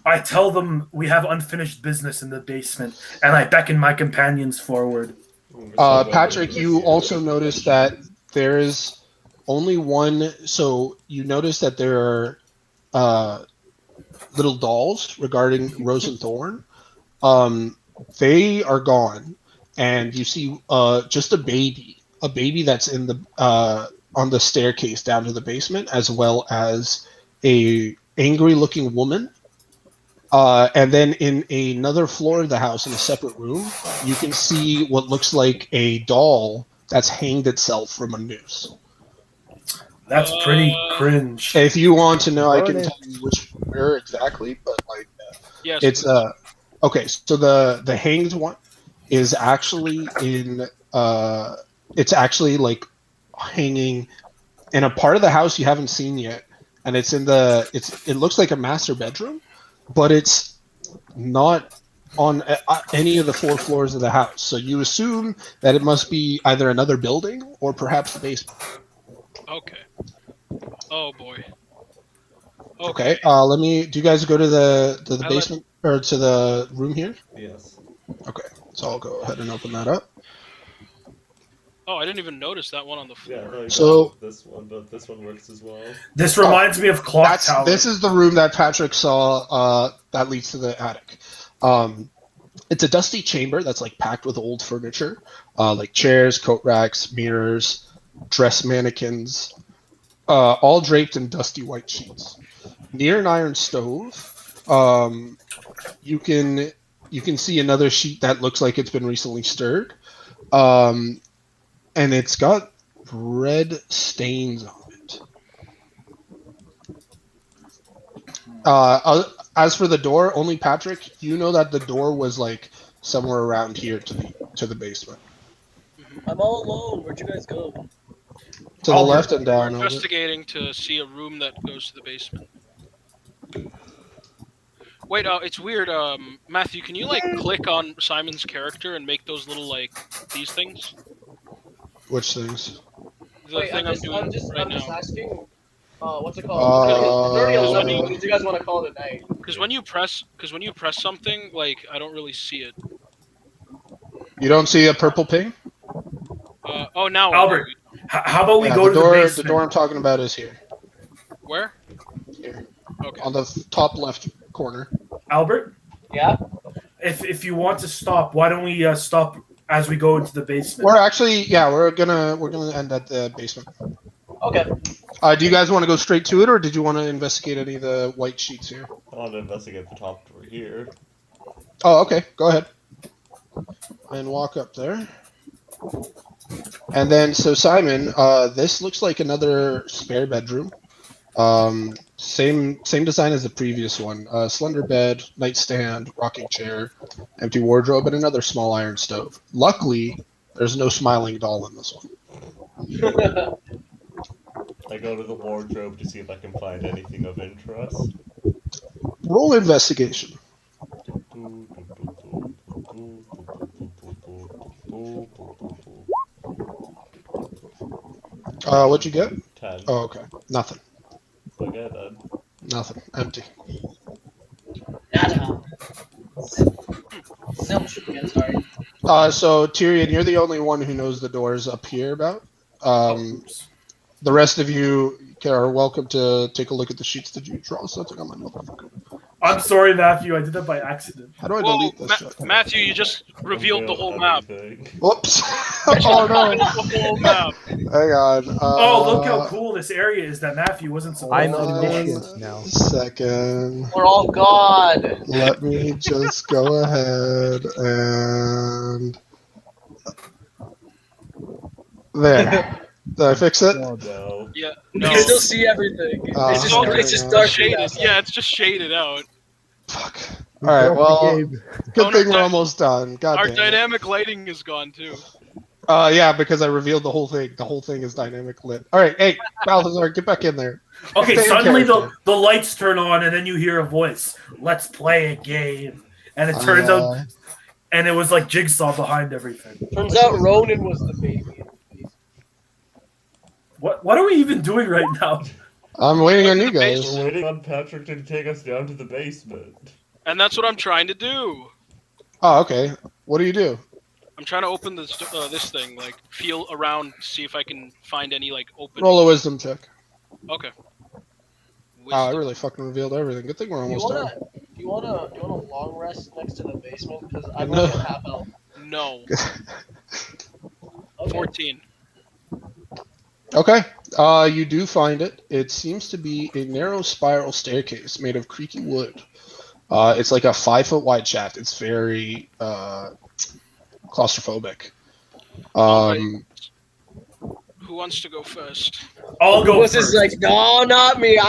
[SPEAKER 4] I tell them we have unfinished business in the basement, and I beckon my companions forward.
[SPEAKER 3] Patrick, you also notice that there is only one. So you notice that there are little dolls regarding Rose and Thorn. They are gone, and you see just a baby that's in the on the staircase down to the basement, as well as a angry-looking woman. And then in another floor of the house, in a separate room, you can see what looks like a doll that's hanged itself from a noose.
[SPEAKER 4] That's pretty cringe.
[SPEAKER 3] If you want to know, I can tell you where exactly, but like,
[SPEAKER 1] Yes,
[SPEAKER 3] it's okay. So the hanged one is actually in it's actually like hanging in a part of the house you haven't seen yet, and it's in it looks like a master bedroom, but it's not on any of the 4 floors of the house. So you assume that it must be either another building or perhaps the basement.
[SPEAKER 1] Okay. Oh boy.
[SPEAKER 3] Okay. Let me. Do you guys go to the basement or to the room here?
[SPEAKER 5] Yes.
[SPEAKER 3] Okay. So I'll go ahead and open that up.
[SPEAKER 1] Oh, I didn't even notice that one on the floor.
[SPEAKER 5] Yeah, no,
[SPEAKER 3] So
[SPEAKER 5] this one, but this one works as well.
[SPEAKER 4] This reminds me of Clock Tower.
[SPEAKER 3] This is the room that Patrick saw that leads to the attic. It's a dusty chamber that's like packed with old furniture, like chairs, coat racks, mirrors, dress mannequins, all draped in dusty white sheets. Near an iron stove, you can see another sheet that looks like it's been recently stirred, and it's got red stains on it. As for the door, only Patrick, you know that the door was like somewhere around here to the basement.
[SPEAKER 9] I'm all alone. Where'd you guys go?
[SPEAKER 3] To the left and
[SPEAKER 1] We're
[SPEAKER 3] down. Over.
[SPEAKER 1] investigating to see a room that goes to the basement. Wait, it's weird. Matthew, can you like click on Simon's character and make those little like these things?
[SPEAKER 3] Which things?
[SPEAKER 1] The thing I'm doing right now.
[SPEAKER 9] Asking. What's it called? It's already 11. What do you guys want to call it at night?
[SPEAKER 1] Because when you press something, like I don't really see it.
[SPEAKER 3] You don't see a purple ping?
[SPEAKER 1] Oh, now
[SPEAKER 4] Albert, how about we go to the basement?
[SPEAKER 3] The door I'm talking about is here.
[SPEAKER 1] Where?
[SPEAKER 3] Here.
[SPEAKER 1] Okay.
[SPEAKER 3] On the top left corner.
[SPEAKER 4] Albert?
[SPEAKER 9] Yeah?
[SPEAKER 4] If you want to stop, why don't we stop as we go into the basement?
[SPEAKER 3] We're gonna end at the basement.
[SPEAKER 9] Okay.
[SPEAKER 3] Do you guys want to go straight to it, or did you want to investigate any of the white sheets here?
[SPEAKER 5] I want to investigate the top door here. here.
[SPEAKER 3] Oh, okay. Go ahead. And walk up there. And then, so Simon, this looks like another spare bedroom. Same design as the previous one. Slender bed, nightstand, rocking chair, empty wardrobe, and another small iron stove. Luckily, there's no smiling doll in this one.
[SPEAKER 5] I go to the wardrobe to see if I can find anything of interest.
[SPEAKER 3] Roll investigation. What'd you get?
[SPEAKER 5] 10.
[SPEAKER 3] Oh, okay. Nothing.
[SPEAKER 5] Okay then.
[SPEAKER 3] Nothing. Empty.
[SPEAKER 9] Nada. No, again, sorry.
[SPEAKER 3] So Tyrion, you're the only one who knows the doors up here about. The rest of you are welcome to take a look at the sheets. Did you draw something on my motherfucker?
[SPEAKER 4] I'm sorry, Matthew. I did that by accident.
[SPEAKER 3] How do I
[SPEAKER 1] Whoa,
[SPEAKER 3] delete this shit?
[SPEAKER 1] Matthew, you just revealed the whole map.
[SPEAKER 3] Whoops. Oh no.
[SPEAKER 1] The whole map.
[SPEAKER 3] Hang on.
[SPEAKER 4] Oh, look how cool this area is that Matthew wasn't so.
[SPEAKER 6] I'm
[SPEAKER 3] Hold on
[SPEAKER 6] omniscient now.
[SPEAKER 3] a second.
[SPEAKER 2] We're all God.
[SPEAKER 3] Let me just go ahead and there. Did I fix it?
[SPEAKER 5] No.
[SPEAKER 1] Yeah.
[SPEAKER 2] You
[SPEAKER 1] No.
[SPEAKER 2] can still see everything.
[SPEAKER 3] Oh,
[SPEAKER 2] It's just
[SPEAKER 3] yeah.
[SPEAKER 2] dark
[SPEAKER 1] Shaded. Yeah, it's just shaded out.
[SPEAKER 3] Fuck. All right. Well, good thing we're almost done. God
[SPEAKER 1] Our
[SPEAKER 3] damn it.
[SPEAKER 1] dynamic lighting is gone too.
[SPEAKER 3] Yeah, because I revealed the whole thing. The whole thing is dynamic lit. All right. Hey, Balthazar, get back in there.
[SPEAKER 4] Okay,
[SPEAKER 3] Stay in
[SPEAKER 4] suddenly
[SPEAKER 3] character.
[SPEAKER 4] the lights turn on and then you hear a voice. Let's play a game. And it turns out, and it was like Jigsaw behind everything.
[SPEAKER 2] Turns out Ronan was the baby.
[SPEAKER 4] What are we even doing right now?
[SPEAKER 3] I'm waiting on you
[SPEAKER 1] The
[SPEAKER 3] guys.
[SPEAKER 1] base-
[SPEAKER 5] We're waiting on Patrick to take us down to the basement.
[SPEAKER 1] And that's what I'm trying to do.
[SPEAKER 3] Oh, okay. What do you do?
[SPEAKER 1] I'm trying to open this this thing, like feel around, see if I can find any like open.
[SPEAKER 3] Roll a wisdom check.
[SPEAKER 1] Okay.
[SPEAKER 3] Wow, I
[SPEAKER 1] Wisdom.
[SPEAKER 3] really fucking revealed everything. Good thing we're
[SPEAKER 2] Do you
[SPEAKER 3] almost
[SPEAKER 2] wanna,
[SPEAKER 3] done.
[SPEAKER 2] do you wanna long rest next to the basement? Because I'm
[SPEAKER 3] No.
[SPEAKER 2] only half out.
[SPEAKER 1] No.
[SPEAKER 2] Okay.
[SPEAKER 1] 14.
[SPEAKER 3] Okay. You do find it. It seems to be a narrow spiral staircase made of creaky wood. It's like a 5-foot wide shaft. It's very claustrophobic.
[SPEAKER 1] Who wants to go first?
[SPEAKER 4] I'll go
[SPEAKER 2] What's
[SPEAKER 4] first.
[SPEAKER 2] this like? No, not me.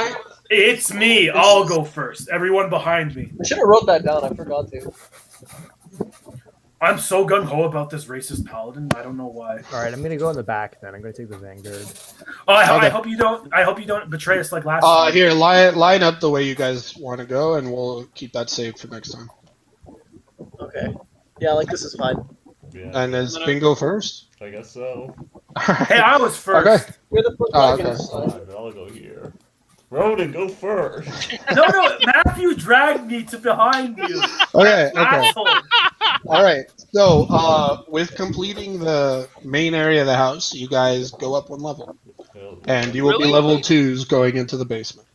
[SPEAKER 4] It's me. I'll go first. Everyone behind me.
[SPEAKER 2] I should have wrote that down. I forgot to.
[SPEAKER 4] I'm so gung ho about this racist paladin. I don't know why.
[SPEAKER 6] All right, I'm gonna go in the back then. I'm gonna take the vanguard.
[SPEAKER 4] Oh, I
[SPEAKER 3] Okay.
[SPEAKER 4] hope you don't. I hope you don't betray us like last time.
[SPEAKER 3] Here, line up the way you guys want to go, and we'll keep that saved for next time.
[SPEAKER 2] Okay. Yeah, like this is fine.
[SPEAKER 5] Yeah,
[SPEAKER 3] And is Bingo first?
[SPEAKER 5] I guess so.
[SPEAKER 4] Hey, I was first.
[SPEAKER 3] Okay.
[SPEAKER 2] We're the
[SPEAKER 3] Oh,
[SPEAKER 2] protagonists.
[SPEAKER 5] Fine, I'll go here. Ronan, go first.
[SPEAKER 4] No, Matthew dragged me to behind you.
[SPEAKER 3] Okay. Okay.
[SPEAKER 4] Asshole.
[SPEAKER 3] All right. So, with completing the main area of the house, you guys go up one level,
[SPEAKER 5] Hell,
[SPEAKER 3] and you will be
[SPEAKER 1] Really?
[SPEAKER 3] level 2s going into the basement.